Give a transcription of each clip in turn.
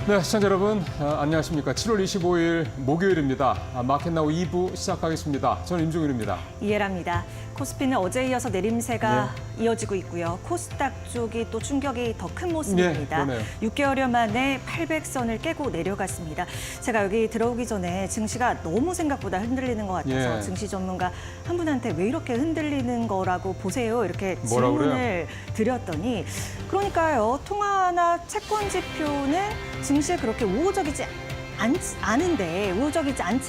네, 시청자 여러분 안녕하십니까. 7월 25일 목요일입니다. 마켓나우 2부 시작하겠습니다. 저는 임종윤입니다. 이해랍니다. 코스피는 어제에 이어서 내림세가 이어지고 있고요. 코스닥 쪽이 또 충격이 더 큰 모습입니다. 6개월여 만에 800선을 깨고 내려갔습니다. 제가 여기 들어오기 전에 증시가 너무 생각보다 흔들리는 것 같아서 증시 전문가 한 분한테 왜 이렇게 흔들리는 거라고 보세요. 이렇게 질문을 드렸더니 그러니까요. 통화나 채권 지표는 증시에 그렇게 우호적이지 않지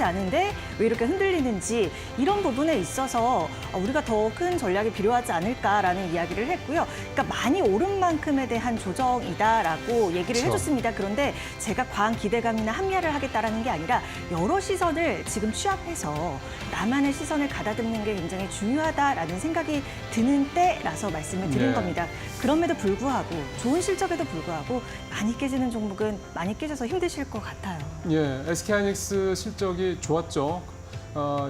않은데 왜 이렇게 흔들리는지 이런 부분에 있어서 우리가 더 큰 전략이 필요하지 않을까라는 이야기를 했고요. 그러니까 많이 오른 만큼에 대한 조정이다라고 얘기를 해줬습니다. 그런데 제가 과한 기대감이나 합리화를 하겠다라는 게 아니라 여러 시선을 지금 취합해서 나만의 시선을 가다듬는 게 굉장히 중요하다라는 생각이 드는 때라서 말씀을 드린 겁니다. 그럼에도 불구하고 좋은 실적에도 불구하고 많이 깨지는 종목은 많이 깨져서 힘드실 것 같아요. 예, SK하이닉스 실적이 좋았죠.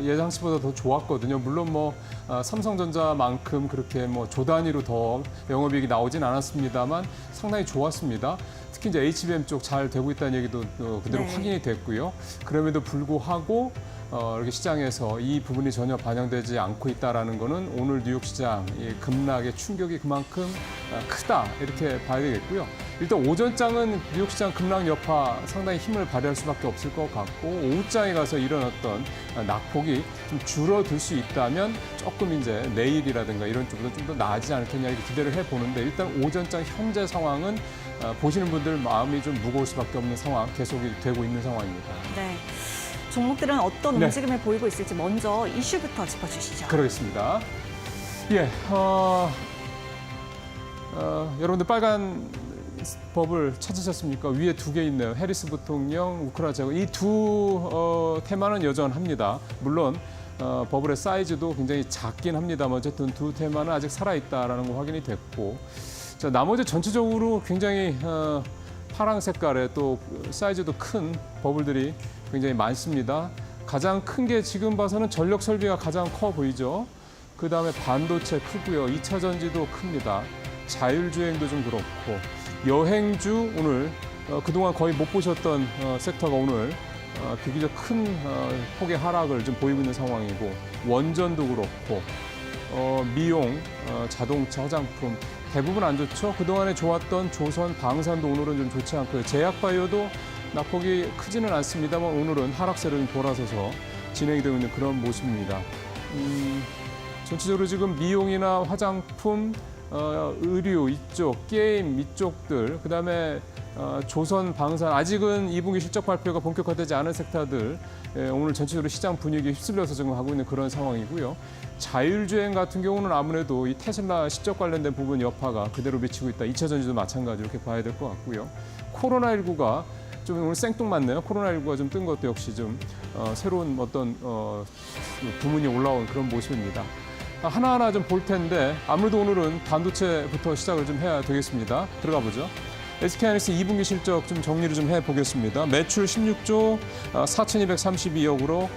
예상치보다 더 좋았거든요. 물론 삼성전자만큼 그렇게 조 단위로 더 영업이익이 나오진 않았습니다만 상당히 좋았습니다. 특히 이제 HBM 쪽 잘 되고 있다는 얘기도 그대로 확인이 됐고요. 그럼에도 불구하고 이렇게 시장에서 이 부분이 전혀 반영되지 않고 있다라는 거는 오늘 뉴욕 시장 급락의 충격이 그만큼 크다 이렇게 봐야 되겠고요. 일단 오전장은 뉴욕 시장 급락 여파 상당히 힘을 발휘할 수밖에 없을 것 같고 오후장에 가서 이런 어떤 낙폭이 좀 줄어들 수 있다면 조금 이제 내일이라든가 이런 쪽으로 좀 더 나아지지 않겠냐 이렇게 기대를 해보는데 일단 오전장 현재 상황은 보시는 분들 마음이 좀 무거울 수밖에 없는 상황 계속이 되고 있는 상황입니다. 네. 종목들은 어떤 움직임을 보이고 있을지 먼저 이슈부터 짚어주시죠. 그러겠습니다. 예, 여러분들 빨간 법을 찾으셨습니까? 위에 두 개 있네요. 해리스 부통령, 우크라이나 제거. 이 두 테마는 여전합니다. 물론 버블의 사이즈도 굉장히 작긴 합니다만 어쨌든 두 테마는 아직 살아있다는 거 확인이 됐고 자, 나머지 전체적으로 굉장히 파랑 색깔의 또 사이즈도 큰 버블들이 굉장히 많습니다. 가장 큰 게 지금 봐서는 전력 설비가 가장 커 보이죠. 그다음에 반도체 크고요. 2차 전지도 큽니다. 자율주행도 좀 그렇고 여행주 오늘 그동안 거의 못 보셨던 섹터가 오늘 비교적 큰 폭의 하락을 좀 보이고 있는 상황이고 원전도 그렇고 미용, 자동차, 화장품 대부분 안 좋죠. 그동안에 좋았던 조선, 방산도 오늘은 좀 좋지 않고요. 제약바이오도 낙폭이 크지는 않습니다만 오늘은 하락세를 돌아서서 진행이 되고 있는 그런 모습입니다. 전체적으로 지금 미용이나 화장품, 의류 이쪽, 게임 이쪽들, 그다음에 조선, 방산 아직은 2분기 실적 발표가 본격화되지 않은 섹터들 오늘 전체적으로 시장 분위기에 휩쓸려서 지금 하고 있는 그런 상황이고요. 자율주행 같은 경우는 아무래도 이 테슬라 실적 관련된 부분 여파가 그대로 미치고 있다. 2차 전지도 마찬가지로 이렇게 봐야 될 것 같고요. 코로나19가 좀 오늘 생뚱맞네요. 코로나19가 좀 뜬 것도 역시 좀 새로운 어떤 부문이 올라온 그런 모습입니다. 하나하나 좀 볼 텐데 아무래도 오늘은 반도체부터 시작을 좀 해야 되겠습니다. 들어가 보죠. SK하이닉스 2분기 실적 좀 정리를 좀 해보겠습니다. 매출 16조 4,232억으로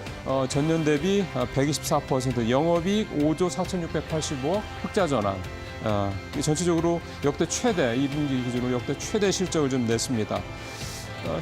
전년 대비 124%, 영업이익 5조 4,685억, 흑자 전환. 전체적으로 역대 최대 2분기 기준으로 역대 최대 실적을 좀 냈습니다.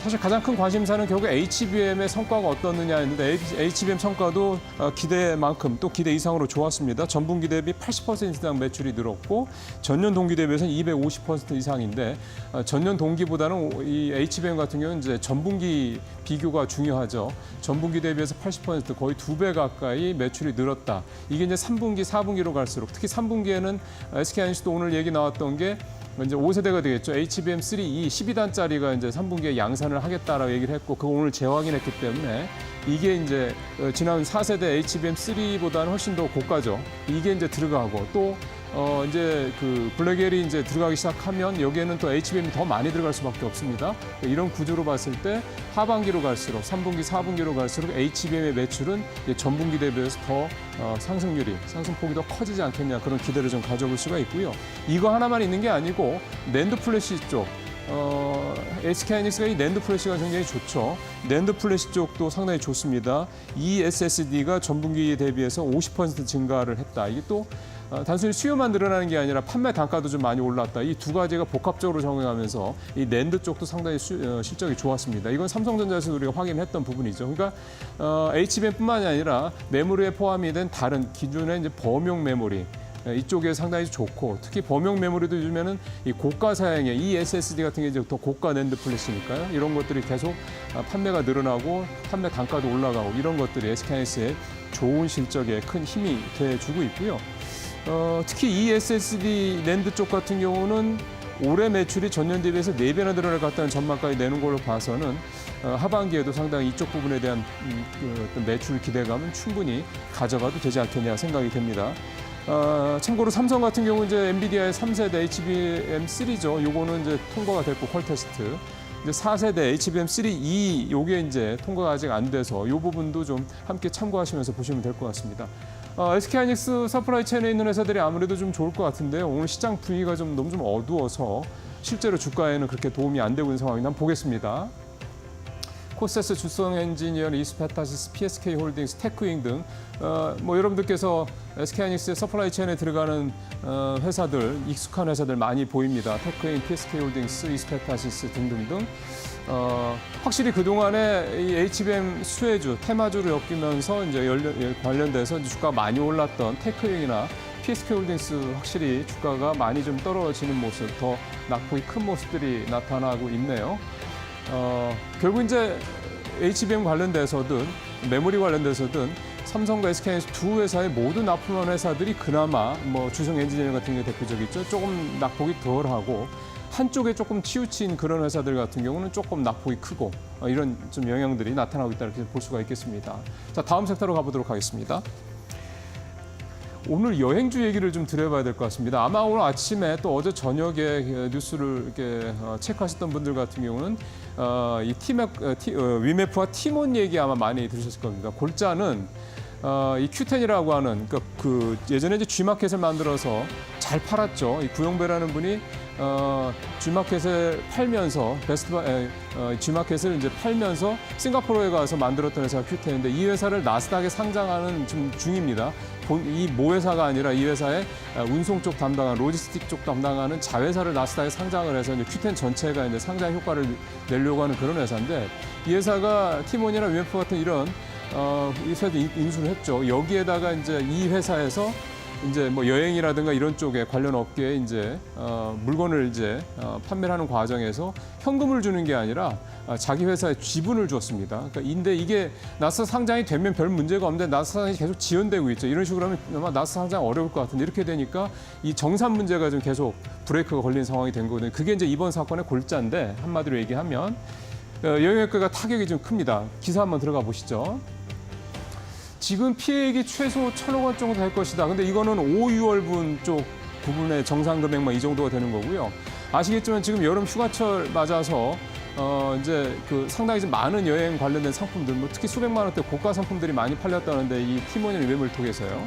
사실 가장 큰 관심사는 결국 HBM의 성과가 어떻느냐였는데 HBM 성과도 기대만큼 또 기대 이상으로 좋았습니다. 전분기 대비 80% 이상 매출이 늘었고 전년 동기 대비해서는 250% 이상인데 전년 동기보다는 이 HBM 같은 경우는 이제 전분기 비교가 중요하죠. 전분기 대비해서 80% 거의 2배 가까이 매출이 늘었다. 이게 이제 3분기, 4분기로 갈수록 특히 3분기에는 SK하이닉스도 오늘 얘기 나왔던 게 이제 5세대가 되겠죠. HBM3E 12단짜리가 이제 3분기에 양산을 하겠다라고 얘기를 했고 그거 오늘 재확인했기 때문에 이게 이제 지난 4세대 HBM3보다는 훨씬 더 고가죠. 이게 이제 들어가고 또 이제 그 블랙엘이 이제 들어가기 시작하면 여기에는 또 HBM이 더 많이 들어갈 수밖에 없습니다. 이런 구조로 봤을 때 하반기로 갈수록 3분기, 4분기로 갈수록 HBM의 매출은 전분기 대비해서 더 상승폭이 더 커지지 않겠냐 그런 기대를 좀 가져볼 수가 있고요. 이거 하나만 있는 게 아니고 낸드 플래시 쪽 SK하이닉스가 이 낸드 플래시가 굉장히 좋죠. 낸드 플래시 쪽도 상당히 좋습니다. 이 SSD가 전분기에 대비해서 50% 증가를 했다. 이게 또 단순히 수요만 늘어나는 게 아니라 판매 단가도 좀 많이 올랐다. 이 두 가지가 복합적으로 적용하면서 이 낸드 쪽도 상당히 실적이 좋았습니다. 이건 삼성전자에서 우리가 확인했던 부분이죠. 그러니까 HBM뿐만이 아니라 메모리에 포함이 된 다른 기존의 이제 범용 메모리 이쪽에 상당히 좋고, 특히 범용 메모리도 요즘에는 이 고가 사양의 이 SSD 같은 게 이제 더 고가 낸드 플래시니까요. 이런 것들이 계속 판매가 늘어나고 판매 단가도 올라가고, 이런 것들이 SK하이닉스의 좋은 실적에 큰 힘이 돼주고 있고요. 특히 이 SSD 낸드 쪽 같은 경우는 올해 매출이 전년 대비해서 4배나 늘어날 것 같다는 전망까지 내는 걸로 봐서는 하반기에도 상당히 이쪽 부분에 대한 어떤 매출 기대감은 충분히 가져가도 되지 않겠냐 생각이 됩니다. 참고로 삼성 같은 경우 이제 엔비디아의 3세대 HBM3죠. 요거는 이제 통과가 됐고 퀄 테스트. 이제 4세대 HBM3E 요게 이제 통과가 아직 안 돼서 요 부분도 좀 함께 참고하시면서 보시면 될 것 같습니다. SK하이닉스 서플라이 체인에 있는 회사들이 아무래도 좀 좋을 것 같은데요. 오늘 시장 분위기가 좀 너무 좀 어두워서 실제로 주가에는 그렇게 도움이 안 되고 있는 상황인데 한번 보겠습니다. 코세스, 주성 엔지니어, 이스페타시스, PSK 홀딩스, 테크윙 등 뭐 여러분들께서 SK하이닉스의 서플라이 체인에 들어가는 회사들, 익숙한 회사들 많이 보입니다. 테크윙, PSK 홀딩스, 이스페타시스 등등등. 확실히 그동안에 이 HBM 수혜주, 테마주로 엮이면서 이제 관련돼서 이제 주가가 많이 올랐던 테크윙이나 PSK 홀딩스 확실히 주가가 많이 좀 떨어지는 모습, 더 낙폭이 큰 모습들이 나타나고 있네요. 결국 이제 HBM 관련돼서든 메모리 관련돼서든 삼성과 SK하이닉스 두 회사에 모두 납품한 회사들이 그나마 뭐 주성 엔지니어 같은 게 대표적이죠. 조금 낙폭이 덜하고, 한쪽에 조금 치우친 그런 회사들 같은 경우는 조금 낙폭이 크고 이런 좀 영향들이 나타나고 있다 이렇게 볼 수가 있겠습니다. 자, 다음 섹터로 가보도록 하겠습니다. 오늘 여행주 얘기를 좀 드려봐야 될 것 같습니다. 아마 오늘 아침에 또 어제 저녁에 뉴스를 이렇게 체크하셨던 분들 같은 경우는 이 위메프와 티몬 얘기 아마 많이 들으셨을 겁니다. 골자는 이 Q10이라고 하는 그 예전에 이제 G마켓을 만들어서 잘 팔았죠. 이 구용배라는 분이 G마켓을 팔면서 G마켓을 이제 팔면서 싱가포르에 가서 만들었던 회사가 Q10인데, 이 회사를 나스닥에 상장하는 중입니다. 이 모회사가 아니라 이 회사의 운송 쪽 담당한, 로지스틱 쪽 담당하는 자회사를 나스닥에 상장을 해서 이제 Q10 전체가 이제 상장 효과를 내려고 하는 그런 회사인데, 이 회사가 티몬이나 위메프 같은 이런 이 회사도 인수를 했죠. 여기에다가 이제 이 회사에서 이제 뭐 여행이라든가 이런 쪽에 관련 업계에 이제 물건을 이제 판매를 하는 과정에서 현금을 주는 게 아니라 자기 회사에 지분을 줬습니다. 그러니까 이게 나스닥 상장이 되면 별 문제가 없는데 나스닥 상장이 계속 지연되고 있죠. 이런 식으로 하면 아마 나스닥 상장 어려울 것 같은데, 이렇게 되니까 이 정산 문제가 좀 계속 브레이크가 걸린 상황이 된 거거든요. 그게 이제 이번 사건의 골자인데, 한마디로 얘기하면 여행업계가 타격이 좀 큽니다. 기사 한번 들어가 보시죠. 지금 피해액이 최소 1,000억 원 정도 될 것이다. 근데 이거는 5, 6월분 쪽 부분의 정상 금액만 이 정도가 되는 거고요. 아시겠지만 지금 여름 휴가철 맞아서 이제 그 상당히 좀 많은 여행 관련된 상품들, 뭐 특히 수백만 원대 고가 상품들이 많이 팔렸다는데, 이 티몬이나 위메프를 통해서요.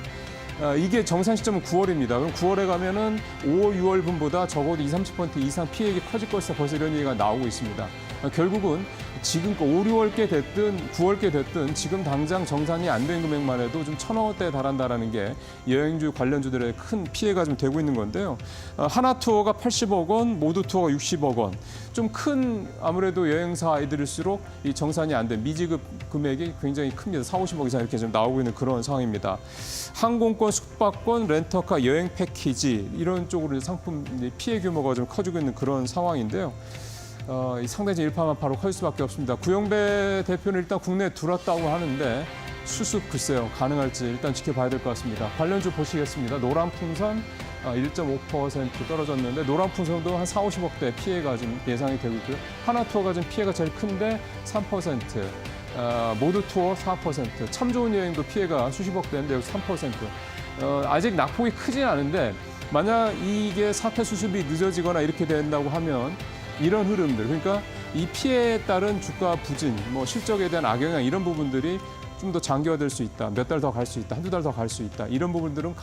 이게 정상 시점은 9월입니다. 그럼 9월에 가면은 5월, 6월분보다 적어도 20, 30% 이상 피해액이 커질 것이다. 벌써 이런 얘기가 나오고 있습니다. 결국은 지금 5, 6월께 됐든 9월께 됐든 지금 당장 정산이 안 된 금액만 해도 좀 1,000억 원대에 달한다는 게 여행주 관련주들의 큰 피해가 좀 되고 있는 건데요. 하나투어가 80억 원, 모두투어가 60억 원. 좀 큰 아무래도 여행사 아이들일수록 이 정산이 안 된 미지급 금액이 굉장히 큽니다. 4, 50억 이상 이렇게 좀 나오고 있는 그런 상황입니다. 항공권, 숙박권, 렌터카, 여행 패키지 이런 쪽으로 상품 피해 규모가 좀 커지고 있는 그런 상황인데요. 상당히 일파만파로 커질 수밖에 없습니다. 구용배 대표는 일단 국내에 들어왔다고 하는데 수습 글쎄요 가능할지 일단 지켜봐야 될 것 같습니다. 관련주 보시겠습니다. 노란풍선 1.5% 떨어졌는데, 노란풍선도 한 4, 50억대 피해가 좀 예상이 되고 있고요. 하나투어가 좀 피해가 제일 큰데 3%, 모두투어 4%, 참 좋은 여행도 피해가 수십억대인데 여기 3%. 아직 낙폭이 크진 않은데, 만약 이게 사태 수습이 늦어지거나 이렇게 된다고 하면 이런 흐름들, 그러니까 이 피해에 따른 주가 부진, 뭐 실적에 대한 악영향 이런 부분들이 좀 더 장기화될 수 있다. 몇 달 더 갈 수 있다. 한두 달 더 갈 수 있다. 이런 부분들은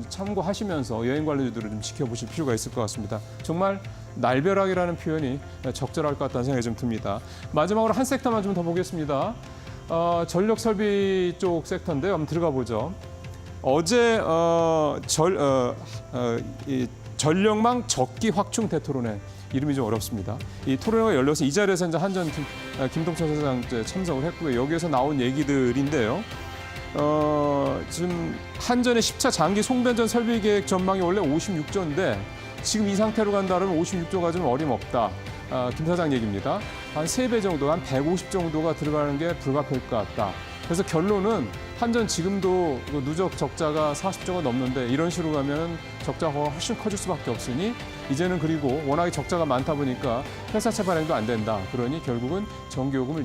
참고하시면서 여행 관련주들을 좀 지켜보실 필요가 있을 것 같습니다. 정말 날벼락이라는 표현이 적절할 것 같다는 생각이 좀 듭니다. 마지막으로 한 섹터만 좀 더 보겠습니다. 전력 설비 쪽 섹터인데요. 한번 들어가 보죠. 어제 이 전력망 적기 확충 대토론회 이름이 좀 어렵습니다. 이 토론회가 열려서 이 자리에서 이제 한전 김동철 사장 참석을 했고요. 여기에서 나온 얘기들인데요. 지금 한전의 10차 장기 송변전 설비 계획 전망이 원래 56조인데 지금 이 상태로 간다면 56조가 좀 어림없다. 김 사장 얘기입니다. 한 3배 정도, 한 150 정도가 들어가는 게 불가피할 것 같다. 그래서 결론은 한전 지금도 누적 적자가 40조가 넘는데 이런 식으로 가면 적자가 훨씬 커질 수밖에 없으니 이제는 그리고 워낙에 적자가 많다 보니까 회사채 발행도 안 된다. 그러니 결국은 전기요금을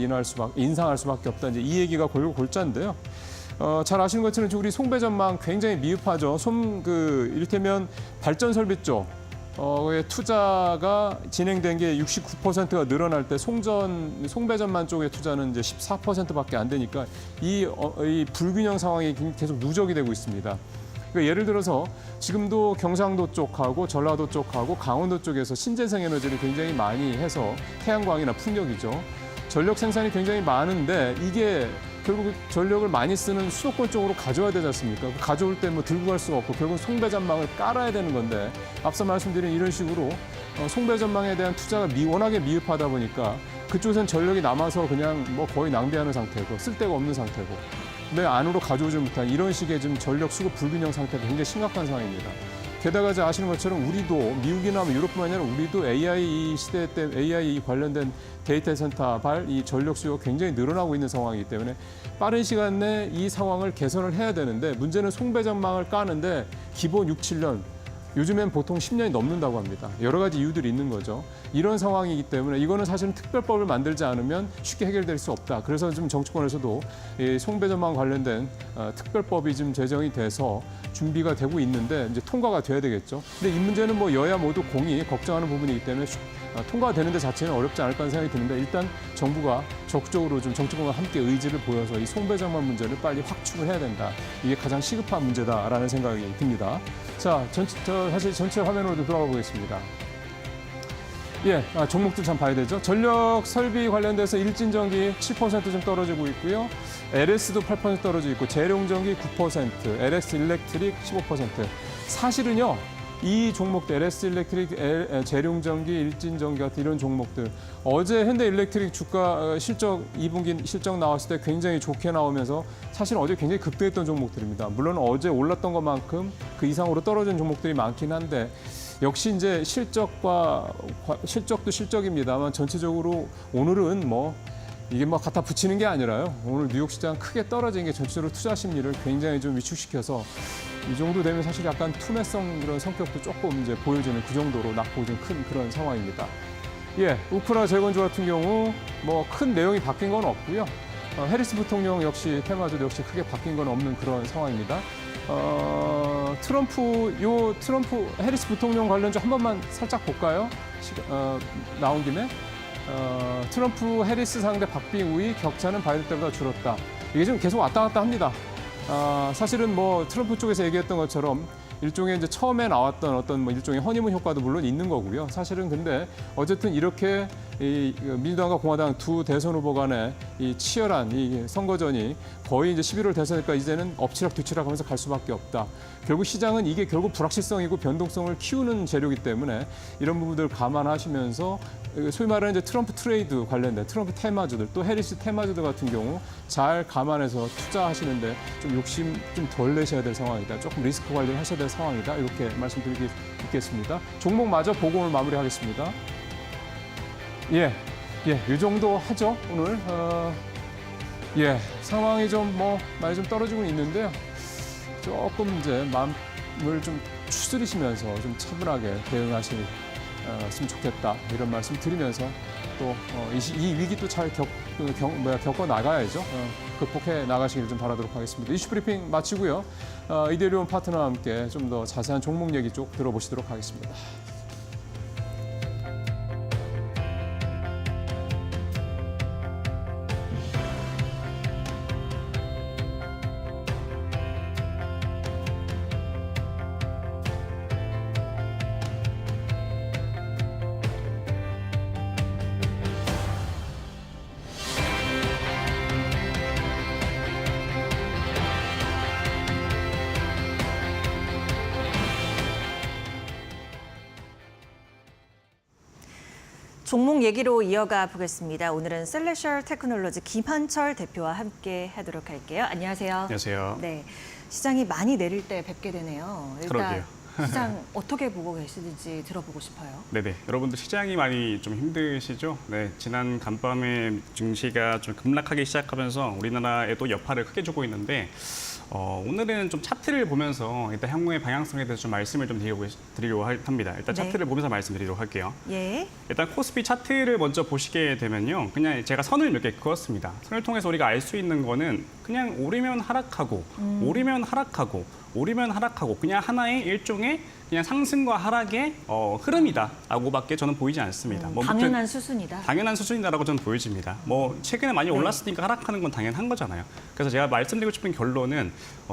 인상할 수밖에 없다. 이제 이 얘기가 골고골자인데요. 잘 아시는 것처럼 우리 송배 전망 굉장히 미흡하죠. 이를테면 발전 설비 쪽 투자가 진행된 게 69%가 늘어날 때 송배전만 쪽의 투자는 이제 14%밖에 안 되니까 이 불균형 상황이 계속 누적이 되고 있습니다. 그러니까 예를 들어서 지금도 경상도 쪽하고 전라도 쪽하고 강원도 쪽에서 신재생 에너지를 굉장히 많이 해서 태양광이나 풍력이죠. 전력 생산이 굉장히 많은데 이게 결국 전력을 많이 쓰는 수도권 쪽으로 가져와야 되지 않습니까? 가져올 때 뭐 들고 갈 수가 없고 결국 송배전망을 깔아야 되는 건데 앞서 말씀드린 이런 식으로 송배전망에 대한 투자가 워낙에 미흡하다 보니까 그쪽에서는 전력이 남아서 그냥 뭐 거의 낭비하는 상태고 쓸데가 없는 상태고 내 안으로 가져오지 못한 이런 식의 지금 전력 수급 불균형 상태가 굉장히 심각한 상황입니다. 게다가 이제 아시는 것처럼 우리도 미국이나 유럽뿐만 아니라 우리도 AI 시대 때 AI 관련된 데이터 센터 이 전력 수요가 굉장히 늘어나고 있는 상황이기 때문에 빠른 시간 내에 이 상황을 개선을 해야 되는데 문제는 송배전망을 까는데 기본 6, 7년 요즘엔 보통 10년이 넘는다고 합니다. 여러 가지 이유들이 있는 거죠. 이런 상황이기 때문에 이거는 사실은 특별법을 만들지 않으면 쉽게 해결될 수 없다. 그래서 지금 정치권에서도 이 송배전망 관련된 특별법이 지금 제정이 돼서 준비가 되고 있는데 이제 통과가 돼야 되겠죠. 근데 이 문제는 뭐 여야 모두 공히 걱정하는 부분이기 때문에 통과가 되는 데 자체는 어렵지 않을까 하는 생각이 드는데 일단 정부가 적극적으로 좀 정치권과 함께 의지를 보여서 이 송배전망 문제를 빨리 확충을 해야 된다. 이게 가장 시급한 문제다라는 생각이 듭니다. 자, 사실 전체 화면으로 돌아가 보겠습니다. 예, 종목들 참 봐야 되죠. 전력 설비 관련돼서 일진전기 7% 좀 떨어지고 있고요. LS도 8% 떨어지고 있고 재룡전기 9%, LS 일렉트릭 15%. 사실은요. 이 종목들 LS 일렉트릭, 재룡전기, 일진전기 같은 이런 종목들 어제 현대일렉트릭 주가 실적 2분기 실적 나왔을 때 굉장히 좋게 나오면서 사실 어제 굉장히 급등했던 종목들입니다. 물론 어제 올랐던 것만큼 그 이상으로 떨어진 종목들이 많긴 한데 역시 이제 실적도 실적입니다만 전체적으로 오늘은 이게 갖다 붙이는 게 아니라요. 오늘 뉴욕 시장 크게 떨어진 게 전체적으로 투자 심리를 굉장히 좀 위축시켜서 이 정도 되면 사실 약간 투매성 그런 성격도 조금 이제 보여지는 그 정도로 낮고 좀 큰 그런 상황입니다. 예, 우크라 재건조 같은 경우 큰 내용이 바뀐 건 없고요. 해리스 부통령 역시 테마주도 역시 크게 바뀐 건 없는 그런 상황입니다. 트럼프 해리스 부통령 관련주 한 번만 살짝 볼까요? 나온 김에. 트럼프 해리스 상대 박빙우위 격차는 바이든 때보다 줄었다. 이게 좀 계속 왔다 갔다 합니다. 사실은 트럼프 쪽에서 얘기했던 것처럼 일종의 이제 처음에 나왔던 어떤 일종의 허니문 효과도 물론 있는 거고요. 사실은 근데 어쨌든 이렇게 이 민주당과 공화당 두 대선 후보 간의 이 치열한 이 선거전이 거의 이제 11월 대선이니까 이제는 엎치락 뒤치락 하면서 갈 수밖에 없다. 결국 시장은 이게 결국 불확실성이고 변동성을 키우는 재료이기 때문에 이런 부분들을 감안하시면서 소위 말하는 이제 트럼프 트레이드 관련된 트럼프 테마주들 또 해리스 테마주들 같은 경우 잘 감안해서 투자하시는데 좀 욕심 좀 덜 내셔야 될 상황이다. 조금 리스크 관리를 하셔야 될 상황이다. 이렇게 말씀드리겠습니다. 종목마저 보고 오늘 마무리하겠습니다. 예, 이 정도 하죠 오늘. 상황이 좀 많이 좀 떨어지고 있는데요. 조금 이제 마음을 좀 추스리시면서 좀 차분하게 대응하시면 좋겠다 이런 말씀 드리면서 또 이 위기 또 잘 겪어 나가야죠. 극복해 나가시길 좀 바라도록 하겠습니다. 이슈 브리핑 마치고요. 이데리온 파트너와 함께 좀 더 자세한 종목 얘기 쪽 들어보시도록 하겠습니다. 종목 얘기로 이어가 보겠습니다. 오늘은 셀레셜 테크놀로지 김한철 대표와 함께 하도록 할게요. 안녕하세요. 안녕하세요. 네, 시장이 많이 내릴 때 뵙게 되네요. 일단 그러게요. 시장 어떻게 보고 계시는지 들어보고 싶어요. 네네. 여러분들 시장이 많이 좀 힘드시죠? 네. 지난 간밤에 증시가 좀 급락하기 시작하면서 우리나라에도 여파를 크게 주고 있는데 오늘은 좀 차트를 보면서 일단 향후의 방향성에 대해서 좀 말씀을 좀 드리려고 합니다. 일단 네. 차트를 보면서 말씀드리도록 할게요. 예. 일단 코스피 차트를 먼저 보시게 되면요. 그냥 제가 선을 몇 개 그었습니다. 선을 통해서 우리가 알 수 있는 거는 그냥 오르면 하락하고, 오르면 하락하고, 오르면 하락하고 그냥 하나의 일종의 그냥 상승과 하락의 흐름이다라고밖에 저는 보이지 않습니다. 뭐 당연한 수순이다. 당연한 수준이다라고 저는 보여집니다. 뭐 최근에 많이 네. 올랐으니까 하락하는 건 당연한 거잖아요. 그래서 제가 말씀드리고 싶은 결론은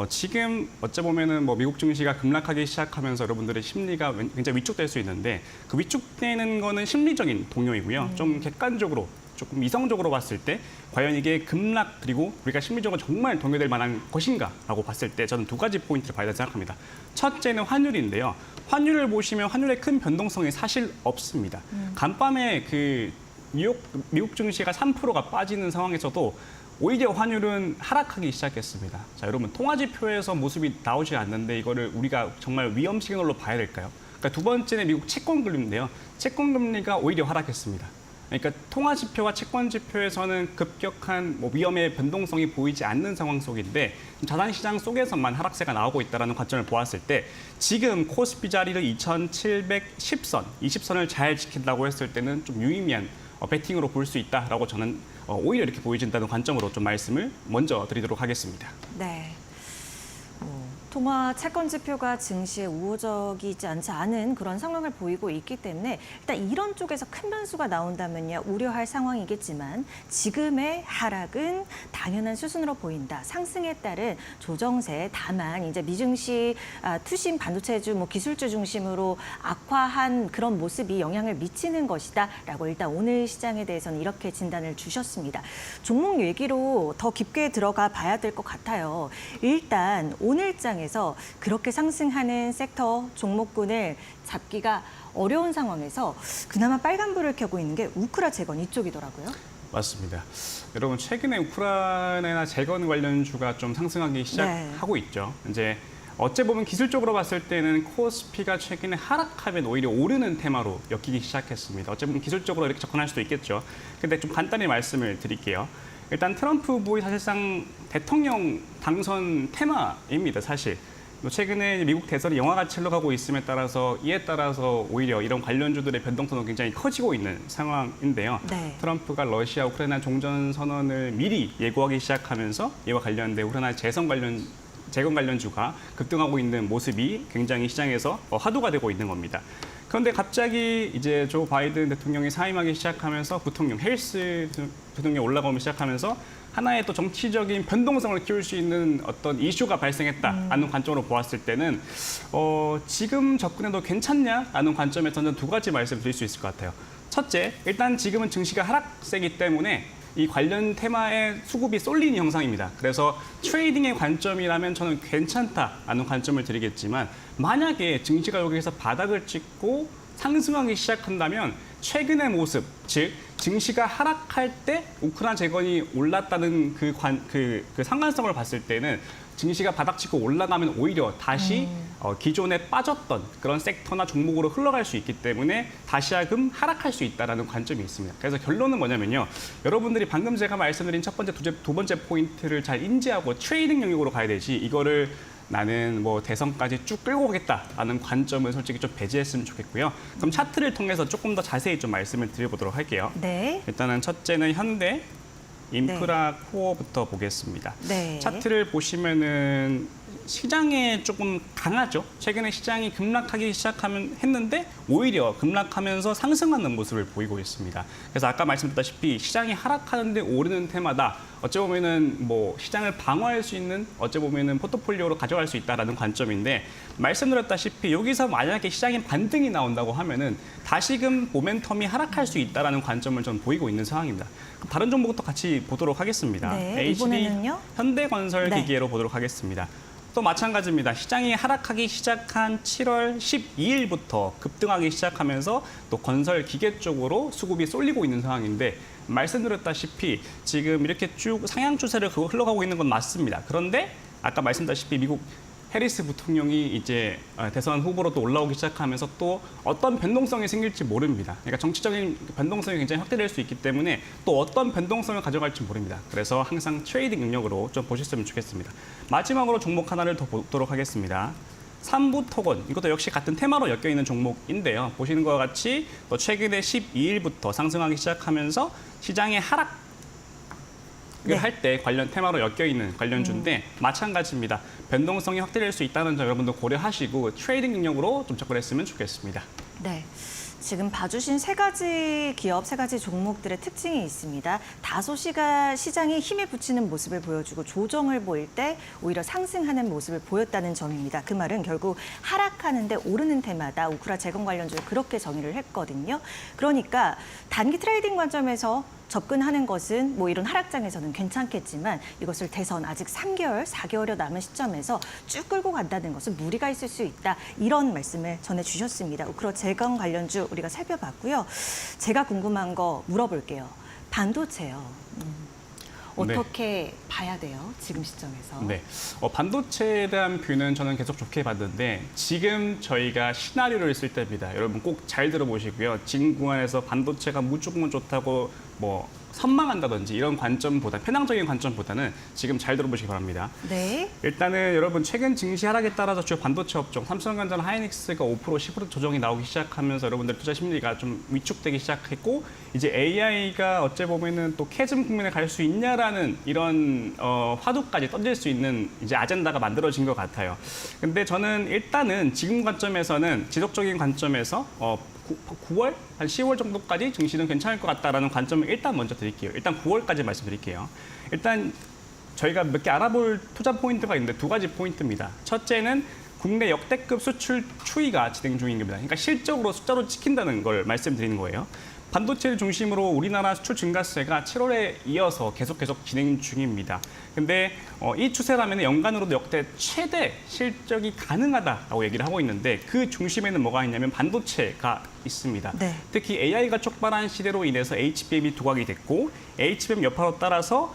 지금 어찌 보면은 뭐 미국 증시가 급락하기 시작하면서 여러분들의 심리가 굉장히 위축될 수 있는데 그 위축되는 거는 심리적인 동요이고요. 좀 객관적으로 조금 이성적으로 봤을 때 과연 이게 급락 그리고 우리가 심리적으로 정말 동요될 만한 것인가라고 봤을 때 저는 두 가지 포인트를 봐야 된다고 생각합니다. 첫째는 환율인데요. 환율을 보시면 환율의 큰 변동성이 사실 없습니다. 간밤에 그 미국 증시가 3%가 빠지는 상황에서도 오히려 환율은 하락하기 시작했습니다. 자, 여러분 통화지표에서 모습이 나오지 않는데 이거를 우리가 정말 위험 시그널로 봐야 될까요? 그러니까 두 번째는 미국 채권 금리인데요. 채권 금리가 오히려 하락했습니다. 그러니까 통화지표와 채권지표에서는 급격한 위험의 변동성이 보이지 않는 상황 속인데 자산시장 속에서만 하락세가 나오고 있다는 관점을 보았을 때 지금 코스피 자리를 2710선, 20선을 잘 지킨다고 했을 때는 좀 유의미한 베팅으로 볼 수 있다라고 저는 오히려 이렇게 보여진다는 관점으로 좀 말씀을 먼저 드리도록 하겠습니다. 네. 통화 채권 지표가 증시에 우호적이지 않지 않은 그런 상황을 보이고 있기 때문에 일단 이런 쪽에서 큰 변수가 나온다면요 우려할 상황이겠지만 지금의 하락은 당연한 수순으로 보인다. 상승에 따른 조정세 다만 이제 미증시 투심 반도체주 기술주 중심으로 악화한 그런 모습이 영향을 미치는 것이다라고 일단 오늘 시장에 대해서는 이렇게 진단을 주셨습니다. 종목 얘기로 더 깊게 들어가 봐야 될 것 같아요. 일단 오늘장에서 그렇게 상승하는 섹터 종목군을 잡기가 어려운 상황에서 그나마 빨간불을 켜고 있는 게 우크라 재건 이쪽이더라고요. 맞습니다. 여러분 최근에 우크라이나 재건 관련주가 좀 상승하기 시작하고 있죠. 이제 어째 보면 기술적으로 봤을 때는 코스피가 최근에 하락하면 오히려 오르는 테마로 엮이기 시작했습니다. 어째 보면 기술적으로 이렇게 접근할 수도 있겠죠. 근데 좀 간단히 말씀을 드릴게요. 일단 트럼프 후보의 사실상 대통령 당선 테마입니다, 사실. 최근에 미국 대선이 영화같이 흘러가고 있음에 따라서 이에 따라서 오히려 이런 관련주들의 변동성은 굉장히 커지고 있는 상황인데요. 네. 트럼프가 러시아 우크라이나 종전 선언을 미리 예고하기 시작하면서 이와 관련된 우크라이나 재건 관련주가 급등하고 있는 모습이 굉장히 시장에서 화두가 되고 있는 겁니다. 그런데 갑자기 이제 조 바이든 대통령이 사임하기 시작하면서 부통령 헬스 대통령이 올라가기 시작하면서 하나의 또 정치적인 변동성을 키울 수 있는 어떤 이슈가 발생했다라는 관점으로 보았을 때는 지금 접근해도 괜찮냐라는 관점에서는 두 가지 말씀드릴 수 있을 것 같아요. 첫째, 일단 지금은 증시가 하락세이기 때문에 이 관련 테마의 수급이 쏠리는 형상입니다. 그래서 트레이딩의 관점이라면 저는 괜찮다라는 관점을 드리겠지만 만약에 증시가 여기에서 바닥을 찍고 상승하기 시작한다면 최근의 모습, 즉 증시가 하락할 때 우크라이나 재건이 올랐다는 그 상관성을 봤을 때는 증시가 바닥치고 올라가면 오히려 다시 기존에 빠졌던 그런 섹터나 종목으로 흘러갈 수 있기 때문에 다시금 하락할 수 있다는 관점이 있습니다. 그래서 결론은 뭐냐면요. 여러분들이 방금 제가 말씀드린 첫 번째, 두 번째 포인트를 잘 인지하고 트레이딩 영역으로 가야 되지 이거를 나는 대선까지 쭉 끌고 오겠다라는 관점을 솔직히 좀 배제했으면 좋겠고요. 그럼 차트를 통해서 조금 더 자세히 좀 말씀을 드려보도록 할게요. 네. 일단은 첫째는 현대 인프라 코어부터 보겠습니다. 네. 차트를 보시면은 시장에 조금 강하죠. 최근에 시장이 급락하기 했는데 오히려 급락하면서 상승하는 모습을 보이고 있습니다. 그래서 아까 말씀드렸다시피 시장이 하락하는데 오르는 테마다 어찌 보면은 시장을 방어할 수 있는 어찌 보면은 포트폴리오로 가져갈 수 있다라는 관점인데 말씀드렸다시피 여기서 만약에 시장에 반등이 나온다고 하면은 다시금 모멘텀이 하락할 수 있다라는 관점을 좀 보이고 있는 상황입니다. 다른 종목부터 같이 보도록 하겠습니다. 네, HD 이번에는요? 현대건설 네. 기계로 보도록 하겠습니다. 또 마찬가지입니다. 시장이 하락하기 시작한 7월 12일부터 급등하기 시작하면서 또 건설 기계 쪽으로 수급이 쏠리고 있는 상황인데 말씀드렸다시피 지금 이렇게 쭉 상향 추세를 흘러가고 있는 건 맞습니다. 그런데 아까 말씀드렸다시피 미국 해리스 부통령이 이제 대선 후보로 또 올라오기 시작하면서 또 어떤 변동성이 생길지 모릅니다. 그러니까 정치적인 변동성이 굉장히 확대될 수 있기 때문에 또 어떤 변동성을 가져갈지 모릅니다. 그래서 항상 트레이딩 능력으로 좀 보셨으면 좋겠습니다. 마지막으로 종목 하나를 더 보도록 하겠습니다. 삼부토건, 이것도 역시 같은 테마로 엮여있는 종목인데요. 보시는 것과 같이 또 최근에 12일부터 상승하기 시작하면서 시장의 하락 네. 할 때 관련 테마로 엮여있는 관련주인데 마찬가지입니다. 변동성이 확대될 수 있다는 점 여러분도 고려하시고 트레이딩 능력으로 좀 접근했으면 좋겠습니다. 네. 지금 봐주신 세 가지 기업, 세 가지 종목들의 특징이 있습니다. 다소 시장이 힘에 붙이는 모습을 보여주고 조정을 보일 때 오히려 상승하는 모습을 보였다는 점입니다. 그 말은 결국 하락하는데 오르는 테마다 우크라 재건 관련주를 그렇게 정의를 했거든요. 그러니까 단기 트레이딩 관점에서 접근하는 것은 뭐 이런 하락장에서는 괜찮겠지만 이것을 대선 아직 3개월, 4개월여 남은 시점에서 쭉 끌고 간다는 것은 무리가 있을 수 있다. 이런 말씀을 전해주셨습니다. 우크라 재건 관련주 우리가 살펴봤고요. 제가 궁금한 거 물어볼게요. 반도체요. 어떻게 봐야 돼요? 지금 시점에서. 네, 반도체에 대한 뷰는 저는 계속 좋게 봤는데 지금 저희가 시나리오를 쓸 때입니다. 여러분 꼭 잘 들어보시고요. 지금 구간에서 반도체가 무조건 좋다고 뭐 선망한다든지 이런 관점보다 편향적인 관점보다는 지금 잘 들어보시기 바랍니다. 네. 일단은 여러분 최근 증시 하락에 따라서 주요 반도체 업종 삼성전자나 하이닉스가 5% 10% 조정이 나오기 시작하면서 여러분들 투자 심리가 좀 위축되기 시작했고 이제 AI가 어째 보면은 또 캐즘 국면에 갈 수 있냐라는 이런 화두까지 던질 수 있는 이제 아젠다가 만들어진 것 같아요. 근데 저는 일단은 지금 관점에서는 지속적인 관점에서 9월, 한 10월 정도까지 증시는 괜찮을 것 같다라는 관점을 일단 먼저 드릴게요. 일단 9월까지 말씀드릴게요. 일단 저희가 몇 개 알아볼 투자 포인트가 있는데 두 가지 포인트입니다. 첫째는 국내 역대급 수출 추이가 진행 중인 겁니다. 그러니까 실적으로 숫자로 찍힌다는 걸 말씀드리는 거예요. 반도체를 중심으로 우리나라 수출 증가세가 7월에 이어서 계속 진행 중입니다. 근데 이 추세라면 연간으로도 역대 최대 실적이 가능하다라고 얘기를 하고 있는데 그 중심에는 뭐가 있냐면 반도체가 있습니다. 네. 특히 AI가 촉발한 시대로 인해서 HBM이 도각이 됐고 HBM 여파로 따라서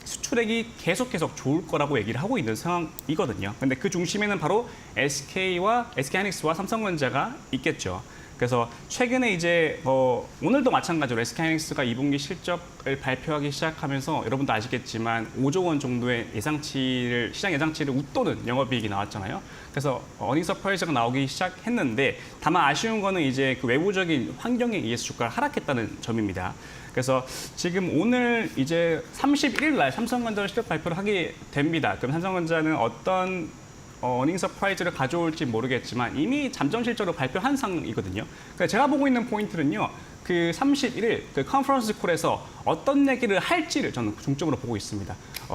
수출액이 계속 좋을 거라고 얘기를 하고 있는 상황이거든요. 근데 그 중심에는 바로 SK하이닉스와 삼성전자가 있겠죠. 그래서 최근에 이제 오늘도 마찬가지로 SK하이닉스가 2분기 실적을 발표하기 시작하면서 여러분도 아시겠지만 5조 원 정도의 시장 예상치를 웃도는 영업이익이 나왔잖아요. 그래서 어닝 서프라이즈가 나오기 시작했는데 다만 아쉬운 거는 이제 그 외부적인 환경에 의해서 주가가 하락했다는 점입니다. 그래서 지금 오늘 이제 31일 날 삼성전자 실적 발표를 하게 됩니다. 그럼 삼성전자는 어떤 어닝 서프라이즈를 가져올지 모르겠지만 이미 잠정 실적을 발표한 상황이거든요. 그러니까 제가 보고 있는 포인트는요. 그 31일 그 컨퍼런스 콜에서 어떤 얘기를 할지를 저는 중점으로 보고 있습니다.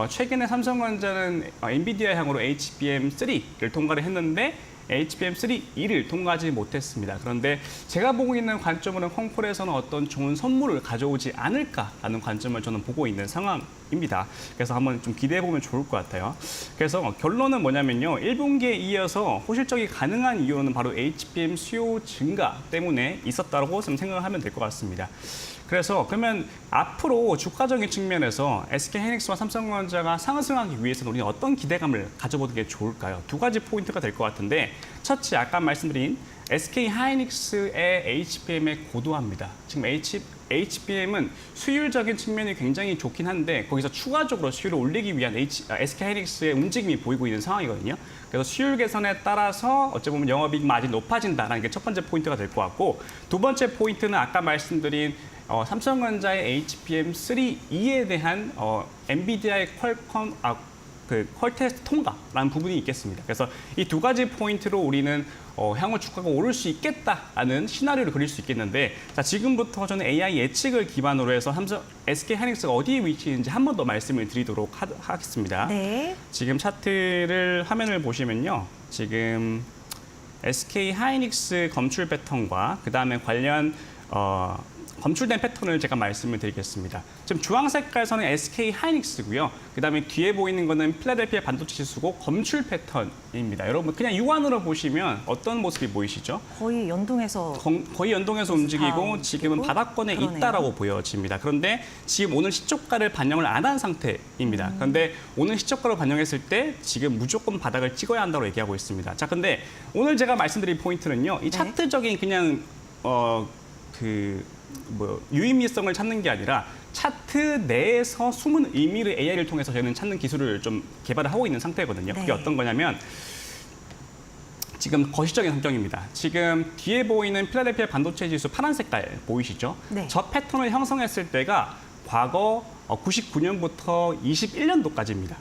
최근에 삼성전자는 엔비디아 향으로 HBM3를 통과를 했는데 HBM3E를 통과하지 못했습니다. 그런데 제가 보고 있는 관점으로는 콩콜에서는 어떤 좋은 선물을 가져오지 않을까라는 관점을 저는 보고 있는 상황입니다. 그래서 한번 좀 기대해보면 좋을 것 같아요. 그래서 결론은 뭐냐면요. 1분기에 이어서 호실적이 가능한 이유는 바로 HBM 수요 증가 때문에 있었다고 좀 생각을 하면 될 것 같습니다. 그래서 그러면 앞으로 주가적인 측면에서 SK하이닉스와 삼성전자가 상승하기 위해서는 우리는 어떤 기대감을 가져보는 게 좋을까요? 두 가지 포인트가 될 것 같은데 첫째, 아까 말씀드린 SK하이닉스의 HBM의 고도화입니다. 지금 HBM은 수율적인 측면이 굉장히 좋긴 한데 거기서 추가적으로 수율을 올리기 위한 SK하이닉스의 움직임이 보이고 있는 상황이거든요. 그래서 수율 개선에 따라서 어찌 보면 영업이익 마진이 높아진다는 게 첫 번째 포인트가 될 것 같고 두 번째 포인트는 아까 말씀드린 삼성전자의 HBM3E에 대한 엔비디아의 퀄테스트 통과라는 부분이 있겠습니다. 그래서 이 두 가지 포인트로 우리는 향후 주가가 오를 수 있겠다라는 시나리오를 그릴 수 있겠는데 자, 지금부터 저는 AI 예측을 기반으로 해서 SK하이닉스가 어디에 위치했는지 한 번 더 말씀을 드리도록 하겠습니다. 네. 지금 차트를 화면을 보시면요. 지금 SK하이닉스 검출 패턴과 그다음에 관련 검출된 패턴을 제가 말씀을 드리겠습니다. 지금 주황 색깔선은 SK 하이닉스고요. 그다음에 뒤에 보이는 거는 필라델피아 반도체 지수고 검출 패턴입니다. 여러분 그냥 육안으로 보시면 어떤 모습이 보이시죠? 거의 연동해서 거의 연동해서 움직이고 지금은 움직이고 바닥권에 그러네요. 있다라고 보여집니다. 그런데 지금 오늘 시초가를 반영을 안 한 상태입니다. 그런데 오늘 시초가를 반영했을 때 지금 무조건 바닥을 찍어야 한다고 얘기하고 있습니다. 자, 근데 오늘 제가 말씀드릴 포인트는요. 이 차트적인 그냥 유의미성을 찾는 게 아니라 차트 내에서 숨은 의미를 AI를 통해서 저희는 찾는 기술을 좀 개발을 하고 있는 상태거든요. 그게 네. 어떤 거냐면 지금 거시적인 환경입니다. 지금 뒤에 보이는 필라델피아 반도체 지수 파란 색깔 보이시죠? 네. 저 패턴을 형성했을 때가 과거 99년부터 21년도까지입니다.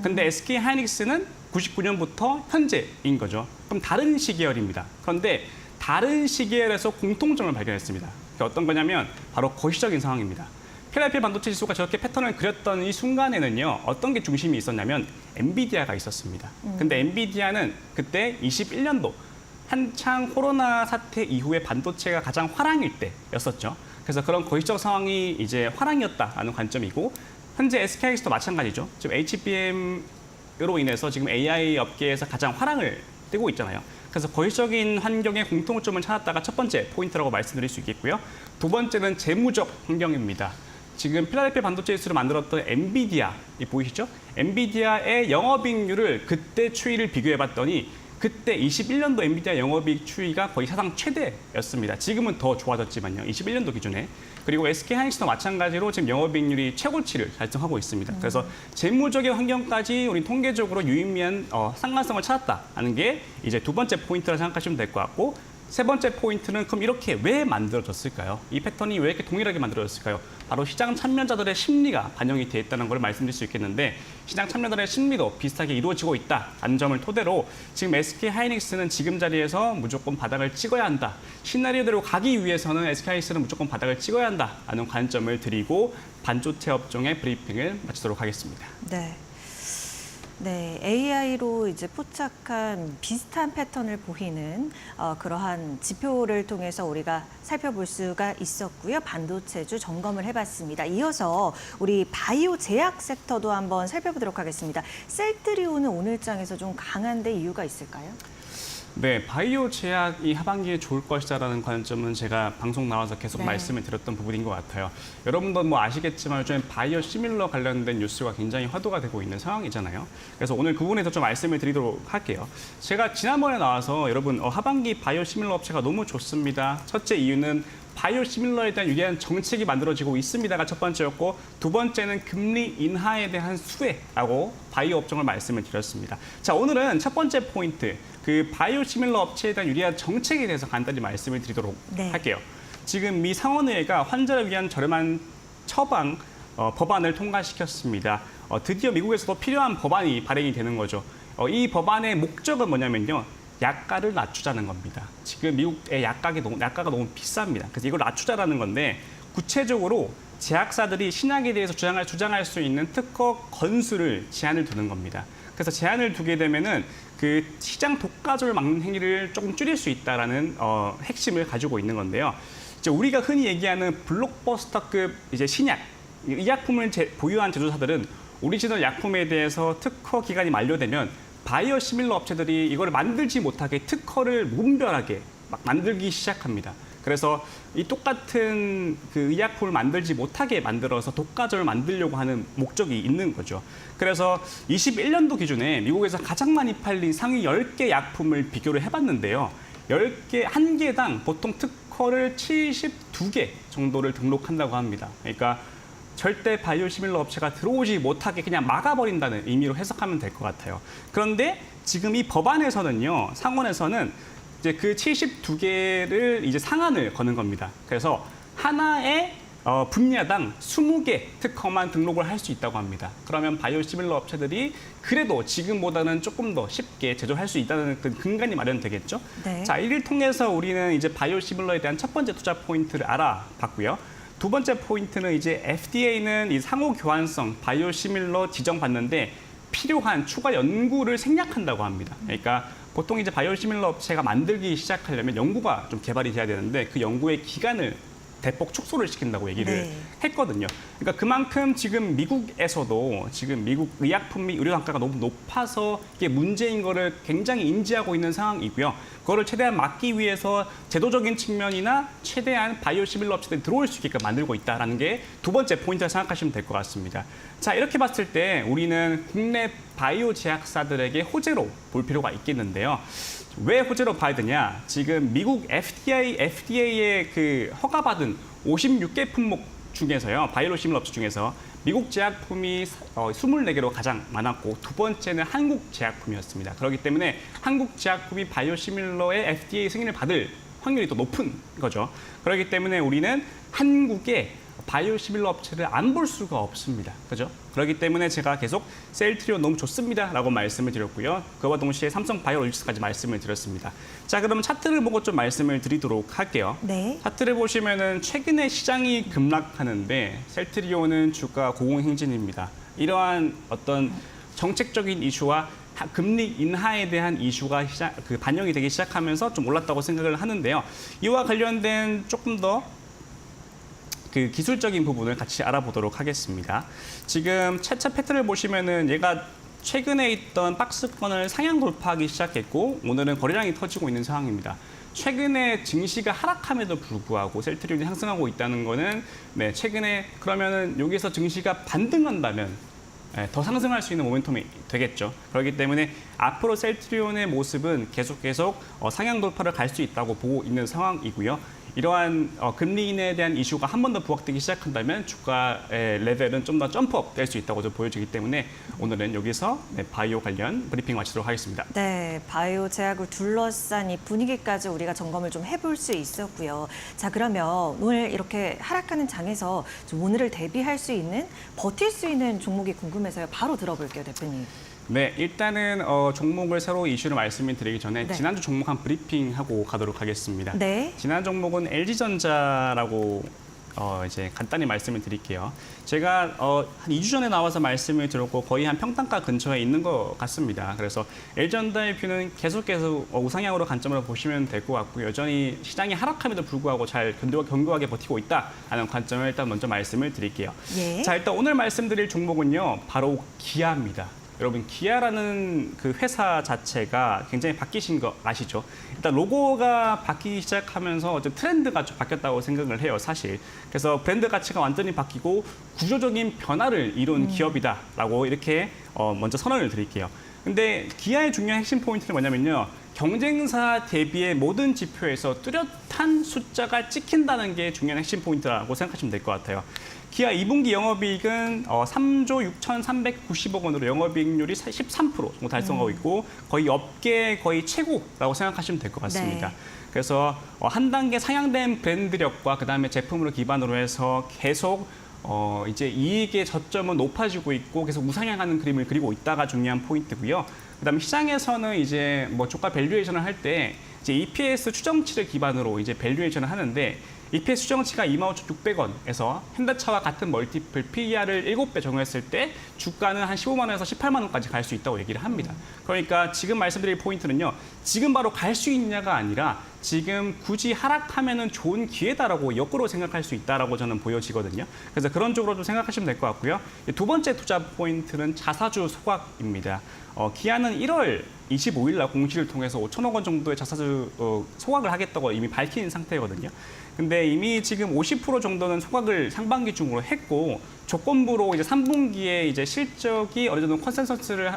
근데 SK 하이닉스는 99년부터 현재인 거죠. 그럼 다른 시계열입니다. 그런데 다른 시계열에서 공통점을 발견했습니다. 그게 어떤 거냐면 바로 거시적인 상황입니다. 필라델피아 반도체 지수가 저렇게 패턴을 그렸던 이 순간에는요. 어떤 게 중심이 있었냐면 엔비디아가 있었습니다. 근데 엔비디아는 그때 21년도 한창 코로나 사태 이후에 반도체가 가장 화랑일 때였었죠. 그래서 그런 거시적 상황이 이제 화랑이었다라는 관점이고 현재 SK하이닉스도 마찬가지죠. 지금 HBM으로 인해서 지금 AI 업계에서 가장 화랑을 띠고 있잖아요. 그래서 거시적인 환경의 공통점을 찾았다가 첫 번째 포인트라고 말씀드릴 수 있겠고요. 두 번째는 재무적 환경입니다. 지금 필라델피아 반도체 지수를 만들었던 엔비디아, 이 보이시죠? 엔비디아의 영업이익률을 그때 추이를 비교해봤더니 그때 21년도 엔비디아 영업이익 추이가 거의 사상 최대였습니다. 지금은 더 좋아졌지만요. 21년도 기준에. 그리고 SK 하이닉스도 마찬가지로 지금 영업이익률이 최고치를 달성하고 있습니다. 그래서 재무적인 환경까지 우리 통계적으로 유의미한 상관성을 찾았다는 게 이제 두 번째 포인트라 생각하시면 될 것 같고 세 번째 포인트는 그럼 이렇게 왜 만들어졌을까요? 이 패턴이 왜 이렇게 동일하게 만들어졌을까요? 바로 시장 참여자들의 심리가 반영이 되어 있다는 걸 말씀드릴 수 있겠는데 시장 참여자들의 심리도 비슷하게 이루어지고 있다는 점을 토대로 지금 SK 하이닉스는 지금 자리에서 무조건 바닥을 찍어야 한다. 시나리오대로 가기 위해서는 SK 하이닉스는 무조건 바닥을 찍어야 한다는 관점을 드리고 반도체 업종의 브리핑을 마치도록 하겠습니다. 네. 네, AI로 이제 포착한 비슷한 패턴을 보이는 그러한 지표를 통해서 우리가 살펴볼 수가 있었고요. 반도체주 점검을 해봤습니다. 이어서 우리 바이오 제약 섹터도 한번 살펴보도록 하겠습니다. 셀트리온은 오늘장에서 좀 강한데 이유가 있을까요? 네, 바이오 제약이 하반기에 좋을 것이다라는 관점은 제가 방송 나와서 계속 네. 말씀을 드렸던 부분인 것 같아요. 여러분도 뭐 아시겠지만 요즘 바이오 시밀러 관련된 뉴스가 굉장히 화두가 되고 있는 상황이잖아요. 그래서 오늘 그 부분에서 좀 말씀을 드리도록 할게요. 제가 지난번에 나와서 여러분 하반기 바이오 시밀러 업체가 너무 좋습니다. 첫째 이유는 바이오 시밀러에 대한 유리한 정책이 만들어지고 있습니다가 첫 번째였고 두 번째는 금리 인하에 대한 수혜라고 바이오 업종을 말씀을 드렸습니다. 자, 오늘은 첫 번째 포인트 그 바이오 시밀러 업체에 대한 유리한 정책에 대해서 간단히 말씀을 드리도록 네. 할게요. 지금 미 상원의회가 환자를 위한 저렴한 처방 법안을 통과시켰습니다. 드디어 미국에서도 필요한 법안이 발행이 되는 거죠. 이 법안의 목적은 뭐냐면요. 약가를 낮추자는 겁니다. 지금 미국의 약가가 너무 비쌉니다. 그래서 이걸 낮추자라는 건데 구체적으로 제약사들이 신약에 대해서 주장할 수 있는 특허 건수를 제한을 두는 겁니다. 그래서 제한을 두게 되면은 그 시장 독과점을 막는 행위를 조금 줄일 수 있다라는 핵심을 가지고 있는 건데요. 이제 우리가 흔히 얘기하는 블록버스터급 이제 신약, 의약품을 보유한 제조사들은 오리지널 약품에 대해서 특허 기간이 만료되면 바이오 시밀러 업체들이 이걸 만들지 못하게 특허를 무분별하게 막 만들기 시작합니다. 그래서 이 똑같은 그 의약품을 만들지 못하게 만들어서 독과점을 만들려고 하는 목적이 있는 거죠. 그래서 21년도 기준에 미국에서 가장 많이 팔린 상위 10개 약품을 비교를 해봤는데요. 10개, 한 개당 보통 특허를 72개 정도를 등록한다고 합니다. 그러니까 절대 바이오 시밀러 업체가 들어오지 못하게 그냥 막아버린다는 의미로 해석하면 될 것 같아요. 그런데 지금 이 법안에서는요, 상원에서는 이제 그 72개를 이제 상한을 거는 겁니다. 그래서 하나의 분야당 20개 특허만 등록을 할 수 있다고 합니다. 그러면 바이오 시밀러 업체들이 그래도 지금보다는 조금 더 쉽게 제조할 수 있다는 그 근간이 마련되겠죠. 네. 자, 이를 통해서 우리는 이제 바이오 시밀러에 대한 첫 번째 투자 포인트를 알아봤고요. 두 번째 포인트는 이제 FDA는 이 상호 교환성 바이오 시밀러 지정받는데 필요한 추가 연구를 생략한다고 합니다. 그러니까 보통 이제 바이오 시밀러 업체가 만들기 시작하려면 연구가 좀 개발이 돼야 되는데 그 연구의 기간을 대폭 축소를 시킨다고 얘기를 네. 했거든요. 그러니까 그만큼 지금 미국에서도 지금 미국 의약품 및 의료 단가가 너무 높아서 이게 문제인 거를 굉장히 인지하고 있는 상황이고요. 그거를 최대한 막기 위해서 제도적인 측면이나 최대한 바이오시밀러 업체들이 들어올 수 있게끔 만들고 있다는 게 두 번째 포인트를 생각하시면 될 것 같습니다. 자, 이렇게 봤을 때 우리는 국내 바이오 제약사들에게 호재로 볼 필요가 있겠는데요. 왜 호재로 봐야 되냐? 지금 미국 FDA의 그 허가받은 56개 품목 중에서요, 바이오시밀러 업체 중에서 미국 제약품이 24개로 가장 많았고 두 번째는 한국 제약품이었습니다. 그렇기 때문에 한국 제약품이 바이오시밀러의 FDA 승인을 받을 확률이 더 높은 거죠. 그렇기 때문에 우리는 한국의 바이오시밀러 업체를 안 볼 수가 없습니다. 그죠? 그렇기 때문에 제가 계속 셀트리온 너무 좋습니다라고 말씀을 드렸고요. 그와 동시에 삼성 바이오로직스까지 말씀을 드렸습니다. 자, 그러면 차트를 보고 좀 말씀을 드리도록 할게요. 네. 차트를 보시면은 최근에 시장이 급락하는데 셀트리온은 주가 고공행진입니다. 이러한 어떤 정책적인 이슈와 금리 인하에 대한 이슈가 반영이 되기 시작하면서 좀 올랐다고 생각을 하는데요. 이와 관련된 조금 더 그 기술적인 부분을 같이 알아보도록 하겠습니다. 지금 차트 패턴을 보시면은 얘가 최근에 있던 박스권을 상향 돌파하기 시작했고 오늘은 거래량이 터지고 있는 상황입니다. 최근에 증시가 하락함에도 불구하고 셀트리온이 상승하고 있다는 거는 최근에 그러면은 여기서 증시가 반등한다면 더 상승할 수 있는 모멘텀이 되겠죠. 그렇기 때문에 앞으로 셀트리온의 모습은 계속 상향 돌파를 갈 수 있다고 보고 있는 상황이고요. 이러한 금리 인하에 대한 이슈가 한 번 더 부각되기 시작한다면 주가의 레벨은 좀 더 점프업 될 수 있다고 보여지기 때문에 오늘은 여기서 바이오 관련 브리핑 마치도록 하겠습니다. 네, 바이오 제약을 둘러싼 이 분위기까지 우리가 점검을 좀 해볼 수 있었고요. 자, 그러면 오늘 이렇게 하락하는 장에서 좀 오늘을 대비할 수 있는, 버틸 수 있는 종목이 궁금해서요. 바로 들어볼게요, 대표님. 네, 일단은 종목을 새로 이슈를 말씀을 드리기 전에 네. 지난주 종목 한 브리핑하고 가도록 하겠습니다. 네. 지난 종목은 LG전자라고 이제 간단히 말씀을 드릴게요. 제가 한 2주 전에 나와서 말씀을 드렸고 거의 한 평단가 근처에 있는 것 같습니다. 그래서 LG전자의 뷰는 계속 우상향으로 관점으로 보시면 될 것 같고 여전히 시장이 하락함에도 불구하고 잘 견고하게 버티고 있다라는 관점을 일단 먼저 말씀을 드릴게요. 예. 자, 일단 오늘 말씀드릴 종목은요. 바로 기아입니다. 여러분, 기아라는 그 회사 자체가 굉장히 바뀌신 거 아시죠? 일단 로고가 바뀌기 시작하면서 트렌드가 좀 바뀌었다고 생각을 해요, 사실. 그래서 브랜드 가치가 완전히 바뀌고 구조적인 변화를 이룬 기업이다라고 이렇게 먼저 선언을 드릴게요. 근데 기아의 중요한 핵심 포인트는 뭐냐면요. 경쟁사 대비의 모든 지표에서 뚜렷한 숫자가 찍힌다는 게 중요한 핵심 포인트라고 생각하시면 될 것 같아요. 기아 2분기 영업이익은 3조 6,390억 원으로 영업이익률이 13% 정도 달성하고 있고 거의 업계 거의 최고라고 생각하시면 될 것 같습니다. 네. 그래서 한 단계 상향된 브랜드력과 그다음에 제품으로 기반으로 해서 계속 이제 이익의 저점은 높아지고 있고 계속 우상향하는 그림을 그리고 있다가 중요한 포인트고요. 그다음에 시장에서는 이제 뭐 주가 밸류에이션을 할 때 이제 EPS 추정치를 기반으로 이제 밸류에이션을 하는데 EPS 추정치가 25,600원에서 현대차와 같은 멀티플 PER을 7배 적용했을 때 주가는 한 15만 원에서 18만 원까지 갈 수 있다고 얘기를 합니다. 그러니까 지금 말씀드릴 포인트는요. 지금 바로 갈 수 있냐가 아니라 지금 굳이 하락하면은 좋은 기회다라고 역으로 생각할 수 있다라고 저는 보여지거든요. 그래서 그런 쪽으로 좀 생각하시면 될 것 같고요. 두 번째 투자 포인트는 자사주 소각입니다. 기아는 1월 25일 날 공시를 통해서 5천억 원 정도의 자사주 소각을 하겠다고 이미 밝힌 상태거든요. 근데 이미 지금 50% 정도는 소각을 상반기 중으로 했고 조건부로 이제 3분기에 이제 실적이 어느 정도 컨센서스를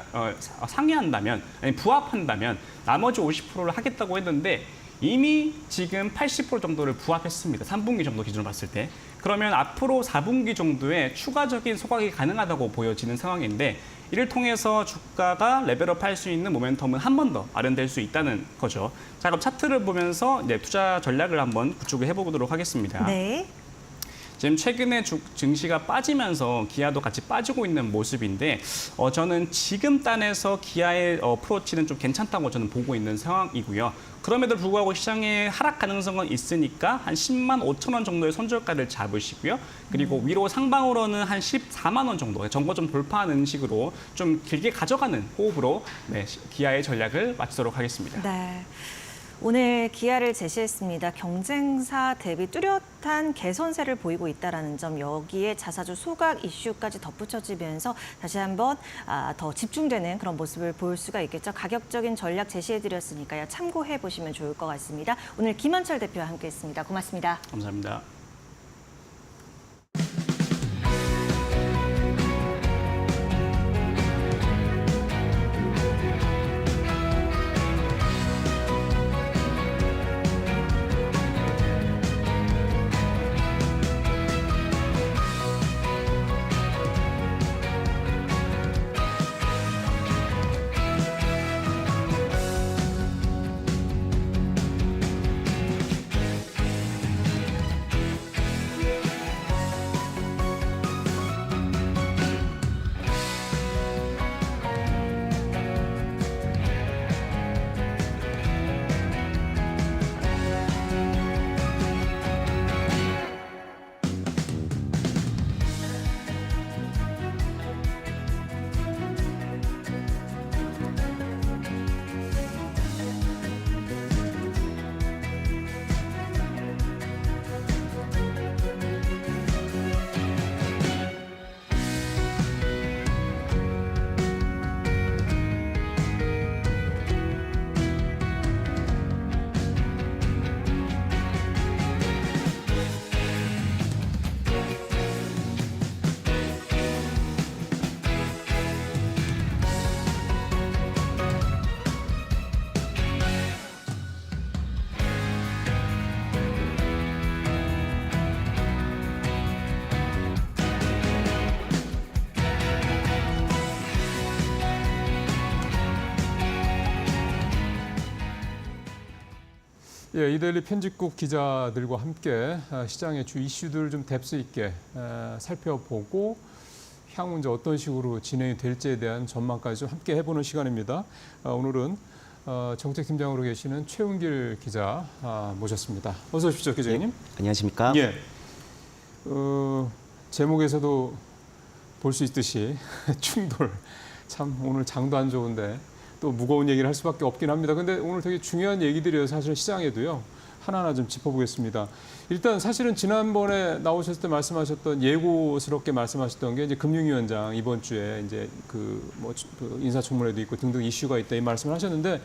상회한다면 아니 부합한다면 나머지 50%를 하겠다고 했는데 이미 지금 80% 정도를 부합했습니다. 3분기 정도 기준으로 봤을 때. 그러면 앞으로 4분기 정도에 추가적인 소각이 가능하다고 보여지는 상황인데 이를 통해서 주가가 레벨업 할 수 있는 모멘텀은 한 번 더 마련될 수 있다는 거죠. 자, 그럼 차트를 보면서 이제 투자 전략을 한번 구축을 해보도록 하겠습니다. 네. 지금 최근에 증시가 빠지면서 기아도 같이 빠지고 있는 모습인데 저는 지금 단에서 기아의 어프로치는 좀 괜찮다고 저는 보고 있는 상황이고요. 그럼에도 불구하고 시장의 하락 가능성은 있으니까 한 10만 5천 원 정도의 손절가를 잡으시고요. 그리고 위로 상방으로는 한 14만 원 정도 정고 좀 돌파하는 식으로 좀 길게 가져가는 호흡으로 기아의 전략을 마치도록 하겠습니다. 네. 오늘 기아를 제시했습니다. 경쟁사 대비 뚜렷한 개선세를 보이고 있다는 점, 여기에 자사주 소각 이슈까지 덧붙여지면서 다시 한번 더 집중되는 그런 모습을 볼 수가 있겠죠. 가격적인 전략 제시해드렸으니까요. 참고해 보시면 좋을 것 같습니다. 오늘 김현철 대표와 함께했습니다. 고맙습니다. 감사합니다. 예, 이데일리 편집국 기자들과 함께 시장의 주 이슈들을 좀 뎁스 있게 살펴보고 향후 이제 어떤 식으로 진행이 될지에 대한 전망까지 좀 함께 해보는 시간입니다. 오늘은 정책팀장으로 계시는 최은길 기자 모셨습니다. 어서 오십시오, 기자님. 네, 안녕하십니까? 예. 제목에서도 볼 수 있듯이 충돌. 참 오늘 장도 안 좋은데 또 무거운 얘기를 할 수밖에 없긴 합니다. 근데 오늘 되게 중요한 얘기들이에요. 사실 시장에도요. 하나하나 좀 짚어보겠습니다. 일단 사실은 지난번에 나오셨을 때 말씀하셨던 예고스럽게 말씀하셨던 게 이제 금융위원장 이번 주에 이제 그 인사청문회도 있고 등등 이슈가 있다 이 말씀을 하셨는데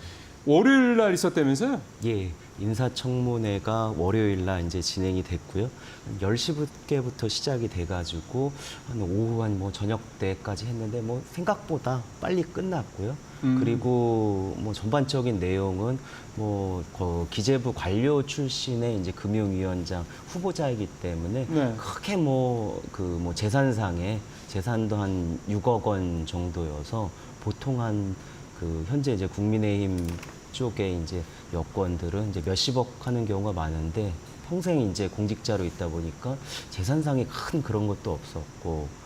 월요일 날 있었다면서요? 예, 인사청문회가 월요일 날 이제 진행이 됐고요. 10시부터 시작이 돼가지고 한 오후 한 저녁 때까지 했는데 생각보다 빨리 끝났고요. 그리고 전반적인 내용은 기재부 관료 출신의 이제 금융위원장 후보자이기 때문에 네. 크게 재산도 한 6억 원 정도여서 보통 현재 이제 국민의힘 쪽에 이제 여권들은 이제 몇십억 하는 경우가 많은데 평생 이제 공직자로 있다 보니까 재산상에 큰 그런 것도 없었고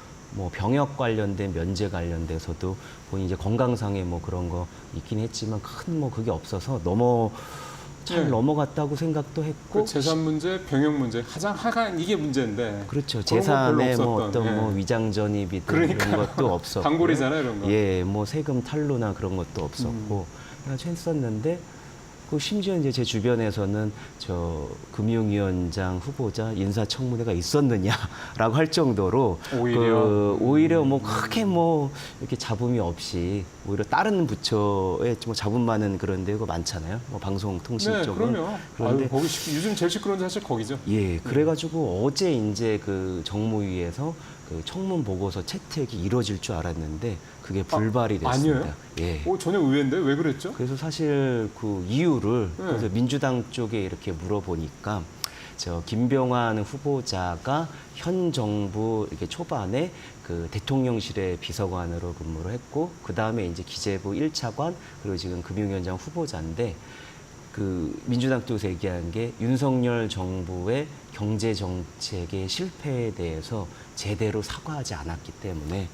병역 관련된 면제 관련돼서도 본인 이제 건강상에 그런 거 있긴 했지만 큰 그게 없어서 잘 네. 넘어갔다고 생각도 했고 그 재산 문제, 병역 문제 하강 이게 문제인데. 그렇죠. 그런 거 재산에 별로 없었던, 어떤 위장 전입이든 이런 것도 없었고 단골이잖아요, 이런 거. 예, 세금 탈루나 그런 것도 없었고 그래서 했었는데 심지어 이제 제 주변에서는 금융위원장 후보자 인사청문회가 있었느냐라고 할 정도로 오히려 크게 이렇게 잡음이 없이 오히려 다른 부처에 잡음 많은 그런 데가 많잖아요. 방송통신 네, 쪽은. 그럼요. 그런데 거기 요즘 제일 시끄러운 게 사실 거기죠. 예, 그래가지고 어제 이제 정무위에서 청문 보고서 채택이 이루어질 줄 알았는데 그게 불발이 됐습니다. 아니에요? 예. 전혀 의외인데 왜 그랬죠? 그래서 사실 그 이유를 네. 그래서 민주당 쪽에 이렇게 물어보니까 김병완 후보자가 현 정부 이렇게 초반에 대통령실의 비서관으로 근무를 했고 그 다음에 이제 기재부 1차관 그리고 지금 금융위원장 후보자인데 민주당 쪽에서 얘기한 게 윤석열 정부의 경제 정책의 실패에 대해서 제대로 사과하지 않았기 때문에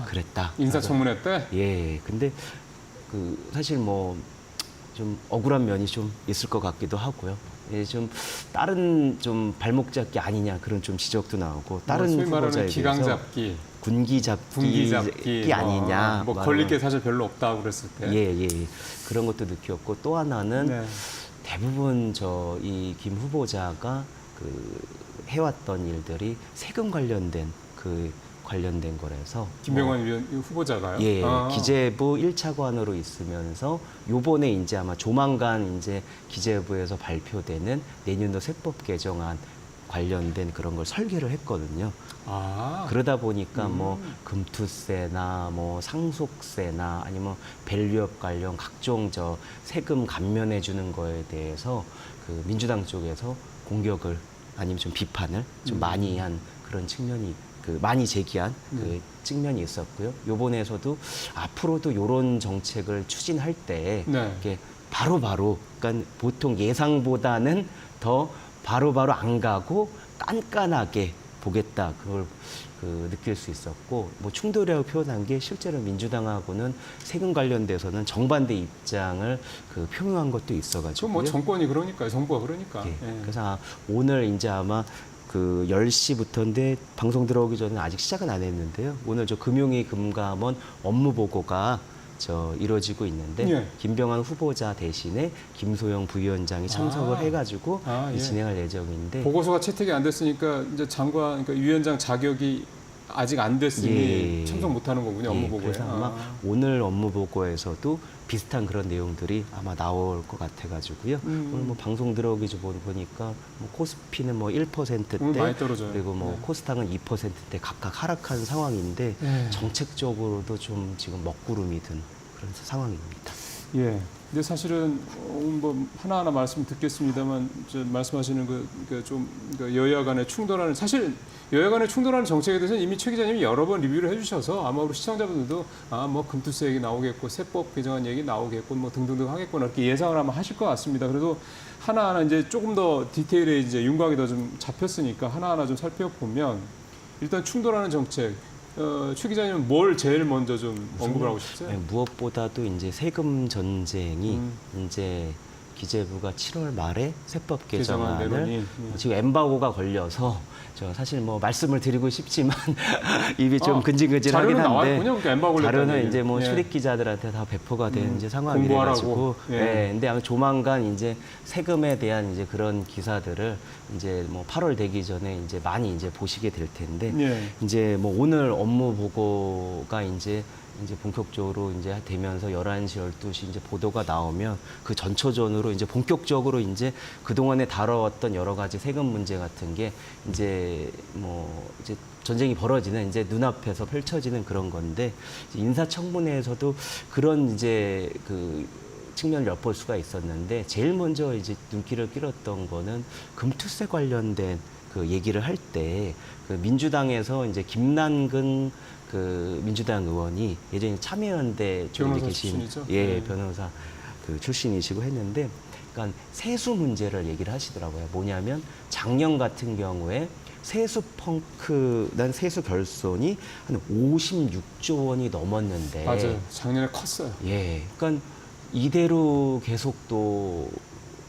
그랬다. 인사청문회 때? 예. 근데 사실 좀 억울한 면이 좀 있을 것 같기도 하고요. 예, 좀 다른 좀 발목 잡기 아니냐 그런 좀 지적도 나오고 다른 소위 말하는 후보자에 기강 대해서 잡기, 군기 잡기 아니냐. 걸릴 게 사실 별로 없다고 그랬을 때. 예. 그런 것도 느꼈고 또 하나는 네. 대부분 이 김 후보자가 그 해왔던 일들이 세금 관련된 거라서 김병완 위원 후보자가요? 예, 아. 기재부 1차관으로 있으면서 요번에 이제 아마 조만간 이제 기재부에서 발표되는 내년도 세법 개정안 관련된 그런 걸 설계를 했거든요. 아. 그러다 보니까 뭐 금투세나 뭐 상속세나 아니면 밸류업 관련 각종 세금 감면해 주는 거에 대해서 그 민주당 쪽에서 공격을 아니면 좀 비판을 좀 많이 한 그런 측면이 많이 제기한 그 측면이 있었고요. 요번에서도 앞으로도 이런 정책을 추진할 때 네. 이게 바로바로 그러니까 보통 예상보다는 더 바로바로 안 가고 깐깐하게 보겠다. 그걸 느낄 수 있었고 뭐 충돌이라고 표현한 게 실제로 민주당하고는 세금 관련돼서는 정반대 입장을 표명한 것도 있어가지고. 뭐 정권이 그러니까요. 정부가 그러니까. 예. 예. 그래서 오늘 이제 아마 10시부터인데 방송 들어오기 전에 아직 시작은 안 했는데요. 오늘 금용위 금감원 업무 보고가 이루어지고 있는데 예. 김병완 후보자 대신에 김소영 부위원장이 참석을 해가지고 예. 진행할 예정인데 보고서가 채택이 안 됐으니까 이제 장관, 그러니까 위원장 자격이 아직 안 됐으니 예. 참석 못하는 거군요. 업무 예, 보고에. 그래서 아마 오늘 업무 보고에서도 비슷한 그런 내용들이 아마 나올 것 같아가지고요. 오늘 뭐 방송 들어오기 전에 보니까 뭐 코스피는 뭐 1%대 오늘 많이 떨어져요. 그리고 뭐 네. 코스닥은 2%대 각각 하락한 상황인데 네. 정책적으로도 좀 지금 먹구름이 든 그런 상황입니다. 예. 근데 사실은 뭐 하나하나 말씀 듣겠습니다만 말씀하시는 여야 간의 충돌하는 사실 여야 간의 충돌하는 정책에 대해서는 이미 최 기자님이 여러 번 리뷰를 해주셔서 아마 우리 시청자분들도 뭐 금투세 얘기 나오겠고 세법 개정안 얘기 나오겠고 뭐 등등등 하겠구나 이렇게 예상을 아마 하실 것 같습니다. 그래도 하나하나 이제 조금 더 디테일에 이제 윤곽이 더 좀 잡혔으니까 하나하나 좀 살펴보면 일단 충돌하는 정책. 최 기자님은 뭘 제일 먼저 좀 언급을 하고 싶으세요? 네, 무엇보다도 이제 세금 전쟁이 이제 기재부가 7월 말에 세법 개정안 개정안을 내놓으니, 지금 엠바고가 걸려서 사실 뭐 말씀을 드리고 싶지만 입이 좀 근질근질하긴 자료는 한데 나왔군요. 그러니까 엠바고 걸렸다는 자료는 이제 얘기는. 뭐 예. 출입 기자들한테 다 배포가 된 이제 상황이라 공부하라고. 가지고 예. 네, 근데 아마 조만간 이제 세금에 대한 이제 그런 기사들을 이제 뭐 8월 되기 전에 이제 많이 이제 보시게 될 텐데 예. 이제 뭐 오늘 업무 보고가 이제 본격적으로 이제 되면서 11시, 12시 이제 보도가 나오면 그 전초전으로 이제 본격적으로 이제 그동안에 다뤄왔던 여러 가지 세금 문제 같은 게 이제 뭐 이제 전쟁이 벌어지는 이제 눈앞에서 펼쳐지는 그런 건데 인사청문회에서도 그런 이제 측면을 엿볼 수가 있었는데 제일 먼저 이제 눈길을 끌었던 거는 금투세 관련된 얘기를 할 때 민주당에서 이제 김남근 민주당 의원이 예전에 참여연대 쪽에 변호사 계신 출신이죠? 예, 네. 변호사 출신이시고 했는데 그러니까 세수 문제를 얘기를 하시더라고요. 뭐냐면 작년 같은 경우에 세수 난 세수 결손이 한 56조 원이 넘었는데 맞아요. 작년에 컸어요. 예. 그러니까 이대로 계속 또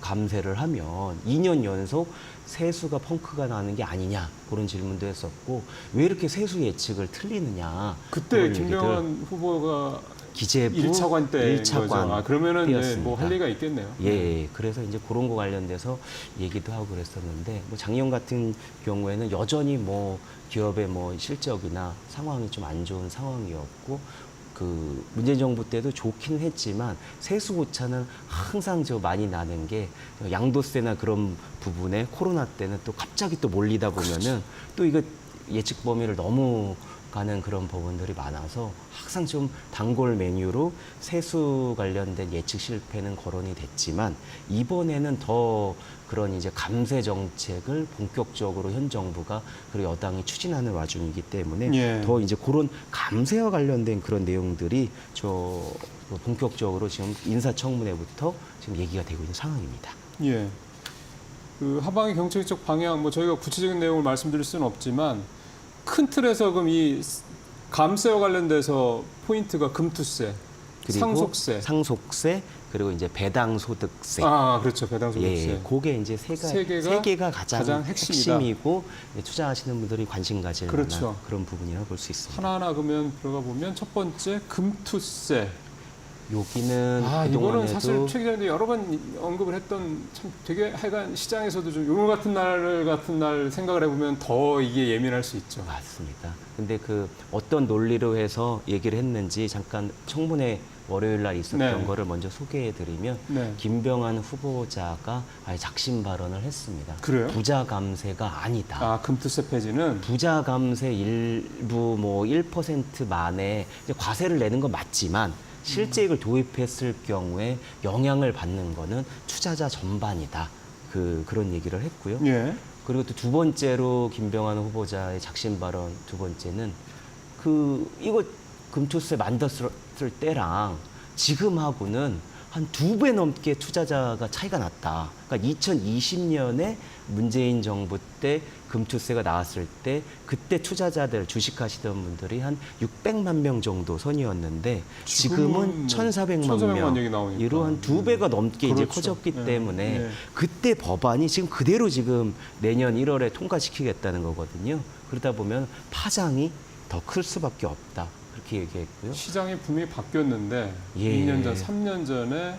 감세를 하면 2년 연속 세수가 펑크가 나는 게 아니냐 그런 질문도 했었고 왜 이렇게 세수 예측을 틀리느냐 그때 그런 김병완 후보가 기재부 1차관 때인 1차관 거죠. 그러면은 때였습니다. 뭐 할 리가 있겠네요. 예, 그래서 이제 그런 거 관련돼서 얘기도 하고 그랬었는데 뭐 작년 같은 경우에는 여전히 뭐 기업의 뭐 실적이나 상황이 좀 안 좋은 상황이었고 문재인 정부 때도 좋기는 했지만 세수 오차는 항상 많이 나는 게 양도세나 그런 부분에 코로나 때는 또 갑자기 또 몰리다 보면은 또 이거 예측 범위를 넘어가는 그런 부분들이 많아서 항상 좀 단골 메뉴로 세수 관련된 예측 실패는 거론이 됐지만 이번에는 더 그런 이제 감세 정책을 본격적으로 현 정부가 그리고 여당이 추진하는 와중이기 때문에 예. 더 이제 그런 감세와 관련된 그런 내용들이 본격적으로 지금 인사청문회부터 지금 얘기가 되고 있는 상황입니다. 예. 하방의 경제적 방향, 뭐 저희가 구체적인 내용을 말씀드릴 수는 없지만 큰 틀에서 그럼 이 감세와 관련돼서 포인트가 금투세, 그리고 상속세, 그리고 이제 배당소득세. 그렇죠. 배당소득세. 예, 그게 이제 세 개가 가장 핵심이고 투자하시는 분들이 관심 가질 그렇죠. 만한 그런 부분이라고 볼 수 있습니다. 하나하나 그러면 들어가 보면 첫 번째 금투세. 여기는 이거는 그동안에도 사실 최 기자님도 여러 번 언급을 했던 참 되게 하여간 시장에서도 좀 요즘 같은 날 생각을 해보면 더 이게 예민할 수 있죠. 맞습니다. 근데 그 어떤 논리로 해서 얘기를 했는지 잠깐 청문회 월요일 날 있었던 네. 거를 먼저 소개해 드리면 네. 김병완 후보자가 아예 작심 발언을 했습니다. 그래요? 부자 감세가 아니다. 금투세 폐지는 부자 감세 일부 뭐 1% 만에 이제 과세를 내는 건 맞지만 실제 이걸 도입했을 경우에 영향을 받는 거는 투자자 전반이다. 그런 얘기를 했고요. 예. 그리고 또 두 번째로 김병완 후보자의 작심 발언 두 번째는 이거 금투세 만들었을 때랑 지금하고는 한 2배 넘게 투자자가 차이가 났다. 그러니까 2020년에 문재인 정부 때 금투세가 나왔을 때 그때 투자자들 주식하시던 분들이 한 600만 명 정도 선이었는데 지금은 1,400만 얘기 나오니까. 명으로 한 2배가 넘게 이제 그렇죠. 커졌기 네. 때문에 네. 그때 법안이 지금 그대로 지금 내년 1월에 통과시키겠다는 거거든요. 그러다 보면 파장이 더 클 수밖에 없다. 그렇게 얘기했고요. 시장이 분명히 바뀌었는데 예. 2년 전, 3년 전에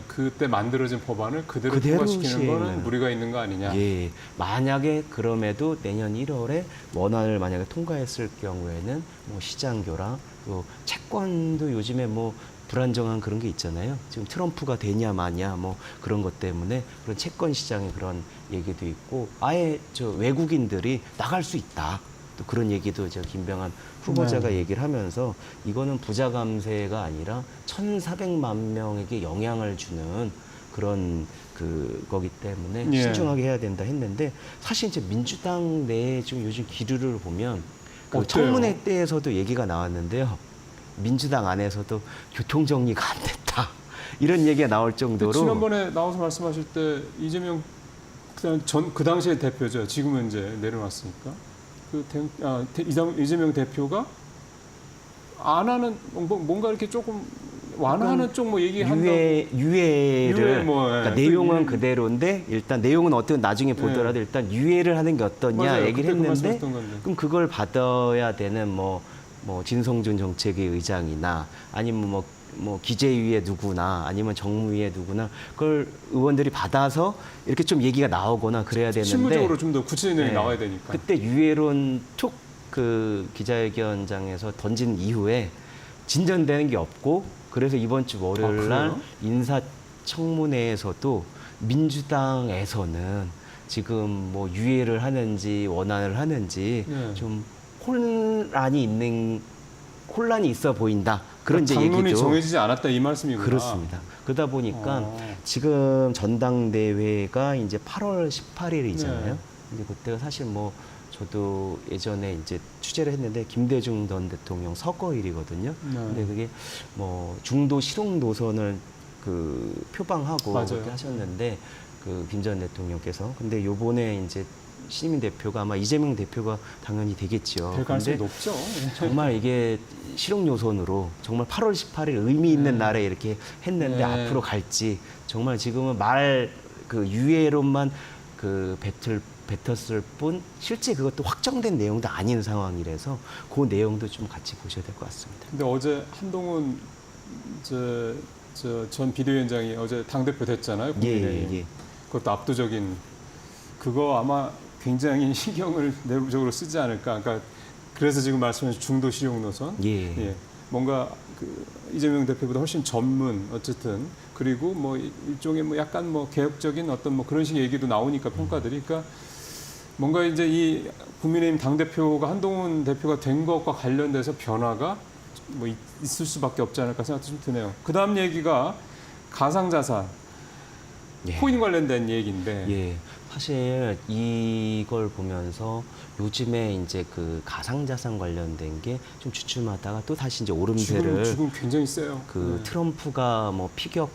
그때 만들어진 법안을 그대로 그대로 통과시키는 거는 시행하는. 무리가 있는 거 아니냐. 예, 만약에 그럼에도 내년 1월에 원안을 만약에 통과했을 경우에는 뭐 시장 교랑, 또 채권도 요즘에 뭐 불안정한 그런 게 있잖아요. 지금 트럼프가 되냐 마냐 뭐 그런 것 때문에 그런 채권 시장의 그런 얘기도 있고 아예 저 외국인들이 나갈 수 있다. 또 그런 얘기도 저 김병완 후보자가 네. 얘기를 하면서 이거는 부자 감세가 아니라 1,400만 명에게 영향을 주는 그런 거기 때문에 예. 신중하게 해야 된다 했는데 사실 이제 민주당 내에 좀 요즘 기류를 보면 그 어때요? 청문회 때에서도 얘기가 나왔는데요. 민주당 안에서도 교통 정리가 안 됐다. 이런 얘기가 나올 정도로 지난번에 나와서 말씀하실 때 이재명 그 당시의 대표죠. 지금은 이제 내려놨으니까. 이재명 대표가 안 하는 뭔가 이렇게 조금 완화하는 쪽 뭐 얘기한다고. 유예를 뭐, 예. 그러니까 그 내용은 유예. 그대로인데 일단 내용은 어떤 나중에 보더라도 일단 유예를 하는 게 어떠냐 맞아요. 얘기를 그때 그 했는데 말씀하셨던 건데. 그럼 그걸 받아야 되는 뭐 진성준 정책위 의장이나 아니면 뭐 기재위의 누구나 아니면 정무위의 누구나 그걸 의원들이 받아서 이렇게 좀 얘기가 나오거나 그래야 되는데 실무적으로 좀 더 구체적인 내용이 네. 나와야 되니까. 그때 유예론 툭 기자회견장에서 던진 이후에 진전되는 게 없고 그래서 이번 주 월요일 날 그래요? 인사청문회에서도 민주당에서는 지금 뭐 유예를 하는지 원안을 하는지 네. 좀 혼란이 있어 보인다. 그런 이제 당론이 얘기도 정해지지 않았다 이 말씀이구나. 그렇습니다. 그러다 보니까 어. 지금 전당대회가 이제 8월 18일이잖아요. 네. 근데 그때가 사실 뭐 저도 예전에 이제 취재를 했는데 김대중 전 대통령 서거일이거든요. 네. 근데 그게 뭐 중도 실용 노선을 표방하고 맞아요. 그렇게 하셨는데 김 전 대통령께서 근데 요번에 이제 신임인 대표가 아마 이재명 대표가 당연히 되겠죠. 될 가능성이 근데 높죠. 예. 정말 이게 실용 요선으로 정말 8월 18일 의미 있는 네. 날에 이렇게 했는데 네. 앞으로 갈지 정말 지금은 유예로만 뱉었을 뿐 실제 그것도 확정된 내용도 아닌 상황이라서 그 내용도 좀 같이 보셔야 될 것 같습니다. 근데 어제 한동훈 전 비대위원장이 어제 당대표 됐잖아요. 국민의힘. 예. 그것도 압도적인 그거 아마 굉장히 신경을 내부적으로 쓰지 않을까. 그러니까 그래서 지금 말씀하신 중도 실용 노선. 예. 뭔가 이재명 대표보다 훨씬 전문 어쨌든 그리고 뭐 일종의 뭐 약간 뭐 개혁적인 어떤 뭐 그런 식의 얘기도 나오니까 평가들이 그러니까 뭔가 이제 이 국민의힘 당대표가 한동훈 대표가 된 것과 관련돼서 변화가 뭐 있을 수밖에 없지 않을까 생각도 좀 드네요. 그다음 얘기가 가상자산 예. 코인 관련된 얘기인데 예. 사실 이걸 보면서 요즘에 이제 가상자산 관련된 게 좀 주춤하다가 또 다시 이제 오름세를 지금 굉장히 세요. 트럼프가 뭐 피격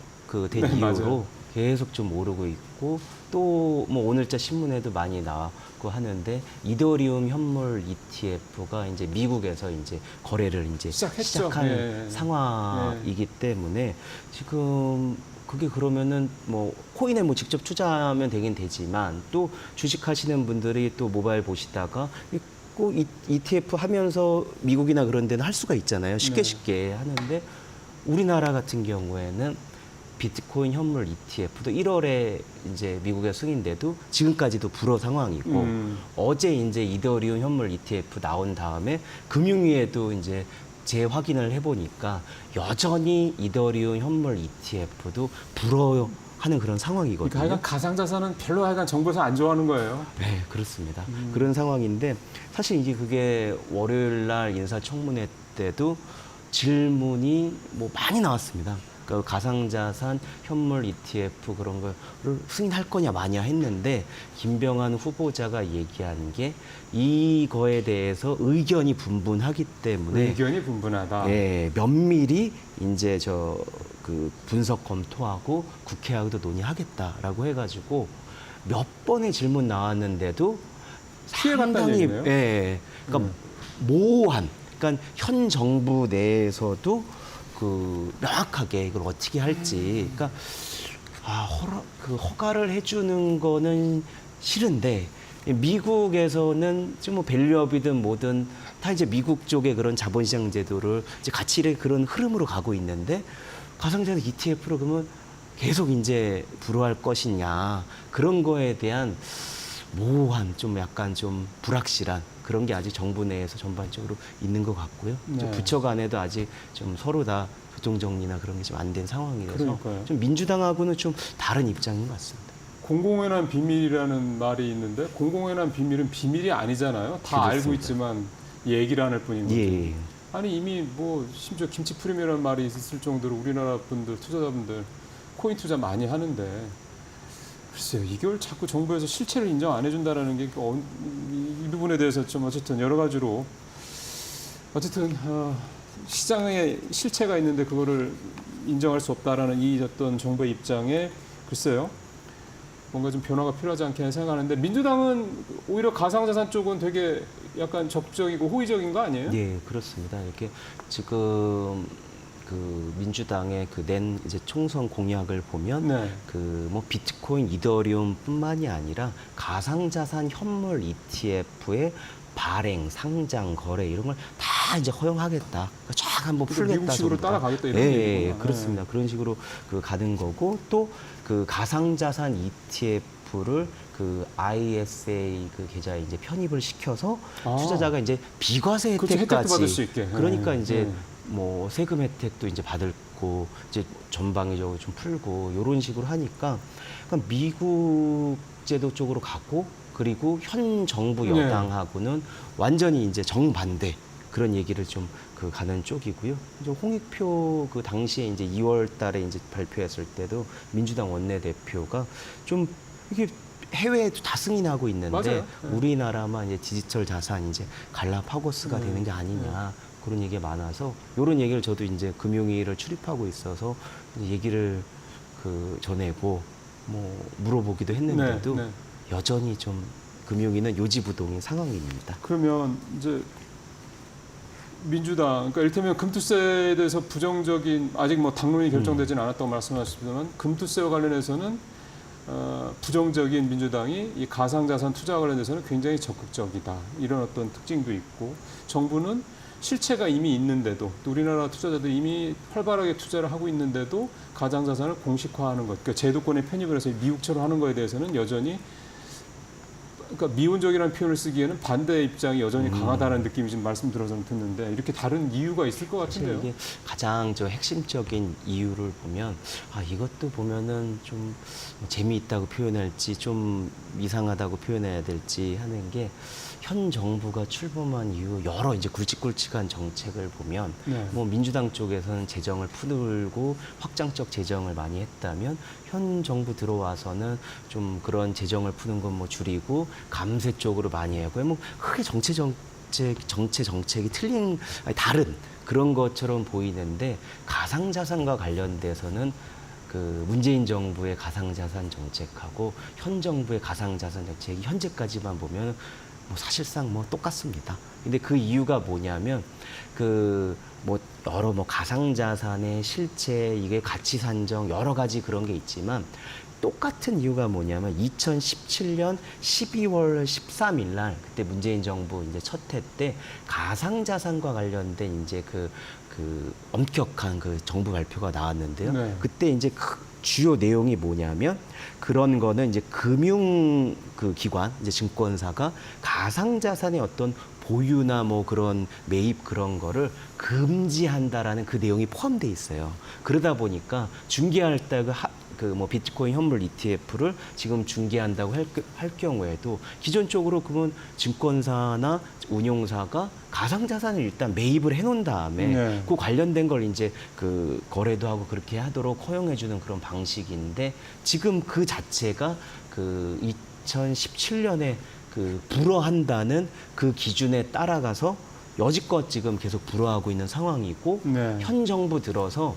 된 네, 이후로 맞아요. 계속 좀 오르고 있고 또 뭐 오늘자 신문에도 많이 나왔고 하는데 이더리움 현물 ETF가 이제 미국에서 이제 거래를 이제 시작했죠. 시작한 네. 상황이기 때문에 지금 그게 그러면은 뭐 코인에 뭐 직접 투자하면 되긴 되지만 또 주식하시는 분들이 또 모바일 보시다가 꼭 ETF 하면서 미국이나 그런 데는 할 수가 있잖아요. 쉽게 네. 쉽게 하는데 우리나라 같은 경우에는 비트코인 현물 ETF도 1월에 이제 미국에 승인돼도 지금까지도 불허 상황이고 어제 이제 이더리움 현물 ETF 나온 다음에 금융위에도 이제 재확인을 해보니까 여전히 이더리움 현물 ETF도 불허하는 그런 상황이거든요. 그러니까 하여간 가상자산은 별로 하여간 정부에서 안 좋아하는 거예요. 네, 그렇습니다. 그런 상황인데 사실 이게 그게 월요일 날 인사청문회 때도 질문이 뭐 많이 나왔습니다. 그 가상자산 현물 ETF 그런 거를 승인할 거냐 마냐 했는데 김병완 후보자가 얘기한 게 이거에 대해서 의견이 분분하기 때문에 의견이 분분하다. 예, 면밀히 이제 그 분석 검토하고 국회하고도 논의하겠다라고 해가지고 몇 번의 질문 나왔는데도 피해갔다는 얘기네요. 예, 그러니까 모호한, 그러니까 현 정부 내에서도 그 명확하게 이걸 어떻게 할지, 그러니까 그 허가를 해주는 거는 싫은데 미국에서는 지금 뭐 밸류업이든 뭐든 다 이제 미국 쪽의 그런 자본시장 제도를 이제 같이 이렇게 그런 흐름으로 가고 있는데 가상자산 ETF로 그러면 계속 이제 불허할 것이냐, 그런 거에 대한 모호한, 좀 약간 좀 불확실한 그런 게 아직 정부 내에서 전반적으로 있는 것 같고요. 네. 부처 간에도 아직 좀 서로 다 교통 정리나 그런 게 좀 안 된 상황이라서 그러니까요. 좀 민주당하고는 좀 다른 입장인 것 같습니다. 공공연한 비밀이라는 말이 있는데 공공연한 비밀은 비밀이 아니잖아요. 다 알고 그렇습니다. 있지만 얘기를 안 할 뿐인 거죠. 예. 아니 이미 뭐 심지어 김치 프리미엄이라는 말이 있을 정도로 우리나라 분들, 투자자분들 코인 투자 많이 하는데 글쎄요, 이걸 자꾸 정부에서 실체를 인정 안 해준다라는 게 이 부분에 대해서 좀 어쨌든 여러 가지로 어쨌든 시장에 실체가 있는데 그거를 인정할 수 없다라는 이 어떤 정부의 입장에 글쎄요, 뭔가 좀 변화가 필요하지 않겠나 생각하는데 민주당은 오히려 가상자산 쪽은 되게 약간 적극적이고 호의적인 거 아니에요? 예, 그렇습니다. 이렇게 지금 그 민주당의 그 낸 이제 총선 공약을 보면 네. 그 뭐 비트코인, 이더리움뿐만이 아니라 가상자산 현물 ETF의 발행, 상장, 거래 이런 걸 다 이제 허용하겠다. 쫙 한번 풀겠다. 미국식으로 전부 다. 따라가겠다 이런 예, 얘기구나. 예, 그렇습니다. 그런 식으로 그 가는 거고 또 그 가상자산 ETF를 그 ISA 그 계좌에 이제 편입을 시켜서 투자자가 이제 비과세 그렇죠. 혜택도 혜택까지 받을 수 있게. 그러니까 네. 이제 네. 뭐 세금 혜택도 이제 받고 이제 전방위적으로 좀 풀고 이런 식으로 하니까 그러니까 미국 제도 쪽으로 가고 그리고 현 정부 네. 여당하고는 완전히 이제 정반대 그런 얘기를 좀 그 가는 쪽이고요. 이제 홍익표 그 당시에 이제 2월 달에 이제 발표했을 때도 민주당 원내대표가 좀 이게 해외에도 다 승인하고 있는데 맞아요. 네. 우리나라만 이제 디지털 자산 이제 갈라파고스가 되는 게 아니냐. 그런 얘기가 많아서 이런 얘기를 저도 이제 금융위를 출입하고 있어서 이제 얘기를 그 전해고 뭐 물어보기도 했는데도 네, 네. 여전히 좀 금융위는 요지부동인 상황입니다. 그러면 이제 민주당, 그러니까 이를테면 금투세에 대해서 부정적인 아직 뭐 당론이 결정되지는 않았다고 말씀하셨지만 금투세와 관련해서는 부정적인 민주당이 이 가상자산 투자와 관련해서는 굉장히 적극적이다. 이런 어떤 특징도 있고 정부는 실체가 이미 있는데도 또 우리나라 투자자들이 이미 활발하게 투자를 하고 있는데도 가상자산을 공식화하는 것, 그러니까 제도권에 편입을 해서 미국처럼 하는 거에 대해서는 여전히 그러니까 미온적이라는 표현을 쓰기에는 반대 입장이 여전히 강하다는 느낌이 지금 말씀 들어서 듣는데 이렇게 다른 이유가 있을 것 사실 같은데요. 이게 가장 저 핵심적인 이유를 보면 이것도 보면은 좀 재미있다고 표현할지 좀 이상하다고 표현해야 될지 하는 게 현 정부가 출범한 이후 여러 이제 굵직굵직한 정책을 보면 네. 뭐 민주당 쪽에서는 재정을 풀고 확장적 재정을 많이 했다면 현 정부 들어와서는 좀 그런 재정을 푸는 건 뭐 줄이고 감세 쪽으로 많이 하고 뭐 크게 정책이 다른 그런 것처럼 보이는데 가상자산과 관련돼서는 그 문재인 정부의 가상자산 정책하고 현 정부의 가상자산 정책이 현재까지만 보면 뭐 사실상 뭐 똑같습니다. 근데 그 이유가 뭐냐면 그 뭐 여러 뭐 가상자산의 실체 이게 가치 산정 여러 가지 그런 게 있지만 똑같은 이유가 뭐냐면 2017년 12월 13일 날 그때 문재인 정부 이제 첫 해 때 가상자산과 관련된 이제 그 엄격한 그 정부 발표가 나왔는데요. 네. 그때 이제 주요 내용이 뭐냐면 그런 거는 이제 금융 그 기관, 이제 증권사가 가상자산의 어떤 보유나 뭐 그런 매입 그런 거를 금지한다라는 그 내용이 포함돼 있어요. 그러다 보니까 중개할 때 그 뭐 비트코인 현물 ETF를 지금 중개한다고 할 경우에도 기존적으로 그러면 증권사나 운용사가 가상자산을 일단 매입을 해놓은 다음에 네. 그 관련된 걸 이제 그 거래도 하고 그렇게 하도록 허용해주는 그런 방식인데 지금 그 자체가 그 2017년에 그 불허한다는 그 기준에 따라가서 여지껏 지금 계속 불허하고 있는 상황이고 네. 현 정부 들어서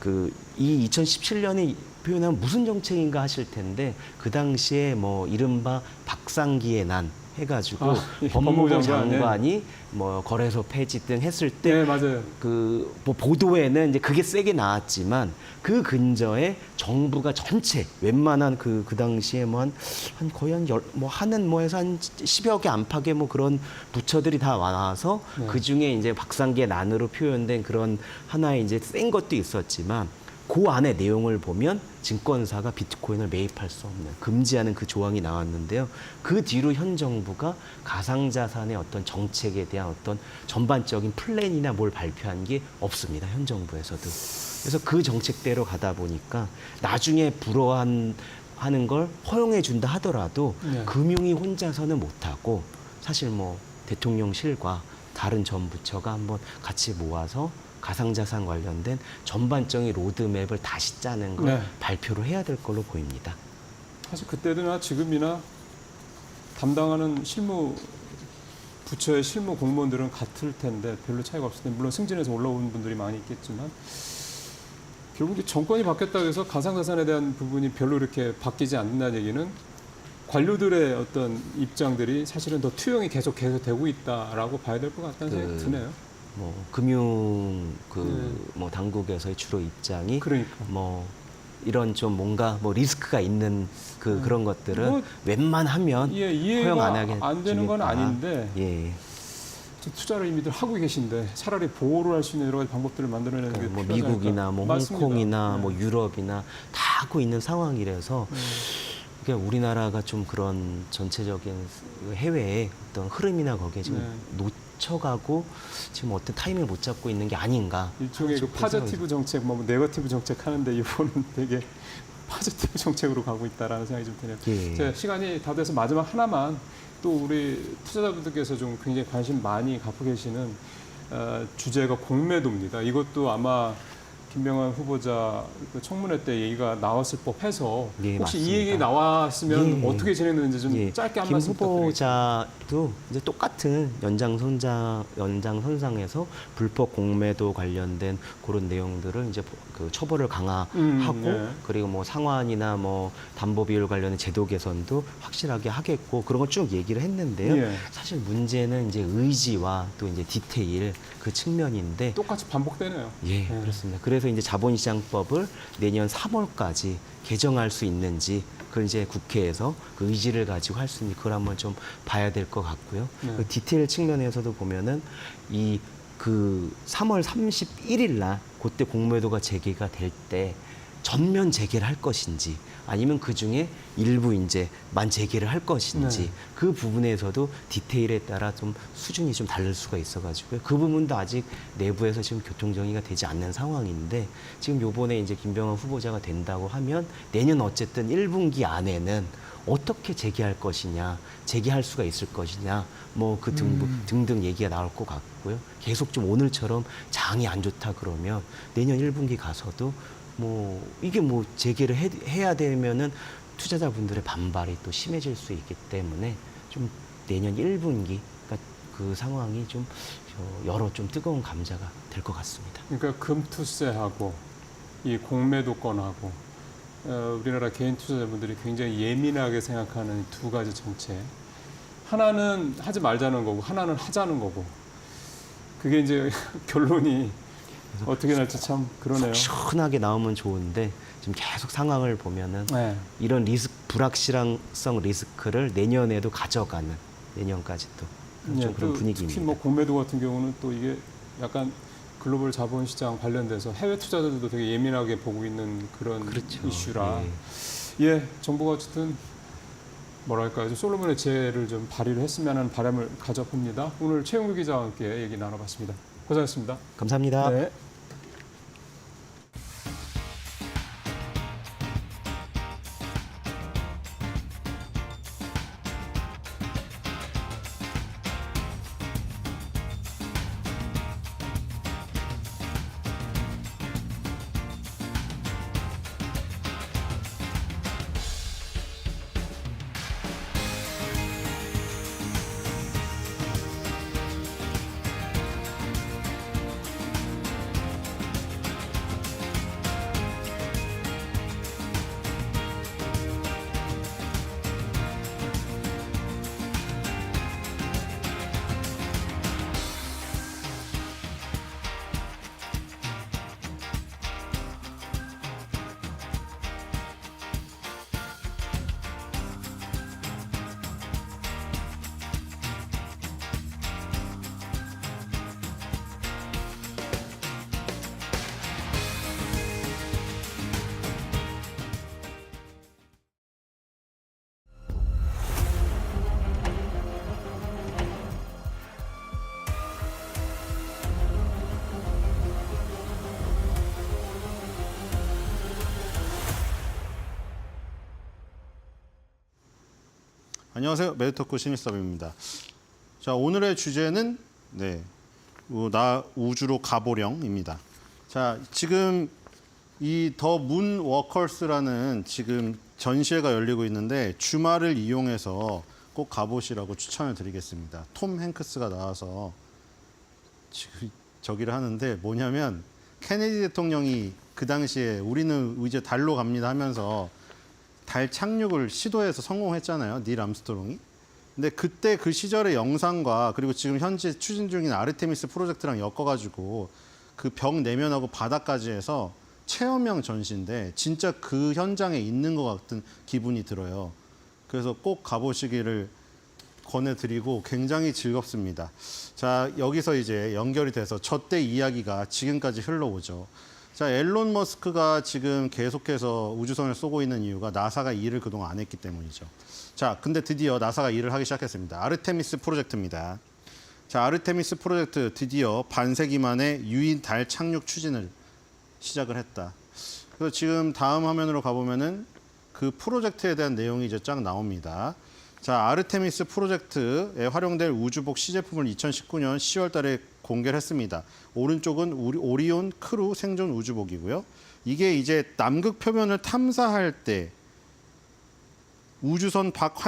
그 이 2017년에 표현하면 무슨 정책인가 하실 텐데 그 당시에 뭐 이른바 박상기의 난 해가지고 예, 법무부 법무부 장관, 장관이 뭐 거래소 폐지 등 했을 때 네, 맞아요. 그 뭐 보도에는 이제 그게 세게 나왔지만 그 근저에 정부가 전체 웬만한 그 당시에 뭐 한 거의 뭐 하는 뭐 해서 한 10여 개 안팎의 뭐 그런 부처들이 다 나와서 네. 그 중에 이제 박상기의 난으로 표현된 그런 하나의 이제 센 것도 있었지만 그 안에 내용을 보면 증권사가 비트코인을 매입할 수 없는 금지하는 그 조항이 나왔는데요. 그 뒤로 현 정부가 가상자산의 어떤 정책에 대한 어떤 전반적인 플랜이나 뭘 발표한 게 없습니다. 현 정부에서도. 그래서 그 정책대로 가다 보니까 나중에 불허하는 걸 허용해 준다 하더라도 네. 금융이 혼자서는 못하고 사실 뭐 대통령실과 다른 전 부처가 한번 같이 모아서 가상자산 관련된 전반적인 로드맵을 다시 짜는 걸 네. 발표를 해야 될 걸로 보입니다. 사실 그때나 지금이나 담당하는 부처의 실무 공무원들은 같을 텐데 별로 차이가 없을 텐데 물론 승진해서 올라온 분들이 많이 있겠지만 결국 정권이 바뀌었다고 해서 가상자산에 대한 부분이 별로 이렇게 바뀌지 않는다는 얘기는 관료들의 어떤 입장들이 사실은 더 투영이 계속 되고 있다라고 봐야 될 것 같다는 생각이 드네요. 뭐 금융 뭐 당국에서의 주로 입장이 그러니까. 뭐 이런 좀 뭔가 뭐 리스크가 있는 그런 것들은 뭐, 웬만하면 예, 허용 안 이해가 하게 안 되는 건 주니까. 아닌데 예. 투자를 이미들 하고 계신데 차라리 보호를 할 수 있는 여러 가지 방법들을 만들어내는 게 뭐 필요하지 미국이나 않을까. 뭐 맞습니다. 홍콩이나 네. 뭐 유럽이나 다 하고 있는 상황이라서 그러니까 우리나라가 좀 그런 전체적인 해외의 어떤 흐름이나 거기에 지금 놓쳐가고 지금 어떤 타이밍을 못 잡고 있는 게 아닌가. 일종의 그 파저티브 정책, 뭐 네거티브 정책 하는데 이번은 되게 파저티브 정책으로 가고 있다라는 생각이 좀 드네요. 예. 자, 시간이 다 돼서 마지막 하나만 또 우리 투자자분들께서 좀 굉장히 관심 많이 갖고 계시는 주제가 공매도입니다. 이것도 아마 김병환 후보자 그 청문회 때 얘기가 나왔을 법해서 예, 혹시 맞습니다. 이 얘기 나왔으면 예. 어떻게 진행되는지 좀 짧게 한 김 말씀 부탁드리겠습니다. 후보자도 이제 똑같은 연장선상에서 불법 공매도 관련된 그런 내용들을 이제 그 처벌을 강화하고 네. 그리고 뭐 상환이나 뭐 담보 비율 관련된 제도 개선도 확실하게 하겠고 그런 걸 쭉 얘기를 했는데요. 예. 사실 문제는 이제 의지와 또 이제 디테일 그 측면인데 똑같이 반복되네요. 예, 그렇습니다. 그래서 이제 자본시장법을 내년 3월까지 개정할 수 있는지 그걸 이제 국회에서 그 의지를 가지고 할 수 있는지 그걸 한번 좀 봐야 될 것 같고요. 네. 그 디테일 측면에서도 보면은 이 그 3월 31일 날 그때 공매도가 재개가 될 때 전면 재개를 할 것인지 아니면 그 중에 일부 이제 만 재개를 할 것인지 네. 그 부분에서도 디테일에 따라 좀 수준이 좀 다를 수가 있어가지고요. 그 부분도 아직 내부에서 지금 교통정리가 되지 않는 상황인데 지금 요번에 이제 김병환 후보자가 된다고 하면 내년 어쨌든 1분기 안에는 어떻게 재개할 것이냐, 재개할 수가 있을 것이냐, 뭐 그 등등 얘기가 나올 것 같고요. 계속 좀 오늘처럼 장이 안 좋다 그러면 내년 1분기 가서도 뭐 이게 뭐 재개를 해야 되면은 투자자분들의 반발이 또 심해질 수 있기 때문에 좀 내년 1분기 그러니까 그 상황이 좀 여러 좀 뜨거운 감자가 될 것 같습니다. 그러니까 금투세하고 이 공매도권하고 우리나라 개인 투자자분들이 굉장히 예민하게 생각하는 두 가지 정책. 하나는 하지 말자는 거고 하나는 하자는 거고. 그게 이제 결론이 어떻게 날지 참 그러네요. 시원하게 나오면 좋은데 지금 계속 상황을 보면은 네. 이런 불확실성 리스크를 내년에도 가져가는 내년까지도 좀 네, 그런 또 분위기입니다. 특히 뭐 공매도 같은 경우는 또 이게 약간 글로벌 자본시장 관련돼서 해외 투자자들도 되게 예민하게 보고 있는 그런 그렇죠. 이슈라 예. 예, 정부가 어쨌든 뭐랄까요, 좀 솔로몬의 지혜를 좀 발휘를 했으면 하는 바람을 가져봅니다. 오늘 최영규 기자와 함께 얘기 나눠봤습니다. 고생하셨습니다. 감사합니다. 네. 안녕하세요. 매드토크 신일섭입니다. 자, 오늘의 주제는 나 우주로 가보령입니다. 자, 지금 이 더 문 워커스라는 지금 전시회가 열리고 있는데 주말을 이용해서 꼭 가보시라고 추천을 드리겠습니다. 톰 행크스가 나와서 지금 저기를 하는데 뭐냐면 케네디 대통령이 그 당시에 우리는 이제 달로 갑니다 하면서 달 착륙을 시도해서 성공했잖아요. 닐 암스트롱이. 근데 그때 그 시절의 영상과 그리고 지금 현재 추진 중인 아르테미스 프로젝트랑 엮어가지고 그 벽 내면하고 바닥까지 해서 체험형 전시인데 진짜 그 현장에 있는 것 같은 기분이 들어요. 그래서 꼭 가보시기를 권해드리고 굉장히 즐겁습니다. 자, 여기서 이제 연결이 돼서 저 때 이야기가 지금까지 흘러오죠. 자, 앨런 머스크가 지금 계속해서 우주선을 쏘고 있는 이유가 나사가 일을 그동안 안 했기 때문이죠. 자, 근데 드디어 나사가 일을 하기 시작했습니다. 아르테미스 프로젝트입니다. 자, 아르테미스 프로젝트 드디어 반세기 만에 유인 달 착륙 추진을 시작을 했다. 그래서 지금 다음 화면으로 가보면은 그 프로젝트에 대한 내용이 이제 쫙 나옵니다. 자, 아르테미스 프로젝트에 활용될 우주복 시제품을 2019년 10월 달에 공개를 했습니다. 오른쪽은 오리온 크루 생존 우주복이고요. 이게 이제 남극 표면을 탐사할 때 우주선 밖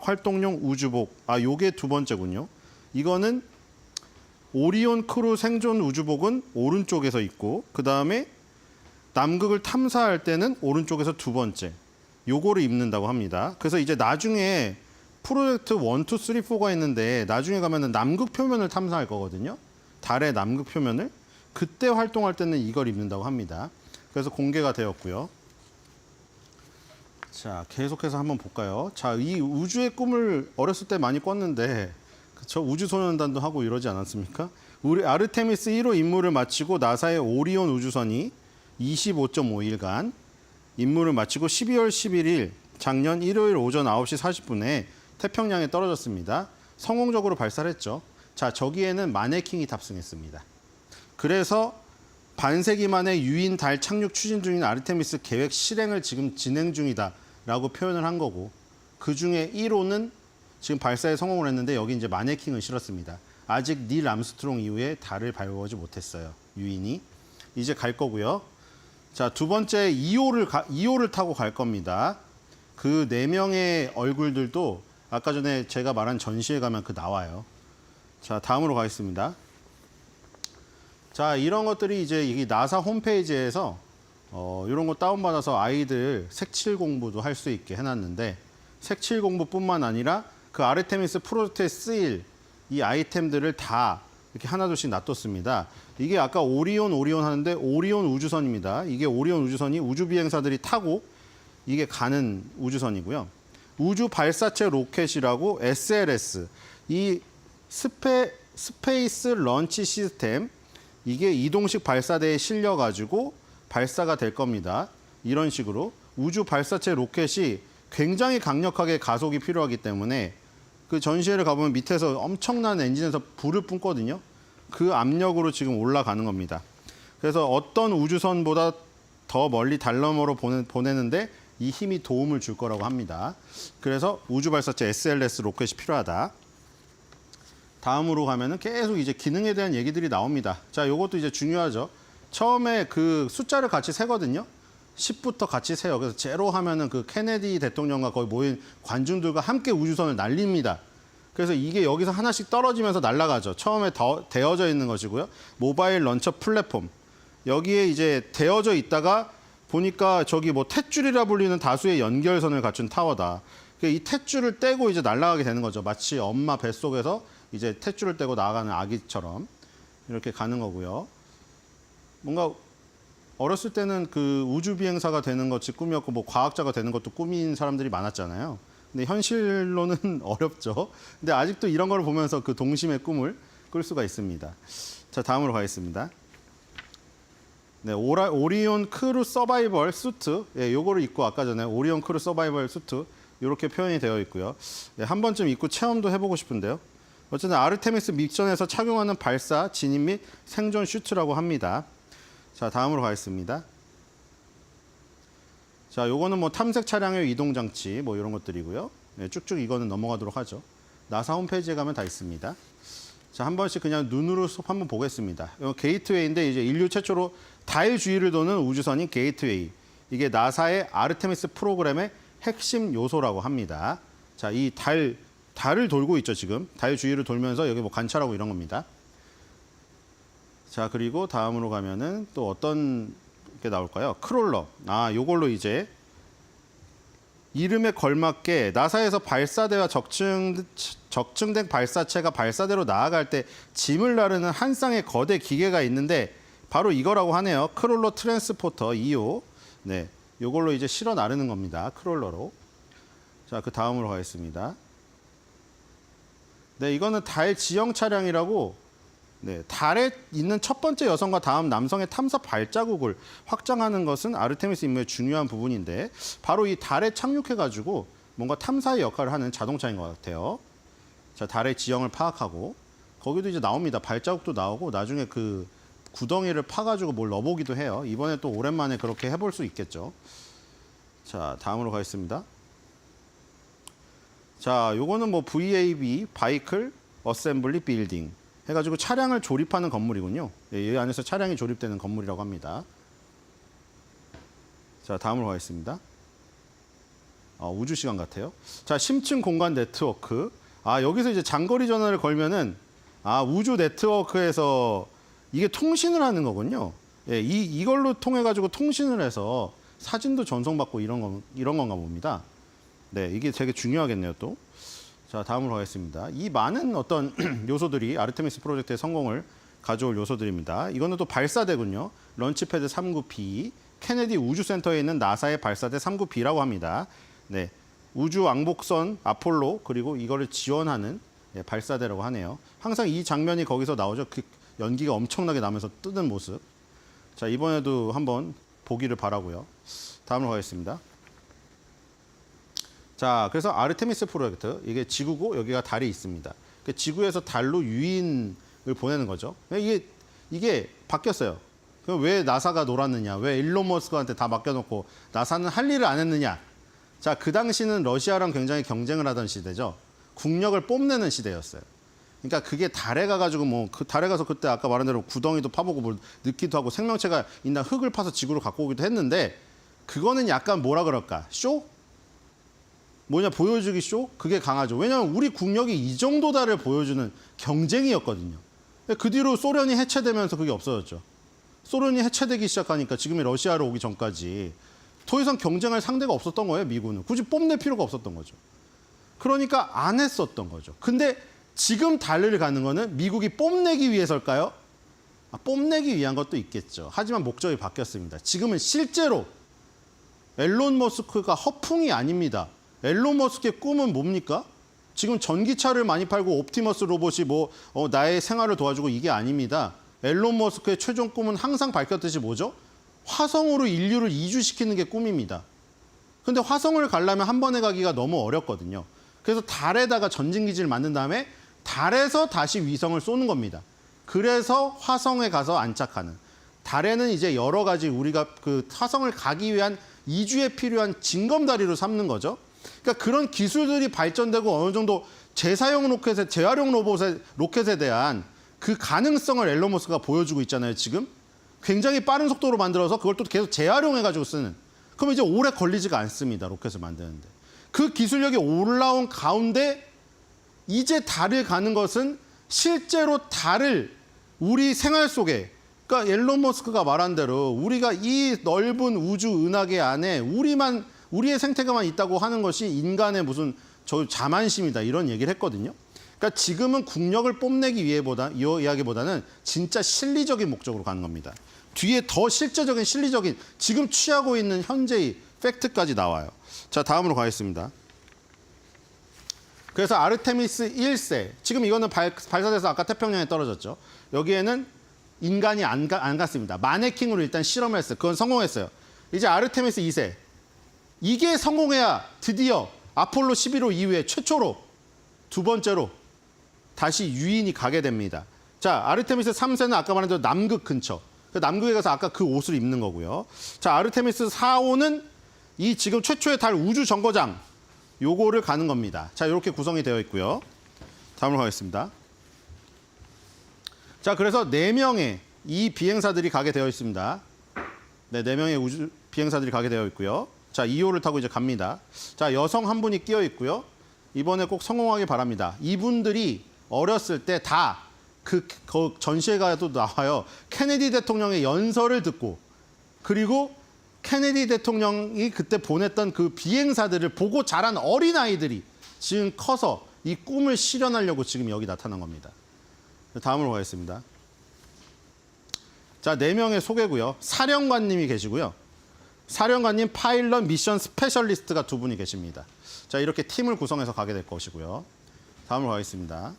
활동용 우주복. 요게 두 번째군요. 이거는 오리온 크루 생존 우주복은 오른쪽에서 있고 그다음에 남극을 탐사할 때는 오른쪽에서 두 번째. 요거를 입는다고 합니다. 그래서 이제 나중에 프로젝트 1, 2, 3, 4가 있는데 나중에 가면은 남극 표면을 탐사할 거거든요. 달의 남극 표면을. 그때 활동할 때는 이걸 입는다고 합니다. 그래서 공개가 되었고요. 자, 계속해서 한번 볼까요? 자, 이 우주의 꿈을 어렸을 때 많이 꿨는데 그쵸? 우주소년단도 하고 이러지 않았습니까? 우리 아르테미스 1호 임무를 마치고 나사의 오리온 우주선이 25.5일간 임무를 마치고 12월 11일 작년 일요일 오전 9시 40분에 태평양에 떨어졌습니다. 성공적으로 발사를 했죠. 자, 저기에는 마네킹이 탑승했습니다. 그래서 반세기 만에 유인 달 착륙 추진 중인 아르테미스 계획 실행을 지금 진행 중이다라고 표현을 한 거고 그중에 1호는 지금 발사에 성공을 했는데 여기 이제 마네킹을 실었습니다. 아직 닐 암스트롱 이후에 달을 밟아보지 못했어요. 유인이. 이제 갈 거고요. 자, 두 번째 2호를 타고 갈 겁니다. 그 4명의 얼굴들도 아까 전에 제가 말한 전시회 가면 나와요. 자, 다음으로 가겠습니다. 자, 이런 것들이 이제 이 나사 홈페이지에서 이런 거 다운받아서 아이들 색칠 공부도 할 수 있게 해놨는데 색칠 공부뿐만 아니라 그 아르테미스 프로젝트에 쓰일 이 아이템들을 다 이렇게 하나둘씩 놔뒀습니다. 이게 아까 오리온 하는데 오리온 우주선입니다. 이게 오리온 우주선이 우주 비행사들이 타고 이게 가는 우주선이고요. 우주 발사체 로켓이라고 SLS, 이 스페이스 런치 시스템, 이게 이동식 발사대에 실려가지고 발사가 될 겁니다. 이런 식으로 우주 발사체 로켓이 굉장히 강력하게 가속이 필요하기 때문에 그 전시회를 가보면 밑에서 엄청난 엔진에서 불을 뿜거든요. 그 압력으로 지금 올라가는 겁니다. 그래서 어떤 우주선보다 더 멀리 달 너머로 보내는데 이 힘이 도움을 줄 거라고 합니다. 그래서 우주 발사체 SLS 로켓이 필요하다. 다음으로 가면은 계속 이제 기능에 대한 얘기들이 나옵니다. 자, 요것도 이제 중요하죠. 처음에 그 숫자를 같이 세거든요. 10부터 같이 세요. 그래서 제로 하면은 그 케네디 대통령과 거기 모인 관중들과 함께 우주선을 날립니다. 그래서 이게 여기서 하나씩 떨어지면서 날아가죠. 처음에 더 대어져 있는 것이고요. 모바일 런처 플랫폼. 여기에 이제 대어져 있다가 보니까 저기 뭐 탯줄이라 불리는 다수의 연결선을 갖춘 타워다. 이 탯줄을 떼고 이제 날아가게 되는 거죠. 마치 엄마 뱃속에서 이제 탯줄을 떼고 나아가는 아기처럼 이렇게 가는 거고요. 뭔가 어렸을 때는 그 우주 비행사가 되는 것이 꿈이었고 뭐 과학자가 되는 것도 꿈인 사람들이 많았잖아요. 근데 현실로는 어렵죠. 근데 아직도 이런 걸 보면서 그 동심의 꿈을 꿀 수가 있습니다. 자, 다음으로 가겠습니다. 네, 오리온 크루 서바이벌 수트. 예, 요거를 입고 아까 전에 오리온 크루 서바이벌 수트 이렇게 표현이 되어 있고요. 네, 한 번쯤 입고 체험도 해보고 싶은데요. 어쨌든 아르테미스 미션에서 착용하는 발사, 진입 및 생존 슈트라고 합니다. 자, 다음으로 가겠습니다. 자, 요거는 뭐 탐색 차량의 이동 장치 뭐 이런 것들이고요. 네, 쭉쭉 이거는 넘어가도록 하죠. 나사 홈페이지에 가면 다 있습니다. 자, 한 번씩 그냥 눈으로 한번 보겠습니다. 요 게이트웨이인데 이제 인류 최초로 달 주위를 도는 우주선인 게이트웨이. 이게 나사의 아르테미스 프로그램의 핵심 요소라고 합니다. 자, 이 달을 돌고 있죠, 지금. 달 주위를 돌면서 여기 뭐 관찰하고 이런 겁니다. 자, 그리고 다음으로 가면은 또 어떤 게 나올까요? 크롤러. 아, 요걸로 이제 이름에 걸맞게 나사에서 발사대와 적층된 발사체가 발사대로 나아갈 때 짐을 나르는 한 쌍의 거대 기계가 있는데 바로 이거라고 하네요. 크롤러 트랜스포터 2호. 네, 요걸로 이제 실어 나르는 겁니다. 크롤러로. 자, 그 다음으로 가겠습니다. 네, 이거는 달 지형 차량이라고 네, 달에 있는 첫 번째 여성과 다음 남성의 탐사 발자국을 확장하는 것은 아르테미스 임무의 중요한 부분인데 바로 이 달에 착륙해가지고 뭔가 탐사의 역할을 하는 자동차인 것 같아요. 자, 달의 지형을 파악하고 거기도 이제 나옵니다. 발자국도 나오고 나중에 그 구덩이를 파가지고 뭘 넣어보기도 해요. 이번에 또 오랜만에 그렇게 해볼 수 있겠죠. 자, 다음으로 가겠습니다. 자, 요거는 뭐 VAB, 바이클 어셈블리 빌딩 해가지고 차량을 조립하는 건물이군요. 예, 이 안에서 차량이 조립되는 건물이라고 합니다. 자, 다음으로 가겠습니다. 우주 시간 같아요. 자, 심층 공간 네트워크. 아, 여기서 이제 장거리 전화를 걸면은 우주 네트워크에서 이게 통신을 하는 거군요. 예, 이걸로 통해 가지고 통신을 해서 사진도 전송받고 이런 건가 봅니다. 네, 이게 되게 중요하겠네요, 또. 자, 다음으로 가겠습니다. 이 많은 어떤 요소들이 아르테미스 프로젝트의 성공을 가져올 요소들입니다. 이거는 또 발사대군요. 런치패드 39B, 케네디 우주센터에 있는 나사의 발사대 39B라고 합니다. 네, 우주 왕복선 아폴로 그리고 이거를 지원하는 발사대라고 하네요. 항상 이 장면이 거기서 나오죠. 그 연기가 엄청나게 나면서 뜨는 모습. 자, 이번에도 한번 보기를 바라고요. 다음으로 가겠습니다. 자, 그래서 아르테미스 프로젝트, 이게 지구고 여기가 달이 있습니다. 지구에서 달로 유인을 보내는 거죠. 이게 바뀌었어요. 그럼 왜 나사가 놀았느냐? 왜 일론 머스크한테 다 맡겨놓고 나사는 할 일을 안 했느냐? 자, 그 당시는 러시아랑 굉장히 경쟁을 하던 시대죠. 국력을 뽐내는 시대였어요. 그러니까 그게 달에 가가지고 달에 가서 그때 아까 말한 대로 구덩이도 파보고 뭘 넣기도 하고 생명체가 있나 흙을 파서 지구로 갖고 오기도 했는데 그거는 약간 뭐라 그럴까? 쇼? 뭐냐, 보여주기 쇼? 그게 강하죠. 왜냐하면 우리 국력이 이 정도다를 보여주는 경쟁이었거든요. 그 뒤로 소련이 해체되면서 그게 없어졌죠. 소련이 해체되기 시작하니까 지금의 러시아로 오기 전까지 더 이상 경쟁할 상대가 없었던 거예요, 미군은. 굳이 뽐낼 필요가 없었던 거죠. 그러니까 안 했었던 거죠. 근데 지금 달을 가는 거는 미국이 뽐내기 위해서일까요? 뽐내기 위한 것도 있겠죠. 하지만 목적이 바뀌었습니다. 지금은 실제로 앨런 머스크가 허풍이 아닙니다. 앨런 머스크의 꿈은 뭡니까? 지금 전기차를 많이 팔고 옵티머스 로봇이 나의 생활을 도와주고 이게 아닙니다. 앨런 머스크의 최종 꿈은 항상 밝혔듯이 뭐죠? 화성으로 인류를 이주시키는 게 꿈입니다. 근데 화성을 가려면 한 번에 가기가 너무 어렵거든요. 그래서 달에다가 전진기지를 만든 다음에 달에서 다시 위성을 쏘는 겁니다. 그래서 화성에 가서 안착하는. 달에는 이제 여러 가지 우리가 그 화성을 가기 위한 이주에 필요한 징검다리로 삼는 거죠. 그러니까 그런 기술들이 발전되고 어느 정도 재활용 로켓에 대한 그 가능성을 앨런 머스크가 보여주고 있잖아요, 지금. 굉장히 빠른 속도로 만들어서 그걸 또 계속 재활용해가지고 쓰는. 그럼 이제 오래 걸리지가 않습니다, 로켓을 만드는데. 그 기술력이 올라온 가운데 이제 달을 가는 것은 실제로 달을 우리 생활 속에, 그러니까 앨런 머스크가 말한 대로 우리가 이 넓은 우주 은하계 안에 우리의 생태계만 있다고 하는 것이 인간의 무슨 자만심이다 이런 얘기를 했거든요. 그러니까 지금은 국력을 뽐내기 이 이야기보다는 진짜 실리적인 목적으로 가는 겁니다. 뒤에 더 실제적인 실리적인 지금 취하고 있는 현재의 팩트까지 나와요. 자, 다음으로 가겠습니다. 그래서 아르테미스 1세, 지금 이거는 발사돼서 아까 태평양에 떨어졌죠. 여기에는 인간이 안 갔습니다. 마네킹으로 일단 실험을 했어요. 그건 성공했어요. 이제 아르테미스 2세. 이게 성공해야 드디어 아폴로 11호 이후에 최초로 두 번째로 다시 유인이 가게 됩니다. 자, 아르테미스 3세는 아까 말한 대로 남극 근처. 남극에 가서 아까 그 옷을 입는 거고요. 자, 아르테미스 4호는 이 지금 최초의 달 우주 정거장 요거를 가는 겁니다. 자, 이렇게 구성이 되어 있고요. 다음으로 가겠습니다. 자, 그래서 4명의 이 비행사들이 가게 되어 있습니다. 네, 4명의 우주 비행사들이 가게 되어 있고요. 자, 2호를 타고 이제 갑니다. 자, 여성 한 분이 끼어 있고요. 이번에 꼭 성공하길 바랍니다. 이분들이 어렸을 때 다 그 전시회 가도 나와요. 케네디 대통령의 연설을 듣고 그리고 케네디 대통령이 그때 보냈던 그 비행사들을 보고 자란 어린아이들이 지금 커서 이 꿈을 실현하려고 지금 여기 나타난 겁니다. 다음으로 가겠습니다. 자, 4명의 소개고요. 사령관님이 계시고요. 사령관님, 파일럿, 미션 스페셜리스트가 2분이 계십니다. 자, 이렇게 팀을 구성해서 가게 될 것이고요. 다음으로 가겠습니다.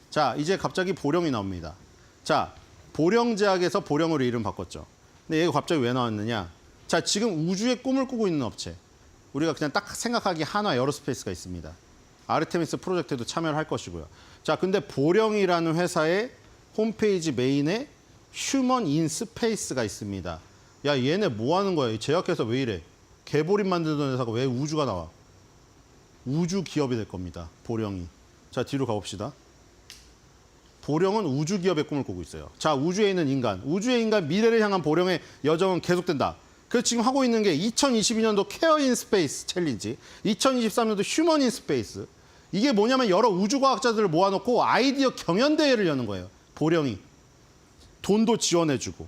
자, 이제 갑자기 보령이 나옵니다. 자, 보령제약에서 보령으로 이름 바꿨죠. 근데 얘가 갑자기 왜 나왔느냐? 자, 지금 우주의 꿈을 꾸고 있는 업체. 우리가 그냥 딱 생각하기에 한화 에어로스페이스가 있습니다. 아르테미스 프로젝트에도 참여를 할 것이고요. 자, 근데 보령이라는 회사의 홈페이지 메인에 휴먼 인 스페이스가 있습니다. 야, 얘네 뭐 하는 거야? 제약회사 왜 이래? 개보림 만드는 회사가 왜 우주가 나와? 우주 기업이 될 겁니다. 보령이. 자, 뒤로 가봅시다. 보령은 우주 기업의 꿈을 꾸고 있어요. 자, 우주에 있는 인간. 우주의 인간 미래를 향한 보령의 여정은 계속된다. 그래서 지금 하고 있는 게 2022년도 케어 인 스페이스 챌린지, 2023년도 휴먼 인 스페이스. 이게 뭐냐면 여러 우주과학자들을 모아놓고 아이디어 경연대회를 여는 거예요. 보령이. 돈도 지원해주고.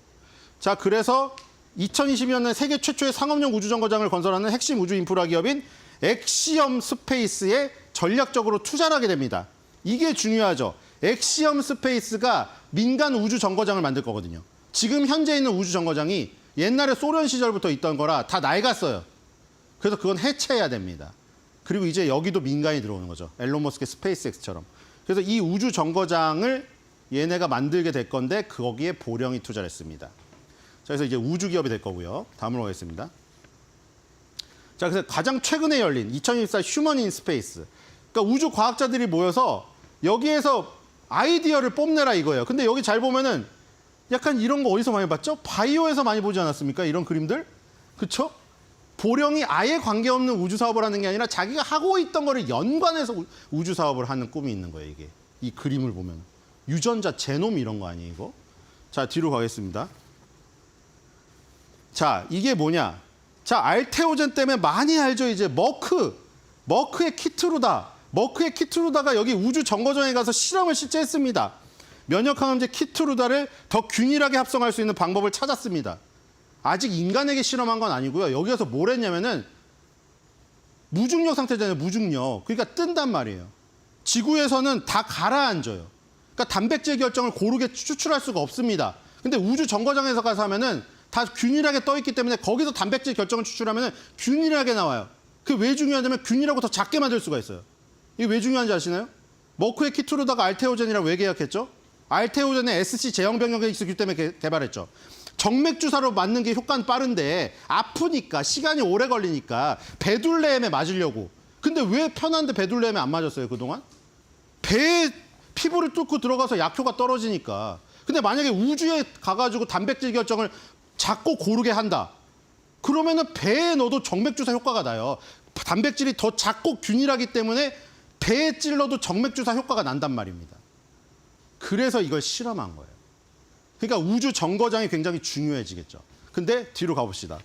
자, 그래서 2022년에 세계 최초의 상업용 우주정거장을 건설하는 핵심 우주 인프라 기업인 엑시엄 스페이스에 전략적으로 투자를 하게 됩니다. 이게 중요하죠. 엑시엄 스페이스가 민간 우주 정거장을 만들 거거든요. 지금 현재 있는 우주 정거장이 옛날에 소련 시절부터 있던 거라 다 낡았어요. 그래서 그건 해체해야 됩니다. 그리고 이제 여기도 민간이 들어오는 거죠. 앨런 머스크의 스페이스X처럼. 그래서 이 우주 정거장을 얘네가 만들게 될 건데 거기에 보령이 투자를 했습니다. 자, 그래서 이제 우주 기업이 될 거고요. 다음으로 가겠습니다. 자, 그래서 가장 최근에 열린 2024 휴먼 인 스페이스. 그러니까 우주 과학자들이 모여서 여기에서 아이디어를 뽐내라 이거예요. 근데 여기 잘 보면은 약간 이런 거 어디서 많이 봤죠? 바이오에서 많이 보지 않았습니까? 이런 그림들? 그쵸? 보령이 아예 관계없는 우주 사업을 하는 게 아니라 자기가 하고 있던 거를 연관해서 우주 사업을 하는 꿈이 있는 거예요, 이게. 이 그림을 보면. 유전자, 제놈 이런 거 아니에요, 이거? 자, 뒤로 가겠습니다. 자, 이게 뭐냐? 자, 알테오젠 때문에 많이 알죠, 이제. 머크의 키트루다. 머크의 키트루다가 여기 우주 정거장에 가서 실험을 실제 했습니다. 면역항암제 키트루다를 더 균일하게 합성할 수 있는 방법을 찾았습니다. 아직 인간에게 실험한 건 아니고요. 여기에서 뭘 했냐면은 무중력 상태잖아요. 무중력. 그러니까 뜬단 말이에요. 지구에서는 다 가라앉아요. 그러니까 단백질 결정을 고르게 추출할 수가 없습니다. 근데 우주 정거장에서 가서 하면은 다 균일하게 떠 있기 때문에 거기서 단백질 결정을 추출하면은 균일하게 나와요. 그게 왜 중요하냐면 균일하고 더 작게 만들 수가 있어요. 이게 왜 중요한지 아시나요? 머크의 키투르다가 알테오젠이랑 왜 계약했죠? 알테오젠의 SC 제형 변경이 있기 때문에 개발했죠. 정맥 주사로 맞는 게 효과는 빠른데 아프니까 시간이 오래 걸리니까 베둘레헴에 맞으려고. 근데 왜 편한데 베둘레헴에 안 맞았어요 그동안? 배에 피부를 뚫고 들어가서 약효가 떨어지니까. 근데 만약에 우주에 가가지고 단백질 결정을 작고 고르게 한다. 그러면은 배에 넣어도 정맥 주사 효과가 나요. 단백질이 더 작고 균일하기 때문에 배에 찔러도 정맥 주사 효과가 난단 말입니다. 그래서 이걸 실험한 거예요. 그러니까 우주 정거장이 굉장히 중요해지겠죠. 근데 뒤로 가봅시다.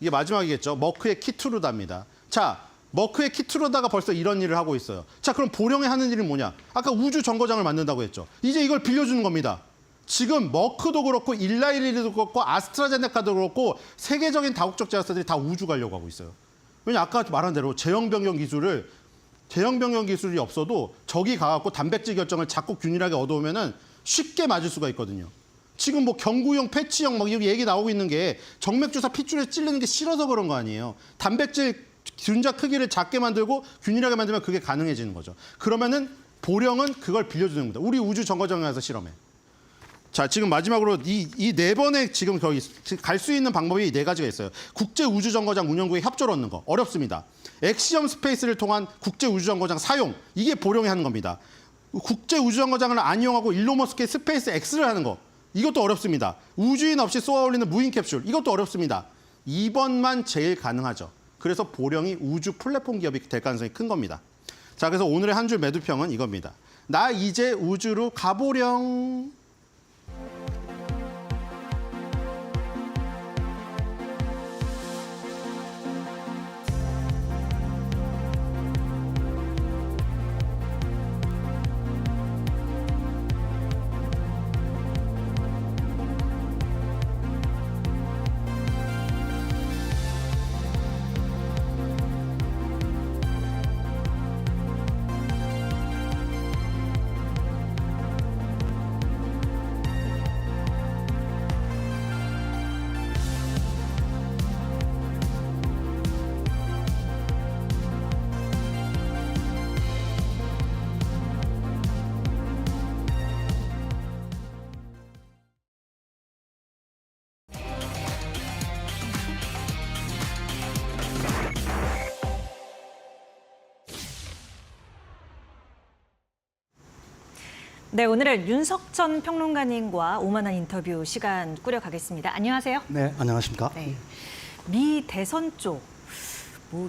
이게 마지막이겠죠. 머크의 키투르다입니다. 자, 머크의 키투르다가 벌써 이런 일을 하고 있어요. 자, 그럼 보령에 하는 일은 뭐냐? 아까 우주 정거장을 만든다고 했죠. 이제 이걸 빌려주는 겁니다. 지금 머크도 그렇고 일라이리도 그렇고 아스트라제네카도 그렇고 세계적인 다국적 제약사들이 다 우주 가려고 하고 있어요. 왜냐 아까 말한 대로 제형 변경 기술이 없어도 저기 가갖고 단백질 결정을 작고 균일하게 얻어오면은 쉽게 맞을 수가 있거든요. 지금 뭐 경구용, 패치형 막 여기 얘기 나오고 있는 게 정맥주사 핏줄에 찔리는 게 싫어서 그런 거 아니에요. 단백질 균자 크기를 작게 만들고 균일하게 만들면 그게 가능해지는 거죠. 그러면은 보령은 그걸 빌려주는 겁니다. 우리 우주 정거장에 가서 실험해. 자, 지금 마지막으로 이 네 번에 지금 거기 갈 수 있는 방법이 네 가지가 있어요. 국제 우주 정거장 운영국의 협조를 얻는 거 어렵습니다. 엑시엄 스페이스를 통한 국제 우주 정거장 사용 이게 보령이 하는 겁니다. 국제 우주 정거장을 안 이용하고 일론 머스크의 스페이스 X를 하는 거 이것도 어렵습니다. 우주인 없이 쏘아 올리는 무인 캡슐 이것도 어렵습니다. 2번만 제일 가능하죠. 그래서 보령이 우주 플랫폼 기업이 될 가능성이 큰 겁니다. 자, 그래서 오늘의 한 줄 매두평은 이겁니다. 나 이제 우주로 가보령. 네, 오늘은 윤석천 평론가님과 오만한 인터뷰 시간 꾸려가겠습니다. 안녕하세요. 네, 안녕하십니까? 네. 미 대선 쪽, 뭐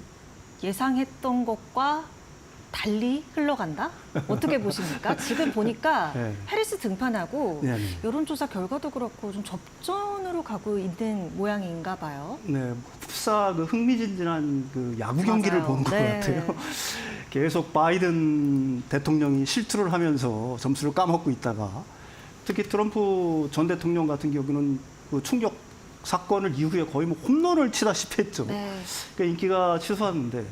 예상했던 것과 달리 흘러간다? 어떻게 보십니까? 지금 보니까 네. 해리스 등판하고 네, 네. 여론조사 결과도 그렇고 좀 접전으로 가고 있는 모양인가 봐요. 네, 흡사 그 흥미진진한 그 야구 경기를 맞아요. 보는 것 네. 같아요. 계속 바이든 대통령이 실투를 하면서 점수를 까먹고 있다가 특히 트럼프 전 대통령 같은 경우는 그 충격 사건을 이후에 거의 뭐 홈런을 치다시피 했죠. 네. 그러니까 인기가 치솟았는데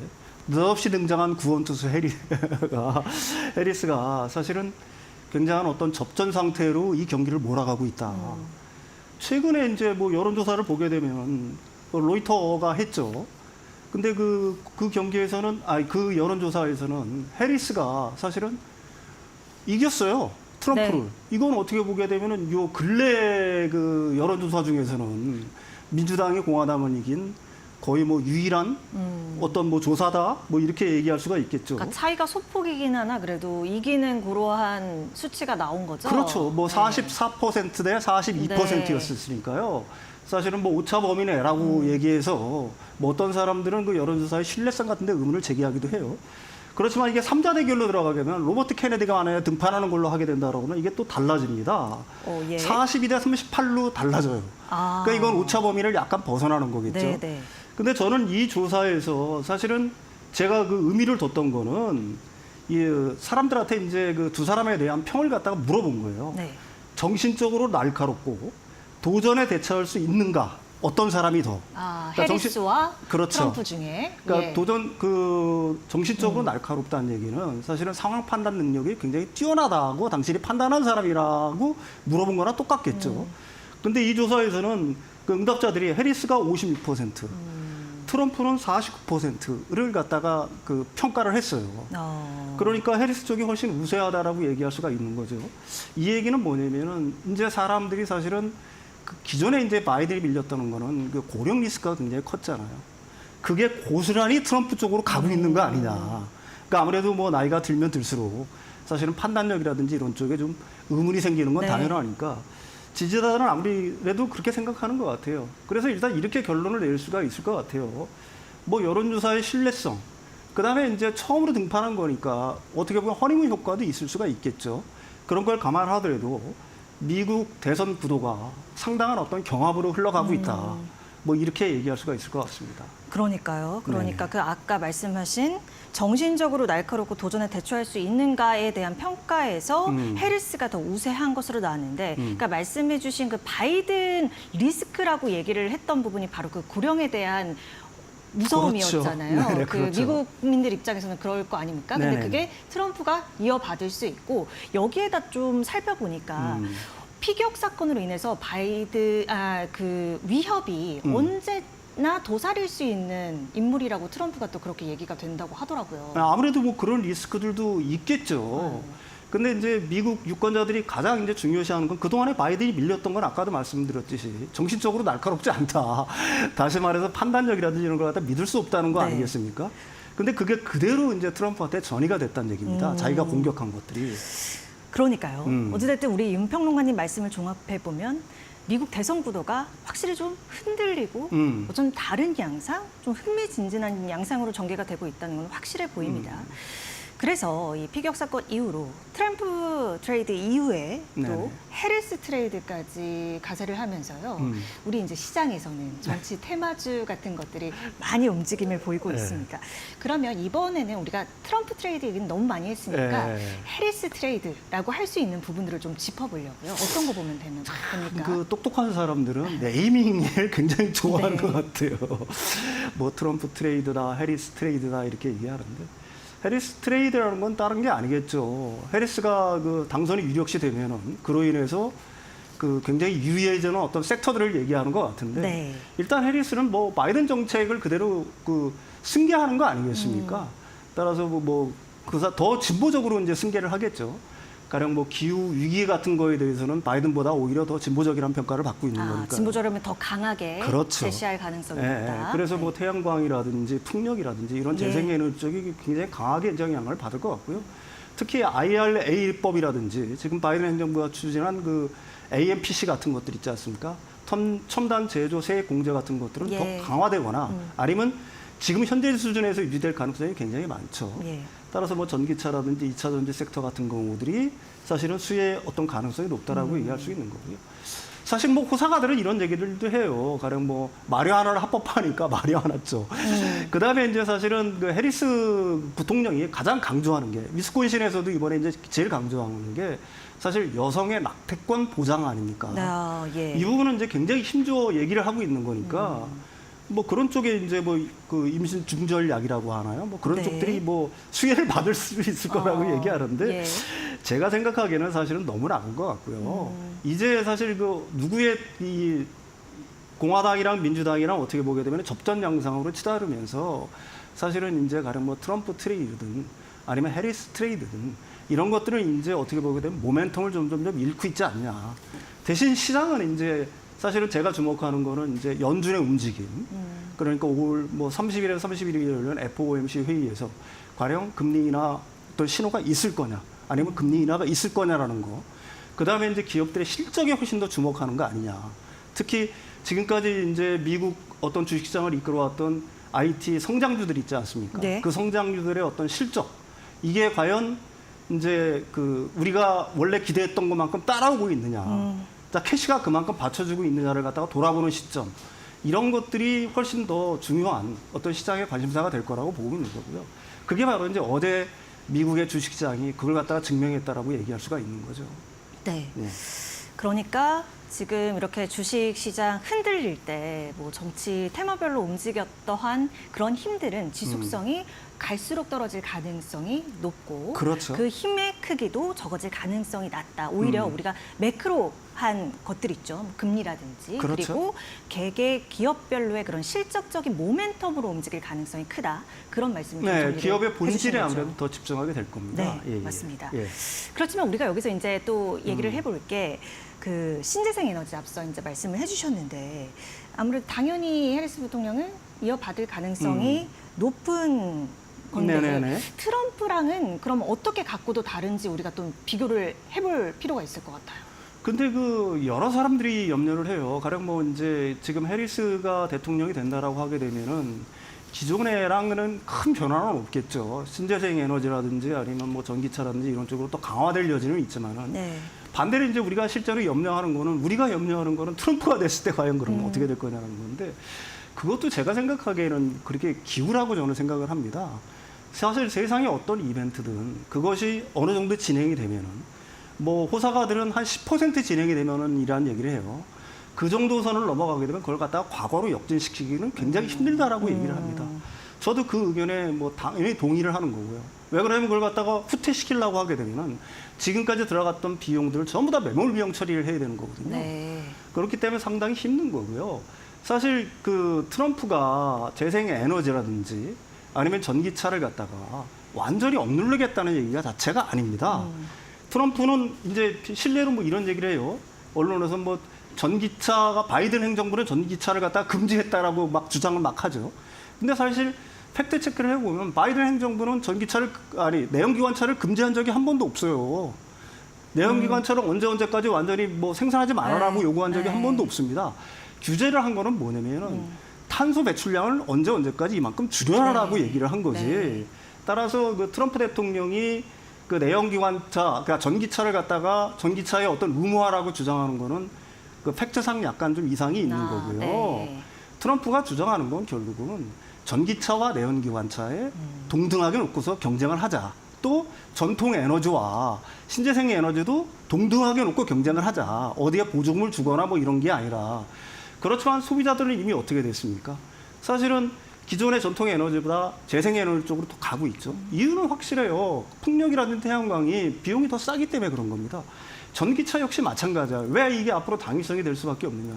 느없이 등장한 구원투수 해리스가 사실은 굉장한 어떤 접전 상태로 이 경기를 몰아가고 있다. 최근에 이제 뭐 여론조사를 보게 되면 로이터가 했죠. 근데 그 경기에서는, 그 여론조사에서는 해리스가 사실은 이겼어요. 트럼프를. 네. 이건 어떻게 보게 되면은 요 근래 그 여론조사 중에서는 민주당이 공화당을 이긴 거의 뭐 유일한 어떤 뭐 조사다 뭐 이렇게 얘기할 수가 있겠죠. 그러니까 차이가 소폭이긴 하나 그래도 이기는 그러한 수치가 나온 거죠. 그렇죠. 뭐 네. 44% 대 42%였으니까요. 사실은 뭐 오차 범위네라고 얘기해서 뭐 어떤 사람들은 그 여론조사의 신뢰성 같은 데 의문을 제기하기도 해요. 그렇지만 이게 3자 대결로 들어가게 되면 로버트 케네디가 만약에 등판하는 걸로 하게 된다고 하면 이게 또 달라집니다. 예. 42대 38로 달라져요. 아. 그러니까 이건 오차 범위를 약간 벗어나는 거겠죠. 네, 네. 근데 저는 이 조사에서 사실은 제가 그 의미를 뒀던 거는 이 사람들한테 이제 그 두 사람에 대한 평을 갖다가 물어본 거예요. 네. 정신적으로 날카롭고 도전에 대처할 수 있는가 어떤 사람이 더. 그러니까 해리스와 그렇죠. 트럼프 중에. 그러니까 예. 정신적으로 날카롭다는 얘기는 사실은 상황 판단 능력이 굉장히 뛰어나다고 당신이 판단한 사람이라고 물어본 거나 똑같겠죠. 근데 이 조사에서는 그 응답자들이 해리스가 56%, 트럼프는 49%를 갖다가 그 평가를 했어요. 그러니까 해리스 쪽이 훨씬 우세하다라고 얘기할 수가 있는 거죠. 이 얘기는 뭐냐면은 이제 사람들이 사실은 그 기존에 이제 바이든이 밀렸다는 거는 그 고령 리스크가 굉장히 컸잖아요. 그게 고스란히 트럼프 쪽으로 가고 있는 거 아니냐. 그러니까 아무래도 뭐 나이가 들면 들수록 사실은 판단력이라든지 이런 쪽에 좀 의문이 생기는 건 네. 당연하니까 지지자들은 아무래도 그렇게 생각하는 것 같아요. 그래서 일단 이렇게 결론을 낼 수가 있을 것 같아요. 뭐 여론조사의 신뢰성, 그 다음에 이제 처음으로 등판한 거니까 어떻게 보면 허니문 효과도 있을 수가 있겠죠. 그런 걸 감안하더라도 미국 대선 구도가 상당한 어떤 경합으로 흘러가고 있다. 뭐 이렇게 얘기할 수가 있을 것 같습니다. 그러니까요. 그러니까 그 아까 말씀하신 정신적으로 날카롭고 도전에 대처할 수 있는가에 대한 평가에서 해리스가 더 우세한 것으로 나왔는데, 그러니까 말씀해주신 그 바이든 리스크라고 얘기를 했던 부분이 바로 그 고령에 대한 무서움이었잖아요. 그렇죠. 네네, 그 그렇죠. 미국 국민들 입장에서는 그럴 거 아닙니까? 근데 네네. 그게 트럼프가 이어받을 수 있고, 여기에다 좀 살펴보니까 피격 사건으로 인해서 그 위협이 언제나 도사릴 수 있는 인물이라고 트럼프가 또 그렇게 얘기가 된다고 하더라고요. 아무래도 뭐 그런 리스크들도 있겠죠. 근데 이제 미국 유권자들이 가장 이제 중요시하는 건 그동안에 바이든이 밀렸던 건 아까도 말씀드렸듯이 정신적으로 날카롭지 않다. 다시 말해서 판단력이라든지 이런 걸 갖다 믿을 수 없다는 거 네. 아니겠습니까? 근데 그게 그대로 이제 트럼프한테 전이가 됐다는 얘기입니다. 자기가 공격한 것들이. 그러니까요. 어찌됐든 우리 윤 평론가님 말씀을 종합해 보면 미국 대선 구도가 확실히 좀 흔들리고 좀 다른 양상, 좀 흥미진진한 양상으로 전개가 되고 있다는 건 확실해 보입니다. 그래서 이 피격 사건 이후로 트럼프 트레이드 이후에 또 네네. 해리스 트레이드까지 가세를 하면서요. 우리 이제 시장에서는 정치 테마주 같은 것들이 많이 움직임을 보이고 네. 있습니다. 그러면 이번에는 우리가 트럼프 트레이드 얘기는 너무 많이 했으니까 네. 해리스 트레이드라고 할 수 있는 부분들을 좀 짚어보려고요. 어떤 거 보면 됩니까? 그 똑똑한 사람들은 네이밍을 굉장히 좋아하는 네. 것 같아요. 뭐 트럼프 트레이드다, 해리스 트레이드다 이렇게 얘기하는데 해리스 트레이드라는 건 다른 게 아니겠죠. 해리스가 그 당선이 유력시 되면은 그로 인해서 그 굉장히 유리해지는 어떤 섹터들을 얘기하는 것 같은데 네. 일단 해리스는 뭐 바이든 정책을 그대로 그 승계하는 거 아니겠습니까? 따라서 더 진보적으로 이제 승계를 하겠죠. 가령 뭐 기후 위기 같은 거에 대해서는 바이든보다 오히려 더 진보적이라는 평가를 받고 있는 거니까. 진보적이면 더 강하게 그렇죠. 제시할 가능성이 예, 있다. 그래서 네. 뭐 태양광이라든지 풍력이라든지 이런 예. 재생에너지 쪽이 굉장히 강하게 영향을 받을 것 같고요. 특히 IRA법이라든지 지금 바이든 행정부가 추진한 그 AMPC 같은 것들 있지 않습니까? 첨단 제조 세액 공제 같은 것들은 예. 더 강화되거나 아니면 지금 현재 수준에서 유지될 가능성이 굉장히 많죠. 예. 따라서 뭐 전기차라든지 2차 전지 섹터 같은 경우들이 사실은 수혜의 어떤 가능성이 높다라고 얘기할 수 있는 거고요. 사실 뭐 호사가들은 이런 얘기들도 해요. 가령 뭐 마리화나를 합법화하니까 마리화났죠. 그다음에 이제 사실은 그 해리스 부통령이 가장 강조하는 게 위스콘신에서도 이번에 이제 제일 강조하는 게 사실 여성의 낙태권 보장 아닙니까? 예. 이 부분은 이제 굉장히 힘주어 얘기를 하고 있는 거니까 뭐 그런 쪽에 이제 뭐 그 임신 중절약이라고 하나요? 뭐 그런 네. 쪽들이 뭐 수혜를 받을 수 있을 거라고 얘기하는데 예. 제가 생각하기에는 사실은 너무 나은 것 같고요. 이제 사실 그 누구의 이 공화당이랑 민주당이랑 어떻게 보게 되면 접전 양상으로 치달으면서 사실은 이제 가령 뭐 트럼프 트레이드든 아니면 해리스 트레이드든 이런 것들은 이제 어떻게 보게 되면 모멘텀을 점점 잃고 있지 않냐. 대신 시장은 이제 사실은 제가 주목하는 거는 이제 연준의 움직임. 그러니까 올 뭐 30일에서 31일에 열린 FOMC 회의에서 과연 금리 인하 어떤 신호가 있을 거냐, 아니면 금리 인하가 있을 거냐라는 거. 그다음에 이제 기업들의 실적에 훨씬 더 주목하는 거 아니냐. 특히 지금까지 이제 미국 어떤 주식시장을 이끌어왔던 IT 성장주들 있지 않습니까? 네. 그 성장주들의 어떤 실적. 이게 과연 이제 그 우리가 원래 기대했던 것만큼 따라오고 있느냐. 자, 캐시가 그만큼 받쳐주고 있느냐를 갖다가 돌아보는 시점. 이런 것들이 훨씬 더 중요한 어떤 시장의 관심사가 될 거라고 보고 있는 거고요. 그게 바로 이제 어제 미국의 주식시장이 그걸 갖다가 증명했다라고 얘기할 수가 있는 거죠. 네. 네. 그러니까 지금 이렇게 주식 시장 흔들릴 때 뭐 정치 테마별로 움직였던 그런 힘들은 지속성이 갈수록 떨어질 가능성이 높고 그렇죠. 그 힘의 크기도 적어질 가능성이 낮다. 오히려 우리가 매크로한 것들 있죠. 뭐 금리라든지 그렇죠. 그리고 개개 기업별로의 그런 실적적인 모멘텀으로 움직일 가능성이 크다. 그런 말씀을 좀 네, 정리를 기업의 본질에 해주신 거죠. 아무래도 더 집중하게 될 겁니다. 네, 맞습니다. 예. 그렇지만 우리가 여기서 이제 또 얘기를 해볼 게 그 신재생 에너지 앞서 이제 말씀을 해주셨는데 아무래도 당연히 해리스 부통령은 이어받을 가능성이 높은 건데 네네네. 트럼프랑은 그럼 어떻게 갖고도 다른지 우리가 또 비교를 해볼 필요가 있을 것 같아요. 근데 그 여러 사람들이 염려를 해요. 가령 뭐 이제 지금 해리스가 대통령이 된다라고 하게 되면은 기존에랑은 큰 변화는 없겠죠. 신재생 에너지라든지 아니면 뭐 전기차라든지 이런 쪽으로 또 강화될 여지는 있지만은 네. 반대로 이제 우리가 실제로 우리가 염려하는 거는 트럼프가 됐을 때 과연 그러면 어떻게 될 거냐는 건데 그것도 제가 생각하기에는 그렇게 기우라고 저는 생각을 합니다. 사실 세상에 어떤 이벤트든 그것이 어느 정도 진행이 되면은 뭐 호사가들은 한 10% 진행이 되면은 이라는 얘기를 해요. 그 정도 선을 넘어가게 되면 그걸 갖다가 과거로 역전시키기는 굉장히 힘들다라고 얘기를 합니다. 저도 그 의견에 뭐 당연히 동의를 하는 거고요. 왜 그러냐면 그걸 갖다가 후퇴시키려고 하게 되면은 지금까지 들어갔던 비용들을 전부 다 매몰 비용 처리를 해야 되는 거거든요. 네. 그렇기 때문에 상당히 힘든 거고요. 사실 그 트럼프가 재생 에너지라든지 아니면 전기차를 갖다가 완전히 억누르겠다는 얘기가 자체가 아닙니다. 트럼프는 이제 실례로 뭐 이런 얘기를 해요. 언론에서 뭐 전기차가 바이든 행정부는 전기차를 갖다가 금지했다라고 막 주장을 막 하죠. 근데 사실 팩트 체크를 해보면 바이든 행정부는 내연기관차를 금지한 적이 한 번도 없어요. 내연기관차를 언제까지 완전히 뭐 생산하지 말아라고 네. 요구한 적이 네. 한 번도 없습니다. 규제를 한 거는 뭐냐면은 탄소 배출량을 언제까지 이만큼 줄여라라고 네. 얘기를 한 거지. 네. 따라서 그 트럼프 대통령이 그 내연기관차, 그러니까 전기차를 갖다가 전기차의 어떤 의무화라고 주장하는 거는 그 팩트상 약간 좀 이상이 있는 거고요. 네. 트럼프가 주장하는 건 결국은 전기차와 내연기관차에 동등하게 놓고서 경쟁을 하자. 또 전통 에너지와 신재생 에너지도 동등하게 놓고 경쟁을 하자. 어디에 보조금을 주거나 뭐 이런 게 아니라. 그렇지만 소비자들은 이미 어떻게 됐습니까? 사실은 기존의 전통 에너지보다 재생 에너지 쪽으로 또 가고 있죠. 이유는 확실해요. 풍력이라든지 태양광이 비용이 더 싸기 때문에 그런 겁니다. 전기차 역시 마찬가지야. 왜 이게 앞으로 당위성이 될 수밖에 없느냐.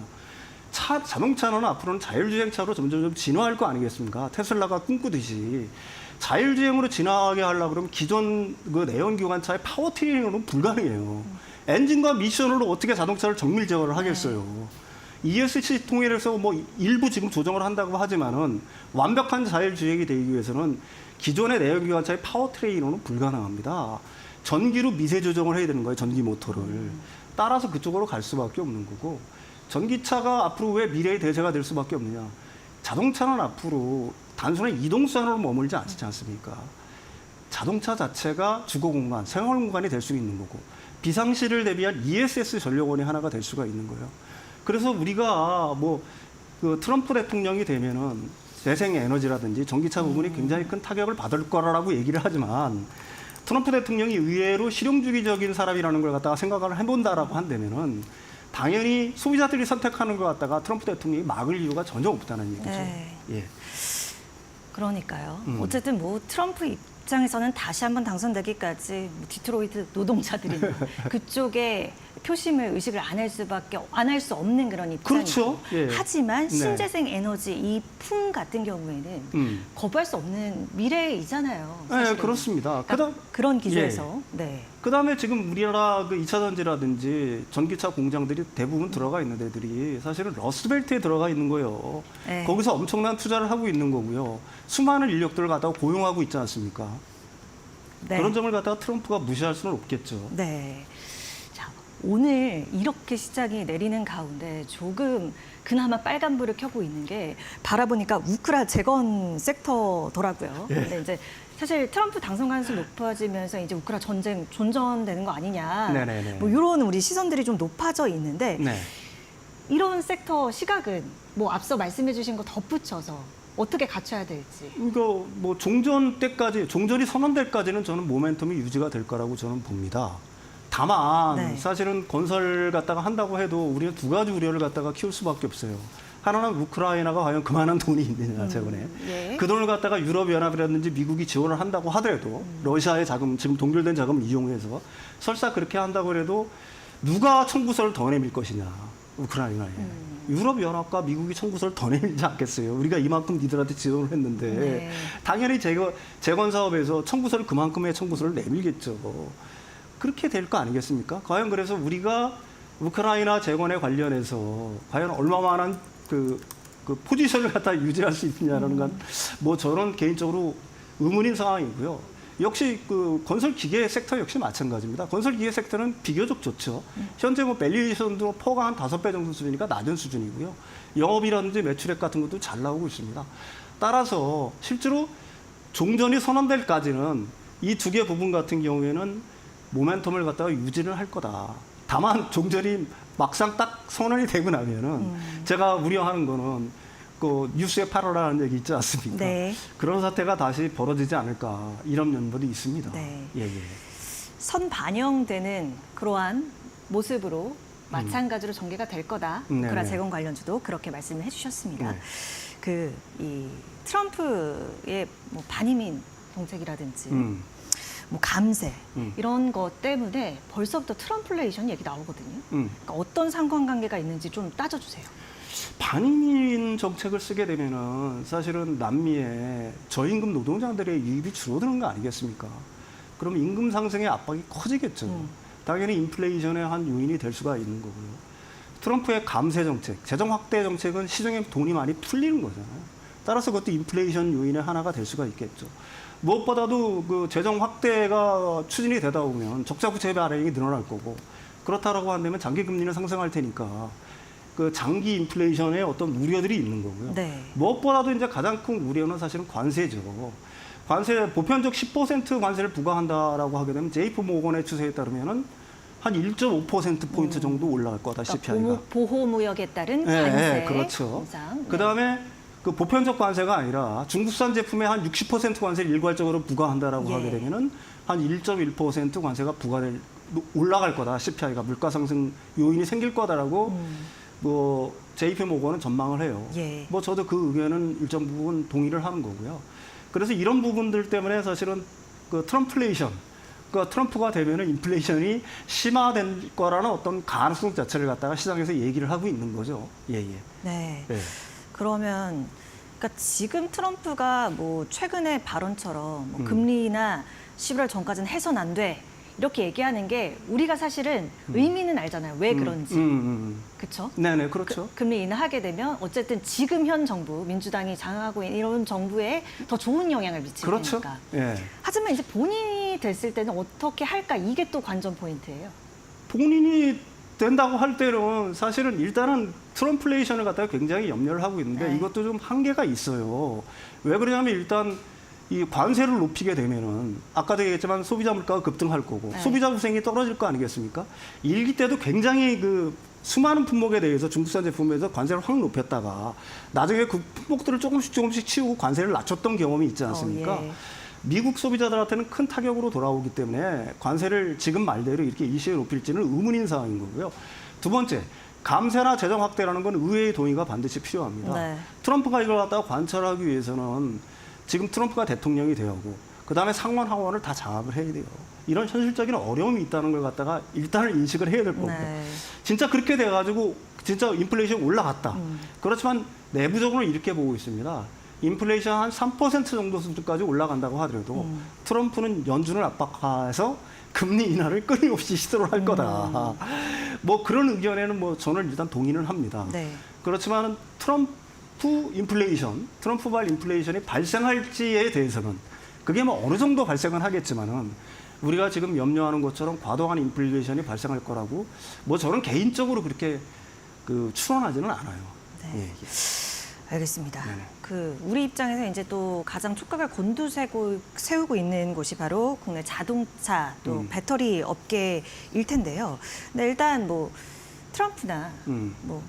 자동차는 앞으로는 자율주행차로 점점 진화할 거 아니겠습니까? 테슬라가 꿈꾸듯이. 자율주행으로 진화하게 하려고 그러면 기존 그 내연기관차의 파워트레이닝은 불가능해요. 엔진과 미션으로 어떻게 자동차를 정밀 제어를 하겠어요. ESC 통일해서 뭐 일부 지금 조정을 한다고 하지만은 완벽한 자율주행이 되기 위해서는 기존의 내연기관차의 파워트레인으로는 불가능합니다. 전기로 미세 조정을 해야 되는 거예요, 전기 모터를. 따라서 그쪽으로 갈 수밖에 없는 거고 전기차가 앞으로 왜 미래의 대세가 될 수밖에 없느냐. 자동차는 앞으로 단순한 이동수단으로 머물지 않지 않습니까? 자동차 자체가 주거 공간, 생활 공간이 될 수 있는 거고 비상시를 대비한 ESS 전력원이 하나가 될 수가 있는 거예요. 그래서 우리가 뭐 그 트럼프 대통령이 되면은 재생 에너지라든지 전기차 부분이 굉장히 큰 타격을 받을 거라고 얘기를 하지만 트럼프 대통령이 의외로 실용주의적인 사람이라는 걸 갖다가 생각을 해본다라고 한다면은 당연히 소비자들이 선택하는 것 갖다가 트럼프 대통령이 막을 이유가 전혀 없다는 얘기죠. 네. 예. 그러니까요. 어쨌든 뭐 트럼프 입장에서는 다시 한번 당선되기까지 뭐 디트로이트 노동자들이나 그쪽에 표심을 의식을 안 할 수 없는 그런 입장이고. 그렇죠. 예. 하지만 네. 신재생 에너지 이 품 같은 경우에는 거부할 수 없는 미래이잖아요. 네, 사실은. 그렇습니다. 그러니까 그런 기조에서 네. 그다음에 지금 우리나라 그 2차 전지라든지 전기차 공장들이 대부분 들어가 있는 데들이 사실은 러스트벨트에 들어가 있는 거예요. 네. 거기서 엄청난 투자를 하고 있는 거고요. 수많은 인력들을 갖다가 고용하고 있지 않습니까? 네. 그런 점을 갖다가 트럼프가 무시할 수는 없겠죠. 네. 자, 오늘 이렇게 시장이 내리는 가운데 조금 그나마 빨간불을 켜고 있는 게 바라보니까 우크라 재건 섹터더라고요. 예. 근데 이제 사실 트럼프 당선 가능성이 높아지면서 이제 우크라 전쟁 존전되는 거 아니냐. 네네네. 뭐 이런 우리 시선들이 좀 높아져 있는데 네. 이런 섹터 시각은 뭐 앞서 말씀해 주신 거 덧붙여서 어떻게 갖춰야 될지. 이거 뭐 종전이 선언될 때까지는 저는 모멘텀이 유지가 될 거라고 저는 봅니다. 다만 네. 사실은 건설 갖다가 한다고 해도 우리는 두 가지 우려를 갖다가 키울 수밖에 없어요. 하나는 우크라이나가 과연 그만한 돈이 있느냐 최근에 예. 그 돈을 갖다가 유럽연합이라든지 미국이 지원을 한다고 하더라도 러시아의 자금 지금 동결된 자금을 이용해서 설사 그렇게 한다고 해도 누가 청구서를 더 내밀 것이냐 우크라이나에 유럽연합과 미국이 청구서를 더 내밀지 않겠어요. 우리가 이만큼 니들한테 지원을 했는데 네. 당연히 재건 사업에서 청구서를 그만큼의 청구서를 내밀겠죠. 그렇게 될 거 아니겠습니까? 과연 그래서 우리가 우크라이나 재건에 관련해서 과연 얼마만한 그 포지션을 갖다 유지할 수 있느냐라는 건 뭐 저는 개인적으로 의문인 상황이고요. 역시 그 건설 기계 섹터 역시 마찬가지입니다. 건설 기계 섹터는 비교적 좋죠. 현재 뭐 밸류에이션도 퍼가 한 5배 정도 수준이니까 낮은 수준이고요. 영업이라든지 매출액 같은 것도 잘 나오고 있습니다. 따라서 실제로 종전이 선언될까지는 이 두 개 부분 같은 경우에는 모멘텀을 갖다가 유지를 할 거다. 다만 종전이 막상 딱 선언이 되고 나면은 제가 우려하는 거는 그 뉴스에 팔아라는 얘기 있지 않습니까? 네. 그런 사태가 다시 벌어지지 않을까 이런 면모도 있습니다. 네. 예, 예. 선반영되는 그러한 모습으로 마찬가지로 전개가 될 거다. 네네. 우크라 재건 관련주도 그렇게 말씀을 해주셨습니다. 네. 이 트럼프의 뭐 반이민 정책이라든지 뭐 감세 이런 것 때문에 벌써부터 트럼플레이션 얘기 나오거든요. 그러니까 어떤 상관관계가 있는지 좀 따져주세요. 반이민 정책을 쓰게 되면은 사실은 남미에 저임금 노동자들의 유입이 줄어드는 거 아니겠습니까? 그럼 임금 상승의 압박이 커지겠죠. 당연히 인플레이션의 한 요인이 될 수가 있는 거고요. 트럼프의 감세 정책, 재정 확대 정책은 시중에 돈이 많이 풀리는 거잖아요. 따라서 그것도 인플레이션 요인의 하나가 될 수가 있겠죠. 무엇보다도 그 재정 확대가 추진이 되다 보면 적자 부채 발행이 늘어날 거고 그렇다라고 한다면 장기 금리는 상승할 테니까 그 장기 인플레이션에 어떤 우려들이 있는 거고요. 네. 무엇보다도 이제 가장 큰 우려는 사실은 관세죠. 관세 보편적 10% 관세를 부과한다라고 하게 되면 JP 모건의 추세에 따르면은 한 1.5% 포인트 정도 올라갈 거다 CPI가. 그러니까 보호무역에 따른 네, 관세 그렇죠. 인상. 그 다음에 그 보편적 관세가 아니라 중국산 제품에 한 60% 관세를 일괄적으로 부과한다라고 예. 하게 되면은 한 1.1% 관세가 올라갈 거다. CPI가 물가 상승 요인이 생길 거다라고 뭐 JP 모건은 전망을 해요. 예. 뭐 저도 그 의견은 일정 부분 동의를 하는 거고요. 그래서 이런 부분들 때문에 사실은 그 트럼플레이션, 그러니까 트럼프가 되면은 인플레이션이 심화될 거라는 어떤 가능성 자체를 갖다가 시장에서 얘기를 하고 있는 거죠. 예, 예. 네. 네. 그러면 그러니까 지금 트럼프가 뭐 최근의 발언처럼 뭐 금리나 11월 전까지는 해선 안 돼. 이렇게 얘기하는 게 우리가 사실은 의미는 알잖아요. 왜 그런지. 그렇죠? 네네, 그렇죠. 금리 인하하게 되면 어쨌든 지금 현 정부, 민주당이 장악하고 있는 이런 정부에 더 좋은 영향을 미칠 그렇죠. 테니까. 예. 하지만 이제 본인이 됐을 때는 어떻게 할까? 이게 또 관전 포인트예요. 본인이 된다고 할 때는 사실은 일단은 트럼플레이션을 갖다가 굉장히 염려를 하고 있는데 네. 이것도 좀 한계가 있어요. 왜 그러냐면 일단 이 관세를 높이게 되면은 아까도 얘기했지만 소비자 물가가 급등할 거고 네. 소비자 후생이 떨어질 거 아니겠습니까? 일기 때도 굉장히 그 수많은 품목에 대해서 중국산 제품에서 관세를 확 높였다가 나중에 그 품목들을 조금씩 치우고 관세를 낮췄던 경험이 있지 않습니까? 예. 미국 소비자들한테는 큰 타격으로 돌아오기 때문에 관세를 지금 말대로 이렇게 일시에 높일지는 의문인 상황인 거고요. 두 번째, 감세나 재정 확대라는 건 의회의 동의가 반드시 필요합니다. 네. 트럼프가 이걸 갖다가 관철하기 위해서는 지금 트럼프가 대통령이 되었고 그다음에 상원 하원을 다 장악을 해야 돼요. 이런 현실적인 어려움이 있다는 걸 갖다가 일단은 인식을 해야 될 거고 네. 진짜 그렇게 돼가지고 진짜 인플레이션 올라갔다. 그렇지만 내부적으로 이렇게 보고 있습니다. 인플레이션 한 3% 정도 수준까지 올라간다고 하더라도 트럼프는 연준을 압박해서 금리 인하를 끊임없이 시도를 할 거다. 뭐 그런 의견에는 뭐 저는 일단 동의는 합니다. 네. 그렇지만 트럼프발 인플레이션이 발생할지에 대해서는 그게 뭐 어느 정도 발생은 하겠지만은 우리가 지금 염려하는 것처럼 과도한 인플레이션이 발생할 거라고 뭐 저는 개인적으로 그렇게 그 추론하지는 않아요. 네. 예, 예. 알겠습니다. 네네. 우리 입장에서 이제 또 가장 촉각을 곤두세우고 있는 곳이 바로 국내 자동차 또 배터리 업계일 텐데요. 근데 일단 뭐 트럼프나 뭐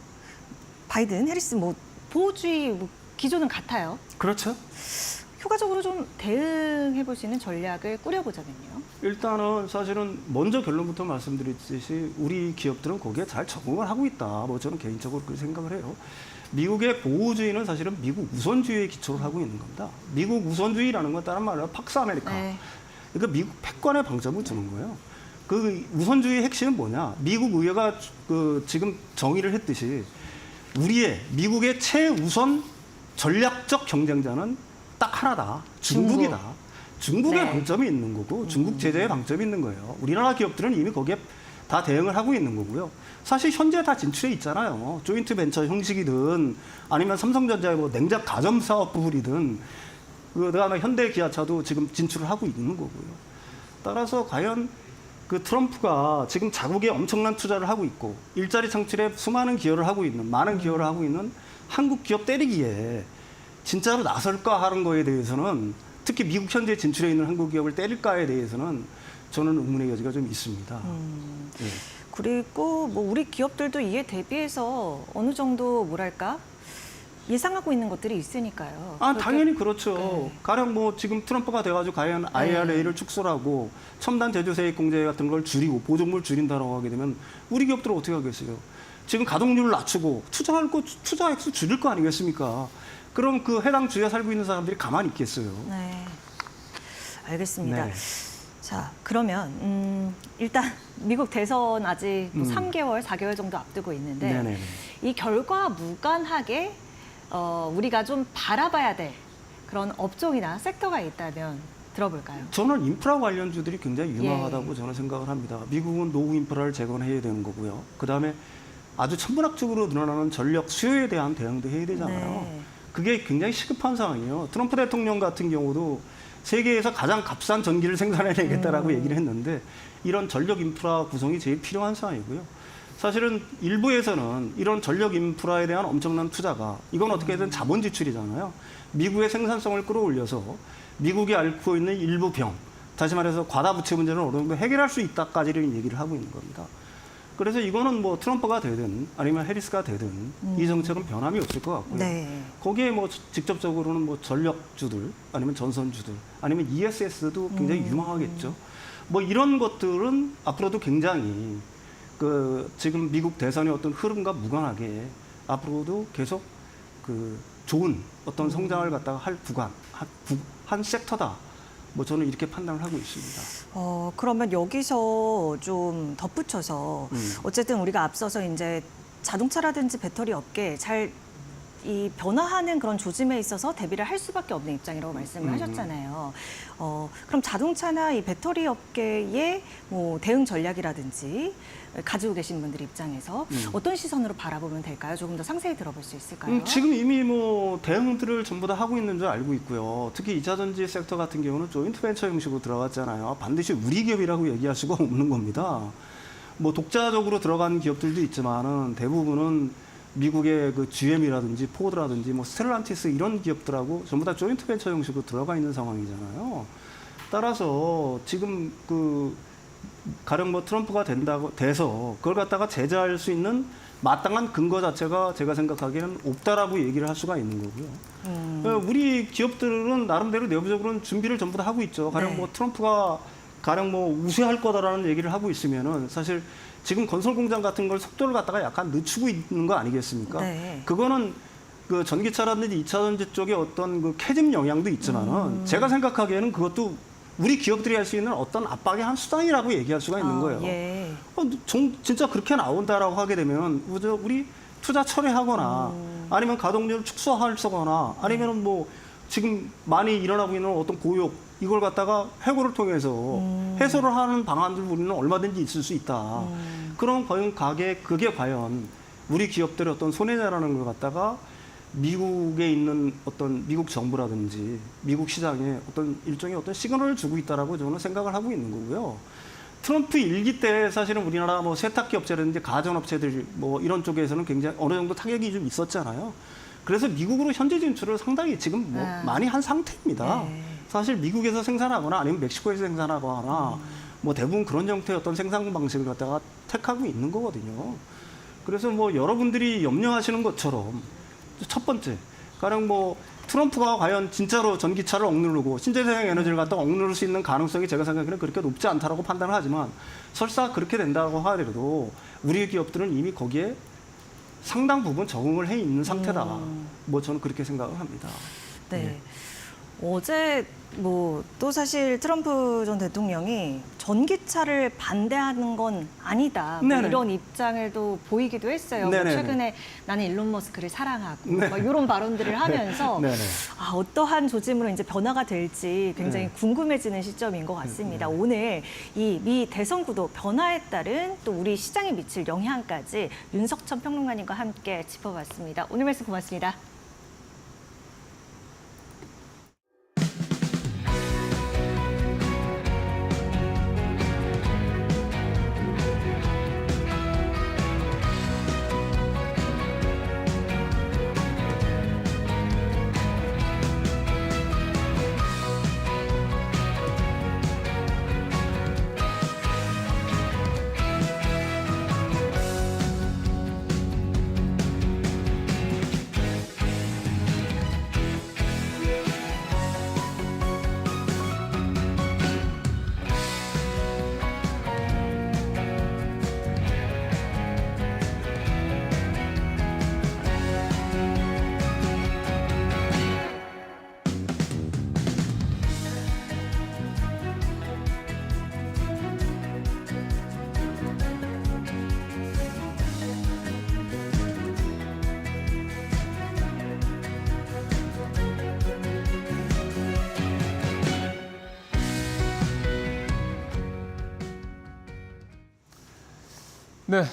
바이든, 해리스 뭐 보호주의 뭐 기조는 같아요. 그렇죠. 효과적으로 좀 대응해 볼 수 있는 전략을 꾸려보자면요. 일단은 사실은 먼저 결론부터 말씀드렸듯이 우리 기업들은 거기에 잘 적응을 하고 있다. 뭐 저는 개인적으로 그렇게 생각을 해요. 미국의 보호주의는 사실은 미국 우선주의에 기초를 하고 있는 겁니다. 미국 우선주의라는 건 다른 말로 팍스 아메리카. 네. 그러니까 미국 패권에 방점을 두는 거예요. 그 우선주의의 핵심은 뭐냐? 미국 의회가 그 지금 정의를 했듯이 우리의 미국의 최우선 전략적 경쟁자는 딱 하나다. 중국이다. 중국의 네. 방점이 있는 거고 중국 제재에 방점이 있는 거예요. 우리나라 기업들은 이미 거기에 다 대응을 하고 있는 거고요. 사실 현재 다 진출해 있잖아요. 조인트 벤처 형식이든 아니면 삼성전자의 뭐 냉작 가점 사업 부분이든 그다음에 현대 기아차도 지금 진출을 하고 있는 거고요. 따라서 과연 그 트럼프가 지금 자국에 엄청난 투자를 하고 있고 일자리 창출에 수많은 기여를 하고 있는 많은 기여를 하고 있는 한국 기업 때리기에 진짜로 나설까 하는 거에 대해서는 특히 미국 현지에 진출해 있는 한국 기업을 때릴까에 대해서는 저는 의문의 여지가 좀 있습니다. 예. 그리고 뭐 우리 기업들도 이에 대비해서 어느 정도 뭐랄까 예상하고 있는 것들이 있으니까요. 아, 그러니까- 당연히 그렇죠. 네. 가령 뭐 지금 트럼프가 돼가지고 과연 IRA를 축소하고 첨단 제조세액 공제 같은 걸 줄이고 보조금을 줄인다라고 하게 되면 우리 기업들은 어떻게 하겠어요? 지금 가동률을 낮추고 투자할 거 투자 액수 줄일 거 아니겠습니까? 그럼 그 해당 주에 살고 있는 사람들이 가만히 있겠어요? 네, 알겠습니다. 네. 자, 그러면 일단 미국 대선 아직 뭐 3개월, 4개월 정도 앞두고 있는데 네네. 이 결과 무관하게 우리가 좀 바라봐야 될 그런 업종이나 섹터가 있다면 들어볼까요? 저는 인프라 관련주들이 굉장히 유망하다고 예. 저는 생각을 합니다. 미국은 노후 인프라를 재건해야 되는 거고요. 그다음에 아주 천문학적으로 늘어나는 전력 수요에 대한 대응도 해야 되잖아요. 네. 그게 굉장히 시급한 상황이에요. 트럼프 대통령 같은 경우도 세계에서 가장 값싼 전기를 생산해내겠다라고 얘기를 했는데 이런 전력 인프라 구성이 제일 필요한 상황이고요. 사실은 일부에서는 이런 전력 인프라에 대한 엄청난 투자가 이건 어떻게든 자본 지출이잖아요. 미국의 생산성을 끌어올려서 미국이 앓고 있는 일부 병, 다시 말해서 과다 부채 문제는 어느 정도 해결할 수 있다까지는 얘기를 하고 있는 겁니다. 그래서 이거는 뭐 트럼프가 되든 아니면 해리스가 되든 이 정책은 변함이 없을 것 같고요. 네. 거기에 뭐 직접적으로는 뭐 전력주들 아니면 전선주들 아니면 ESS도 굉장히 유망하겠죠. 뭐 이런 것들은 앞으로도 굉장히 그 지금 미국 대선의 어떤 흐름과 무관하게 앞으로도 계속 그 좋은 어떤 성장을 갖다가 할 구간, 한 섹터다. 뭐 저는 이렇게 판단을 하고 있습니다. 그러면 여기서 좀 덧붙여서 어쨌든 우리가 앞서서 이제 자동차라든지 배터리 업계 잘 이 변화하는 그런 조짐에 있어서 대비를 할 수밖에 없는 입장이라고 말씀을 하셨잖아요. 그럼 자동차나 이 배터리 업계의 뭐 대응 전략이라든지 가지고 계신 분들 입장에서 어떤 시선으로 바라보면 될까요? 조금 더 상세히 들어볼 수 있을까요? 지금 이미 뭐 대응들을 전부 다 하고 있는 줄 알고 있고요. 특히 2차전지 섹터 같은 경우는 조인트 벤처 형식으로 들어갔잖아요. 반드시 우리 기업이라고 얘기할 수가 없는 겁니다. 뭐 독자적으로 들어간 기업들도 있지만은 대부분은 미국의 그 GM이라든지 포드라든지 뭐 스텔란티스 이런 기업들하고 전부 다 조인트 벤처 형식으로 들어가 있는 상황이잖아요. 따라서 지금 그 가령 뭐 트럼프가 돼서 그걸 갖다가 제재할 수 있는 마땅한 근거 자체가 제가 생각하기에는 없다라고 얘기를 할 수가 있는 거고요. 우리 기업들은 나름대로 내부적으로는 준비를 전부 다 하고 있죠. 가령 네. 뭐 트럼프가 가령 뭐 우세할 거다라는 얘기를 하고 있으면은 사실 지금 건설 공장 같은 걸 속도를 갖다가 약간 늦추고 있는 거 아니겠습니까? 네. 그거는 그 전기차라든지 2차전지 쪽에 어떤 그 캐즘 영향도 있지만은 제가 생각하기에는 그것도 우리 기업들이 할 수 있는 어떤 압박의 한 수단이라고 얘기할 수가 있는 거예요. 예. 진짜 그렇게 나온다라고 하게 되면 우리 투자 철회하거나 아니면 가동률을 축소하거나 아니면 뭐 지금 많이 일어나고 있는 어떤 고욕 이걸 갖다가 해고를 통해서 해소를 하는 방안들 우리는 얼마든지 있을 수 있다. 그럼 과연 그게 과연 우리 기업들의 어떤 손해냐라는 걸 갖다가 미국에 있는 어떤 미국 정부라든지 미국 시장에 어떤 일종의 어떤 시그널을 주고 있다라고 저는 생각을 하고 있는 거고요. 트럼프 일기 때 사실은 우리나라 뭐 세탁기 업체라든지 가전업체들 뭐 이런 쪽에서는 굉장히 어느 정도 타격이 좀 있었잖아요. 그래서 미국으로 현지 진출을 상당히 지금 뭐 많이 한 상태입니다. 네. 사실 미국에서 생산하거나 아니면 멕시코에서 생산하거나 뭐 대부분 그런 형태의 어떤 생산 방식을 갖다가 택하고 있는 거거든요. 그래서 뭐 여러분들이 염려하시는 것처럼 첫 번째, 가령 뭐 트럼프가 과연 진짜로 전기차를 억누르고 신재생 에너지를 갖다 억누를 수 있는 가능성이 제가 생각에는 그렇게 높지 않다라고 판단을 하지만 설사 그렇게 된다고 하더라도 우리 기업들은 이미 거기에 상당 부분 적응을 해 있는 상태다. 뭐 저는 그렇게 생각을 합니다. 네. 어제 뭐 또 사실 트럼프 전 대통령이 전기차를 반대하는 건 아니다. 뭐 네네. 이런 입장을 또 보이기도 했어요. 뭐 네네네. 최근에 나는 일론 머스크를 사랑하고 네. 막 이런 발언들을 하면서 네네. 어떠한 조짐으로 이제 변화가 될지 굉장히 네. 궁금해지는 시점인 것 같습니다. 오늘 이 미 대선 구도 변화에 따른 또 우리 시장에 미칠 영향까지 윤석천 평론가님과 함께 짚어봤습니다. 오늘 말씀 고맙습니다. 네,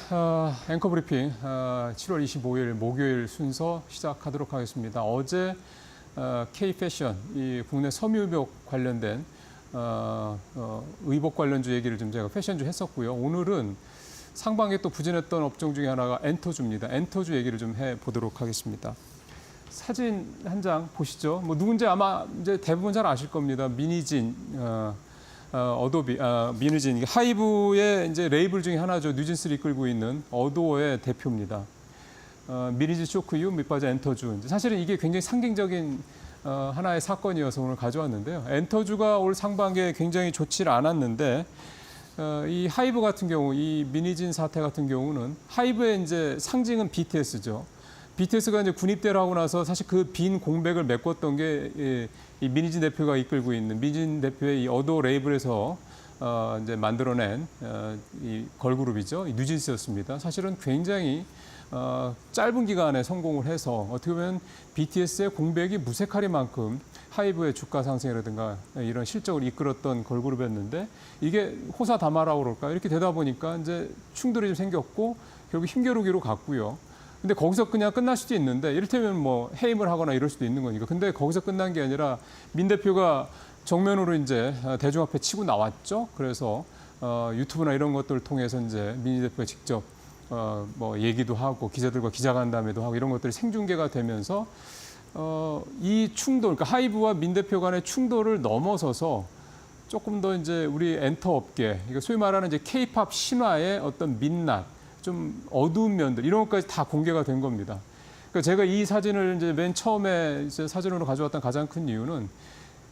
앵커 브리핑 7월 25일 목요일 순서 시작하도록 하겠습니다. 어제 K-패션, 이 국내 섬유유복 관련된 의복 관련주 얘기를 좀 제가 패션주 했었고요. 오늘은 상반기에 또 부진했던 업종 중에 하나가 엔터주입니다. 엔터주 얘기를 좀 해보도록 하겠습니다. 사진 한 장 보시죠. 뭐 누군지 아마 이제 대부분 잘 아실 겁니다. 미니진, 어도비, 미니진, 하이브의 이제 레이블 중에 하나죠. 뉴진스를 이끌고 있는 어도어의 대표입니다. 미니진 쇼크유, 밑바지 엔터주. 사실은 이게 굉장히 상징적인 하나의 사건이어서 오늘 가져왔는데요. 엔터주가 올 상반기에 굉장히 좋지 않았는데 이 하이브 같은 경우, 이 미니진 사태 같은 경우는 하이브의 이제 상징은 BTS죠. BTS가 이제 군입대를 하고 나서 사실 그 빈 공백을 메꿨던 게 이 미니진 대표가 이끌고 있는 미니진 대표의 이 어도 레이블에서 이제 만들어낸 이 걸그룹이죠. 이 뉴진스였습니다. 사실은 굉장히 짧은 기간에 성공을 해서 어떻게 보면 BTS의 공백이 무색하리만큼 하이브의 주가 상승이라든가 이런 실적을 이끌었던 걸그룹이었는데 이게 호사다마라고 그럴까 이렇게 되다 보니까 이제 충돌이 좀 생겼고 결국 힘겨루기로 갔고요. 근데 거기서 그냥 끝날 수도 있는데 이를테면 뭐 해임을 하거나 이럴 수도 있는 거니까. 근데 거기서 끝난 게 아니라 민 대표가 정면으로 이제 대중 앞에 치고 나왔죠. 그래서 유튜브나 이런 것들을 통해서 이제 민 대표가 직접 뭐 얘기도 하고 기자들과 기자간담회도 하고 이런 것들이 생중계가 되면서 이 충돌, 그러니까 하이브와 민 대표 간의 충돌을 넘어서서 조금 더 이제 우리 엔터 업계, 이거 소위 말하는 이제 K-팝 신화의 어떤 민낯, 좀 어두운 면들 이런 것까지 다 공개가 된 겁니다. 그러니까 제가 이 사진을 이제 맨 처음에 이제 사진으로 가져왔던 가장 큰 이유는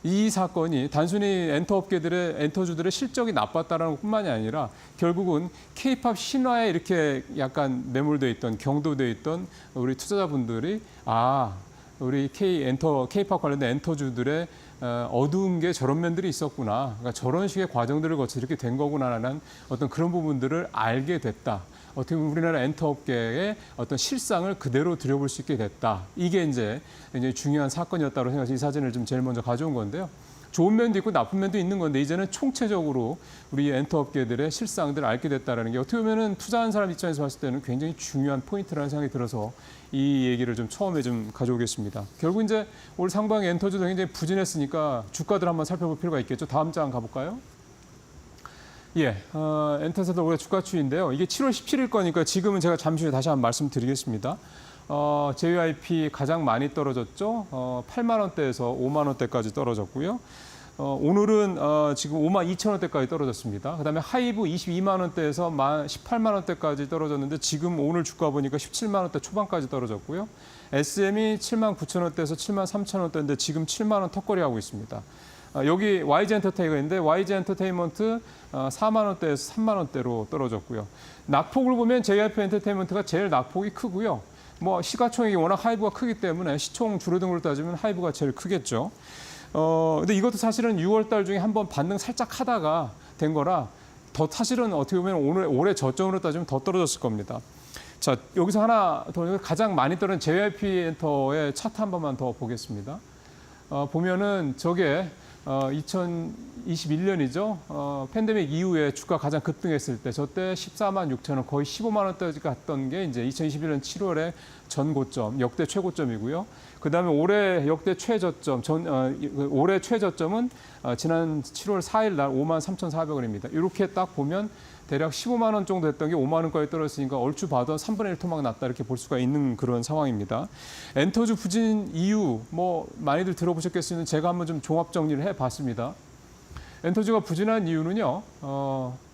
이 사건이 단순히 엔터주들의 실적이 나빴다라는 것뿐만이 아니라 결국은 K-팝 신화에 이렇게 약간 매몰돼 있던 경도돼 있던 우리 투자자분들이 우리 K-팝 관련된 엔터주들의 어두운 게 저런 면들이 있었구나. 그러니까 저런 식의 과정들을 거쳐 이렇게 된 거구나라는 어떤 그런 부분들을 알게 됐다. 어떻게 보면 우리나라 엔터 업계의 어떤 실상을 그대로 들여볼 수 있게 됐다. 이게 이제 굉장히 중요한 사건이었다고 생각해서 이 사진을 좀 제일 먼저 가져온 건데요. 좋은 면도 있고 나쁜 면도 있는 건데 이제는 총체적으로 우리 엔터 업계들의 실상들을 알게 됐다는 게 어떻게 보면 투자한 사람 입장에서 봤을 때는 굉장히 중요한 포인트라는 생각이 들어서 이 얘기를 좀 처음에 좀 가져오겠습니다. 결국 이제 올 상반기 엔터주도 굉장히 부진했으니까 주가들 한번 살펴볼 필요가 있겠죠. 다음 장 가볼까요? 엔터세도 올해 주가 추이인데요. 이게 7월 17일 거니까 지금은 제가 잠시 후에 다시 한번 말씀드리겠습니다. JYP 가장 많이 떨어졌죠. 8만 원대에서 5만 원대까지 떨어졌고요. 오늘은 지금 52,000원대까지 떨어졌습니다. 그다음에 하이브 22만 원대에서 18만 원대까지 떨어졌는데 지금 오늘 주가 보니까 17만 원대 초반까지 떨어졌고요. SM이 7만 9천 원대에서 7만 3천 원대인데 지금 7만 원 턱걸이 하고 있습니다. 여기 YG 엔터테인먼트가 있는데 YG 엔터테인먼트 4만 원대에서 3만 원대로 떨어졌고요. 낙폭을 보면 JYP 엔터테인먼트가 제일 낙폭이 크고요. 뭐 시가총액이 워낙 하이브가 크기 때문에 시총 줄어든 걸 따지면 하이브가 제일 크겠죠. 근데 이것도 사실은 6월 달 중에 한번 반등 살짝 하다가 된 거라 더 사실은 어떻게 보면 올해 저점으로 따지면 더 떨어졌을 겁니다. 자, 여기서 하나 더 가장 많이 떨어진 JYP 엔터의 차트 한 번만 더 보겠습니다. 보면은 저게 2021년이죠. 팬데믹 이후에 주가 가장 급등했을 때 저때 14만 6천 원 거의 15만 원대까지 갔던 게 이제 2021년 7월에 전 고점, 역대 최고점이고요. 그다음에 올해 역대 최저점, 올해 최저점은 지난 7월 4일 날 5만 3,400원입니다. 이렇게 딱 보면 대략 15만 원 정도 됐던 게 5만 원까지 떨어졌으니까 얼추 봐도 3분의 1 토막 났다 이렇게 볼 수가 있는 그런 상황입니다. 엔터주 부진 이유 뭐 많이들 들어보셨겠지만 제가 한번 좀 종합 정리를 해봤습니다. 엔터주가 부진한 이유는요.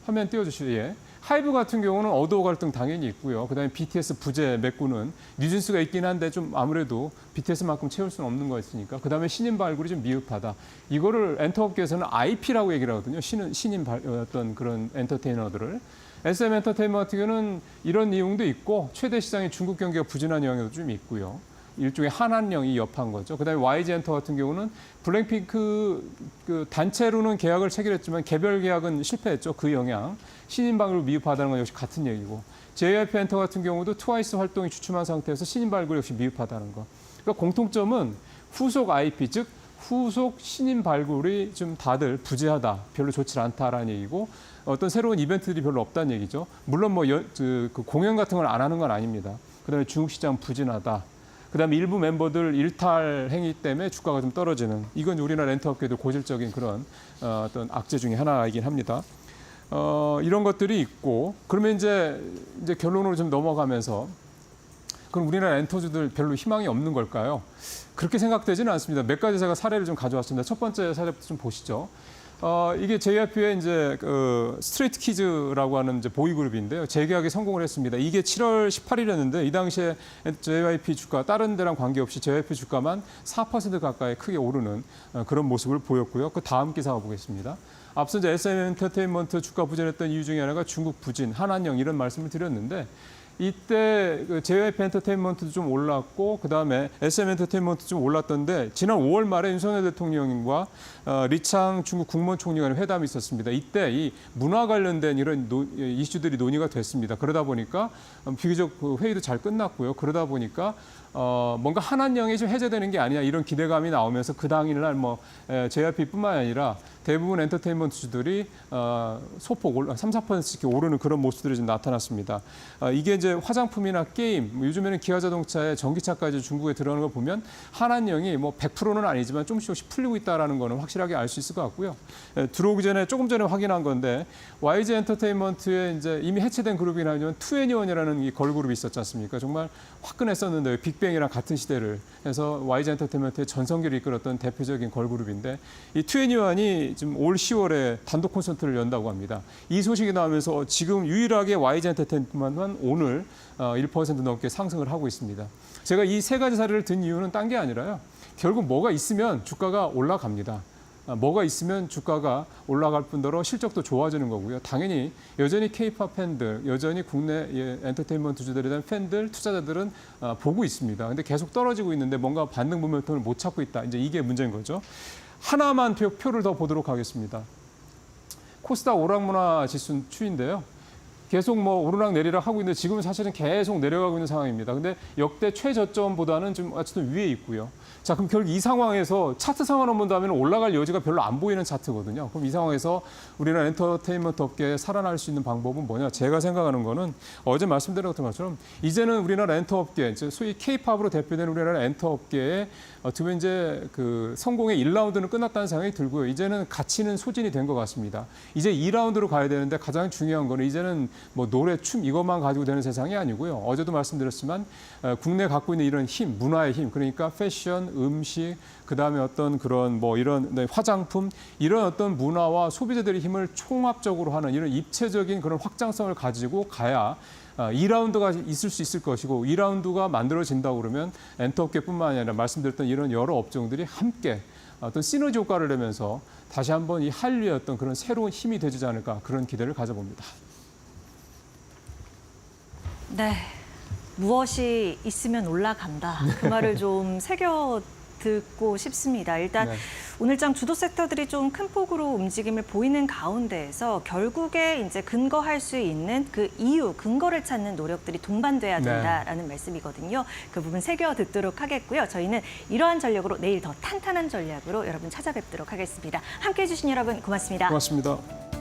화면 띄워주시죠. 예. 하이브 같은 경우는 어도어 갈등 당연히 있고요. 그다음에 BTS 부재 메꾸는 뉴진스가 있긴 한데 좀 아무래도 BTS만큼 채울 수는 없는 거였으니까. 그다음에 신인 발굴이 좀 미흡하다. 이거를 엔터업계에서는 IP라고 얘기를 하거든요. 신인 어떤 그런 엔터테이너들을. SM 엔터테인먼트 같은 경우는 이런 내용도 있고 최대 시장의 중국 경기가 부진한 영향도 좀 있고요. 일종의 한한령이 옆한 거죠. 그다음에 YG 엔터 같은 경우는 블랙핑크 그 단체로는 계약을 체결했지만 개별 계약은 실패했죠. 그 영향. 신인 발굴 미흡하다는 건 역시 같은 얘기고. JYP 엔터 같은 경우도 트와이스 활동이 주춤한 상태에서 신인 발굴 역시 미흡하다는 거. 그러니까 공통점은 후속 IP 즉 후속 신인 발굴이 좀 다들 부재하다, 별로 좋지 않다라는 얘기고 어떤 새로운 이벤트들이 별로 없다는 얘기죠. 물론 뭐 그 공연 같은 걸 안 하는 건 아닙니다. 그다음에 중국 시장 부진하다. 그다음에 일부 멤버들 일탈 행위 때문에 주가가 좀 떨어지는 이건 우리나라 렌터업계들 고질적인 그런 어떤 악재 중에 하나이긴 합니다. 이런 것들이 있고 그러면 이제 결론으로 좀 넘어가면서 그럼 우리나라 렌터주들 별로 희망이 없는 걸까요? 그렇게 생각되지는 않습니다. 몇 가지 제가 사례를 좀 가져왔습니다. 첫 번째 사례부터 좀 보시죠. 이게 JYP의 이제 스트레이트 키즈라고 하는 이제 보이그룹인데요. 재계약에 성공을 했습니다. 이게 7월 18일이었는데 이 당시에 JYP 주가 다른 데랑 관계없이 JYP 주가만 4% 가까이 크게 오르는 그런 모습을 보였고요. 그 다음 기사 보겠습니다. 앞서 이제 SM 엔터테인먼트 주가 부진했던 이유 중에 하나가 중국 부진, 한한령 이런 말씀을 드렸는데 이때 그 JYP 엔터테인먼트도 좀 올랐고 그다음에 SM 엔터테인먼트 좀 올랐던데 지난 5월 말에 윤석열 대통령과 리창 중국 국무원 총리 간의 회담이 있었습니다. 이때 이 문화 관련된 이런 이슈들이 논의가 됐습니다. 그러다 보니까 비교적 그 회의도 잘 끝났고요. 그러다 보니까 뭔가 한한령이 좀 해제되는 게 아니냐 이런 기대감이 나오면서 그 당일날 뭐 JYP뿐만 아니라 대부분 엔터테인먼트주들이 소폭 3, 4%씩 오르는 그런 모습들이 좀 나타났습니다. 이게 이제 화장품이나 게임, 요즘에는 기아자동차에 전기차까지 중국에 들어가는 걸 보면 한한령이 뭐 100%는 아니지만 조금씩 풀리고 있다는 거는 확실하게 알 수 있을 것 같고요. 들어오기 전에 조금 전에 확인한 건데 YG 엔터테인먼트에 이제 이미 해체된 그룹이 나오면 2NE1이라는 이 걸그룹이 있었지 않습니까? 정말 화끈했었는데 빅뱅이랑 같은 시대를 해서 YG 엔터테인먼트의 전성기를 이끌었던 대표적인 걸그룹인데 이 2NE1이 지금 올 10월에 단독 콘서트를 연다고 합니다. 이 소식이 나오면서 지금 유일하게 YG 엔터테인먼트만 오늘 1% 넘게 상승을 하고 있습니다. 제가 이 세 가지 사례를 든 이유는 딴 게 아니라요. 결국 뭐가 있으면 주가가 올라갑니다. 뭐가 있으면 주가가 올라갈 뿐더러 실적도 좋아지는 거고요. 당연히 여전히 K-팝 팬들, 여전히 국내 엔터테인먼트주들에 대한 팬들, 투자자들은 보고 있습니다. 근데 계속 떨어지고 있는데 뭔가 반등 모멘텀을 못 찾고 있다. 이제 이게 문제인 거죠. 하나만 표를 더 보도록 하겠습니다. 코스닥 오락문화 지수 추인데요. 계속 뭐 오르락 내리락 하고 있는데 지금은 사실은 계속 내려가고 있는 상황입니다. 근데 역대 최저점보다는 좀 어쨌든 위에 있고요. 자, 그럼 결국 이 상황에서 차트 상황을 본다면 올라갈 여지가 별로 안 보이는 차트거든요. 그럼 이 상황에서 우리나라 엔터테인먼트 업계에 살아날 수 있는 방법은 뭐냐? 제가 생각하는 거는 어제 말씀드렸던 것처럼 이제는 우리나라 엔터 업계, 소위 K-팝으로 대표되는 우리나라 엔터 업계에 어떻게 보면 이제 그 성공의 1라운드는 끝났다는 생각이 들고요. 이제는 가치는 소진이 된 것 같습니다. 이제 2라운드로 가야 되는데 가장 중요한 거는 이제는 뭐 노래, 춤 이것만 가지고 되는 세상이 아니고요. 어제도 말씀드렸지만 국내 갖고 있는 이런 힘, 문화의 힘, 그러니까 패션, 음식, 그다음에 어떤 그런 뭐 이런 화장품 이런 어떤 문화와 소비자들의 힘을 총합적으로 하는 이런 입체적인 그런 확장성을 가지고 가야 2라운드가 있을 수 있을 것이고 2라운드가 만들어진다고 그러면 엔터업계뿐만 아니라 말씀드렸던 이런 여러 업종들이 함께 어떤 시너지 효과를 내면서 다시 한번 이 한류의 어떤 그런 새로운 힘이 되지 않을까 그런 기대를 가져봅니다. 네, 무엇이 있으면 올라간다. 그 말을 좀 새겨 듣고 싶습니다. 일단 네. 오늘장 주도 섹터들이 좀 큰 폭으로 움직임을 보이는 가운데에서 결국에 이제 근거할 수 있는 그 이유, 근거를 찾는 노력들이 동반돼야 된다라는 말씀이거든요. 그 부분 새겨 듣도록 하겠고요. 저희는 이러한 전략으로 내일 더 탄탄한 전략으로 여러분 찾아뵙도록 하겠습니다. 함께해 주신 여러분 고맙습니다. 고맙습니다.